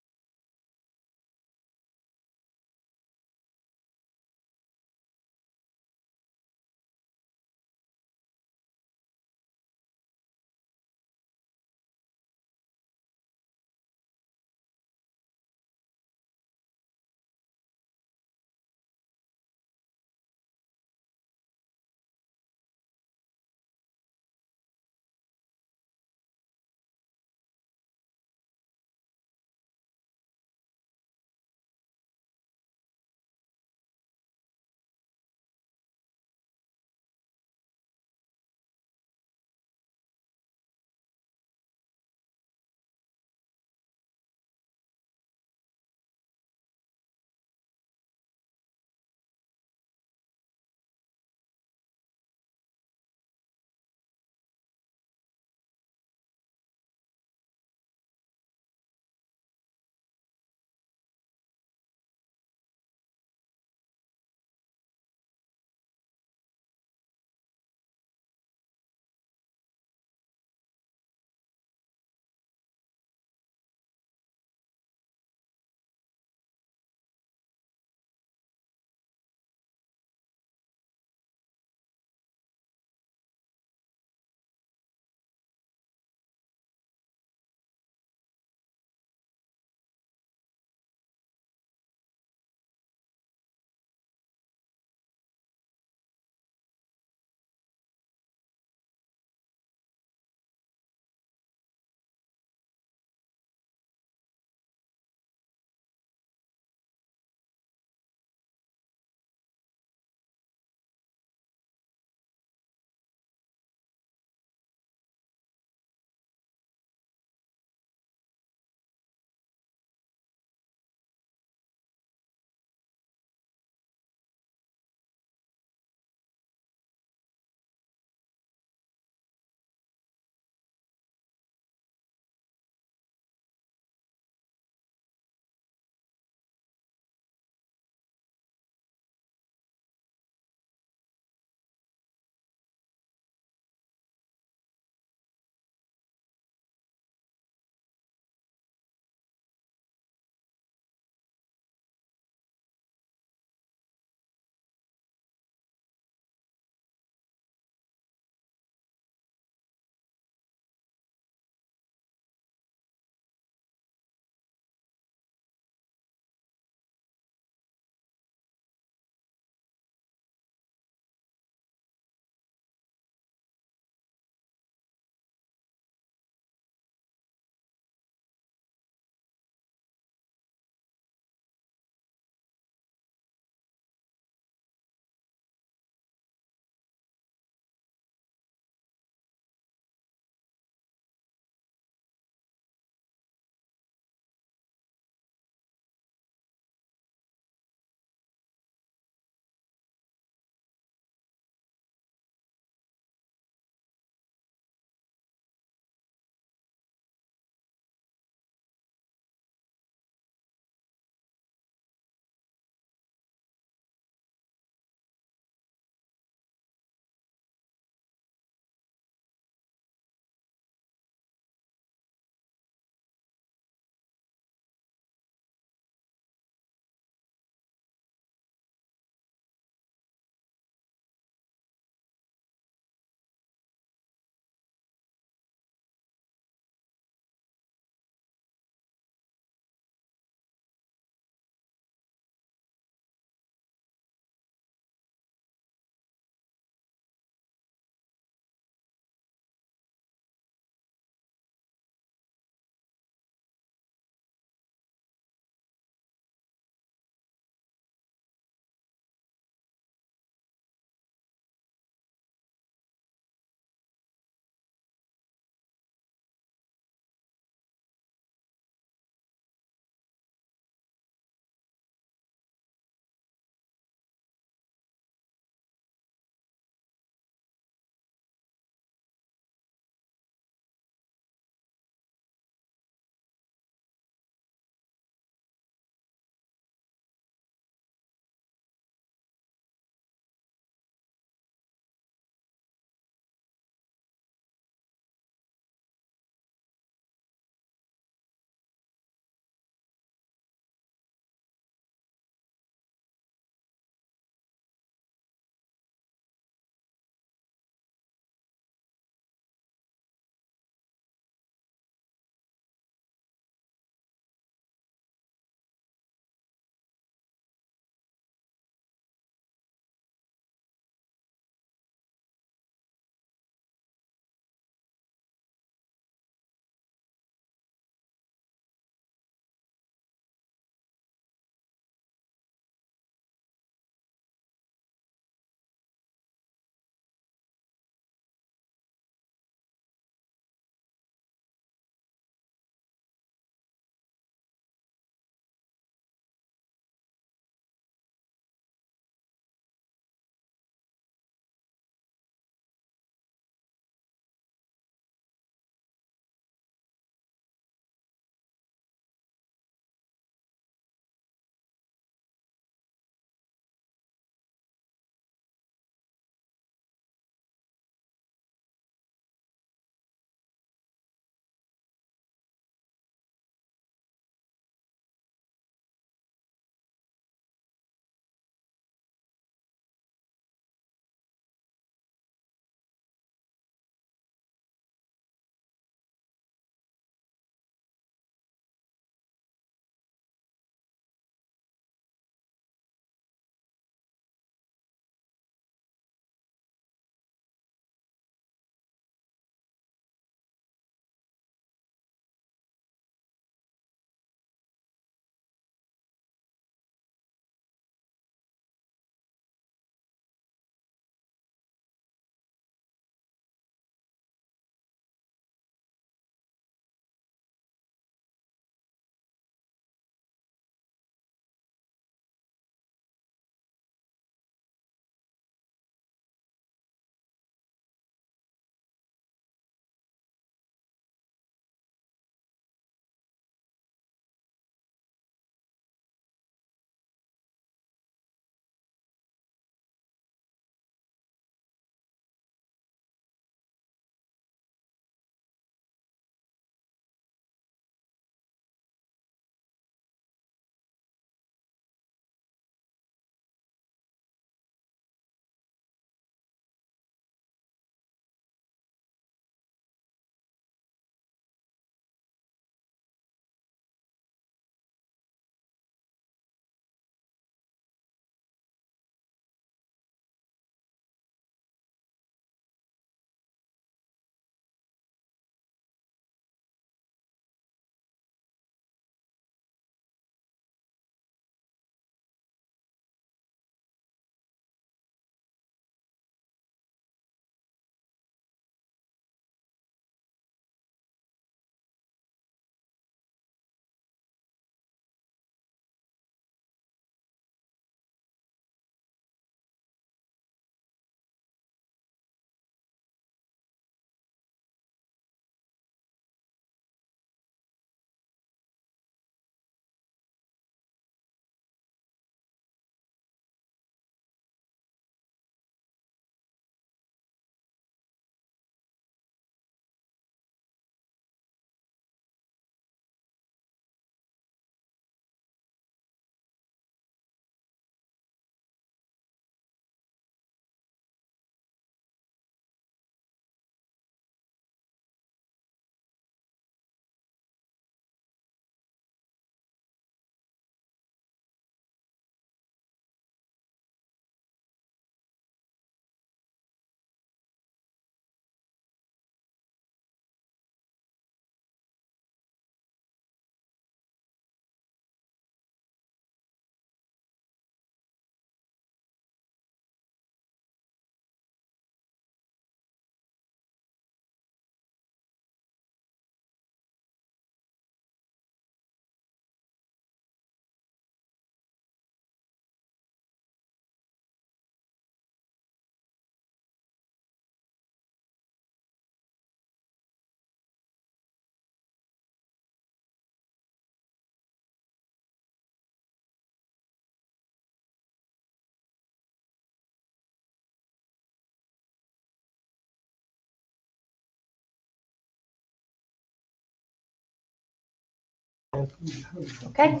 Okay.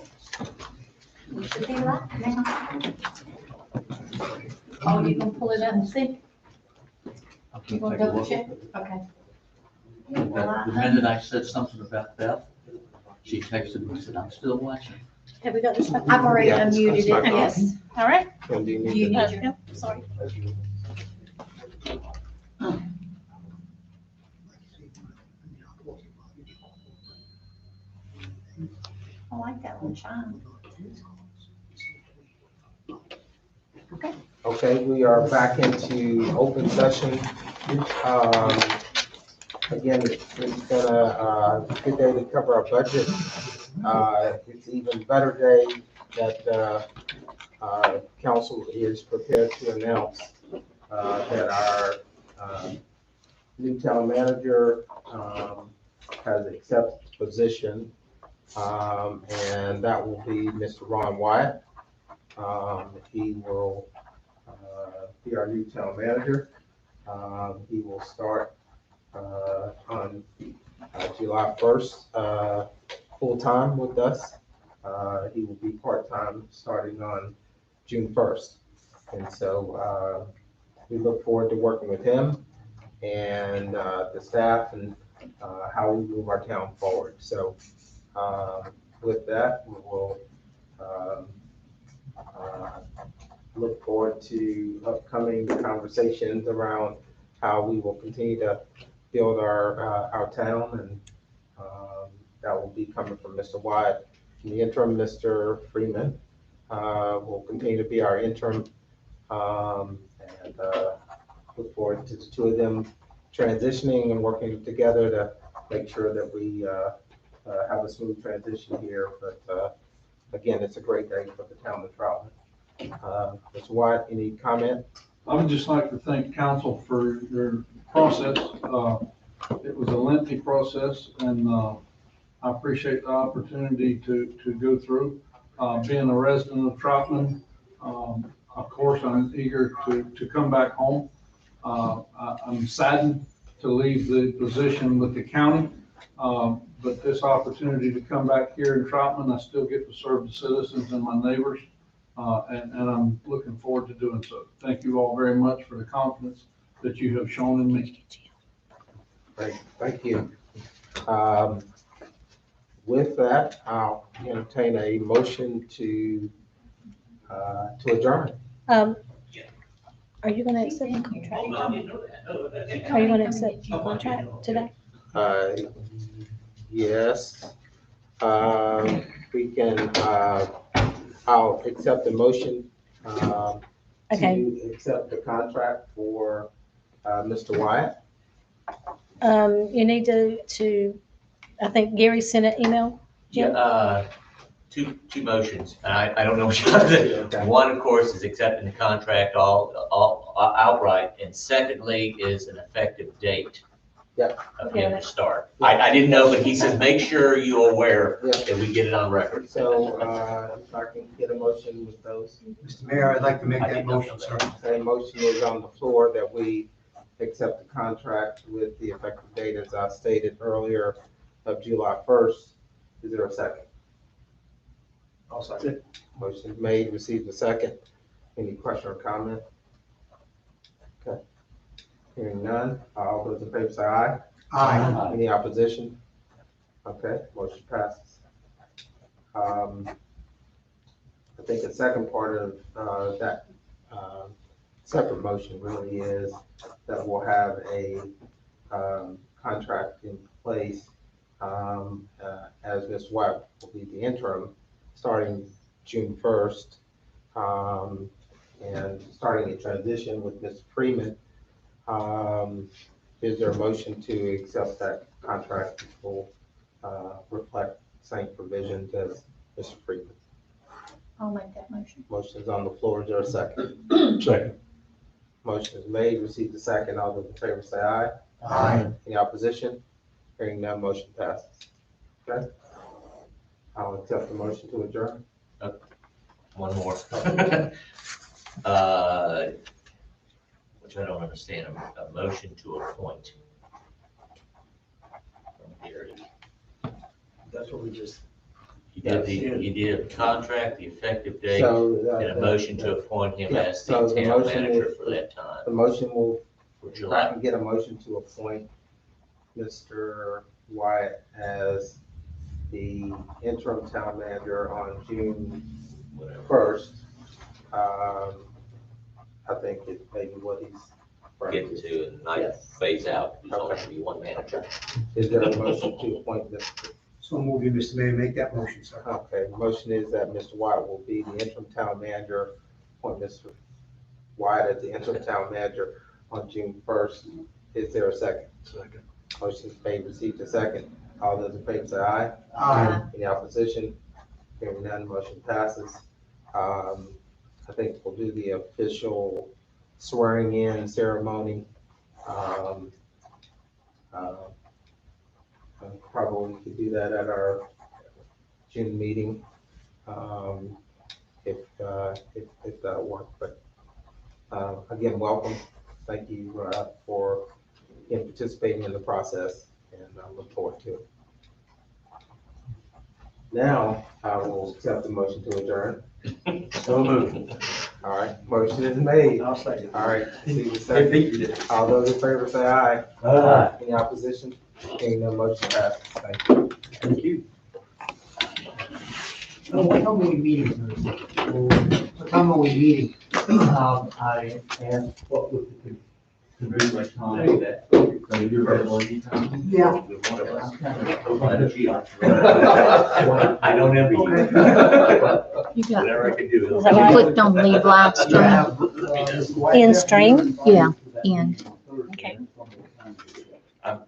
You should be right now. Oh, you can pull it up and see? You want to double check? Okay. The minute I said something about Beth, she texted me and said, I'm still watching. Have we got this? I've already Yeah, unmuted that's my it, yes. All right. And do you Do need you to- need your, Yep, sorry. I like that one, shine. Okay, we are back into open session. Um, Again, it's been a good day to cover our budget. It's even better day that council is prepared to announce that our new town manager has accepted the position. And that will be Mr. Ron Wyatt. He will be our new town manager. He will start on July 1st, full-time with us. He will be part-time starting on June 1st. And so we look forward to working with him and the staff and how we move our town forward. So with that, we will look forward to upcoming conversations around how we will continue to build our town, and that will be coming from Mr. Wyatt. In the interim, Mr. Freeman will continue to be our interim, and look forward to the two of them transitioning and working together to make sure that we have a smooth transition here. But again, it's a great day for the town of Troutman. Mr. Wyatt, any comment? I would just like to thank council for your process. It was a lengthy process, and I appreciate the opportunity to go through. Being a resident of Troutman, of course, I'm eager to come back home. I'm saddened to leave the position with the county, but this opportunity to come back here in Troutman, I still get to serve the citizens and my neighbors. And I'm looking forward to doing so. Thank you all very much for the confidence that you have shown in me. Great, thank you. With that, I'll entertain a motion to adjourn. Are you gonna accept the contract? Are you gonna accept the contract today? Yes. We can, I'll accept the motion Okay. to accept the contract for Mr. Wyatt. You need to, I think Gary sent an email. Jim? Yeah, two motions. I don't know which one. One, of course, is accepting the contract all outright, and secondly is an effective date of him to start. I didn't know, but he says, make sure you're aware that we get it on record. So, if I can get a motion with those. Mr. Mayor, I'd like to make that motion, sir. Okay, motion is on the floor that we accept the contract with the effective date, as I stated earlier, of July 1st. Is there a second? I'll second. Motion is made, received a second. Any question or comment? Okay. Hearing none, all those in favor say aye. Aye. Any opposition? Okay, motion passes. I think the second part of that separate motion really is that we'll have a contract in place as Ms. Webb will be the interim starting June 1st, and starting a transition with Mr. Freeman. Is there a motion to accept that contract, which will reflect same provisions as Mr. Freeman? I'll make that motion. Motion is on the floor. Is there a second? Second. Motion is made, received a second. All those in favor say aye. Aye. Any opposition? Hearing none, motion passes. Okay. I'll accept the motion to adjourn. One more. Which I don't understand, a motion to appoint. From Gary. That's what we just. You did a contract, the effective date, So. and a motion to appoint him Yeah, as the so the town motion manager is- for that time. The motion will, For if I July. can get a motion to appoint Mr. Wyatt as the interim town manager on June Whatever. first. I think it may be what he's. Get to and not Yes. phase out, there's only should be one manager. Is there a motion to appoint Mr.? So move you, Mr. Mayor, make that motion, sir. Okay, the motion is that Mr. Wyatt will be the interim town manager, appoint Mr. Wyatt as the interim town manager on June first. Is there a second? Second. Motion made, received a second. All those in favor say aye. Aye. Any opposition? Hearing none, motion passes. I think we'll do the official swearing in ceremony. Probably could do that at our June meeting, if that'll work, but, again, welcome. Thank you, for participating in the process, and I look forward to it. Now, I will accept the motion to adjourn. So moved. All right, motion is made. I'll second. All right, see the second. All those in favor say aye. Aye. Any opposition? Hearing no motion passes. Thank you. Thank you. What time are we meeting Thursday? What time are we meeting? I asked what would the convenient time that, so you're ready time? Yeah. I don't envy you. You got, Whatever I can do. is that right? Clicked on leave live stream. In stream? Yeah, in. Okay. I'm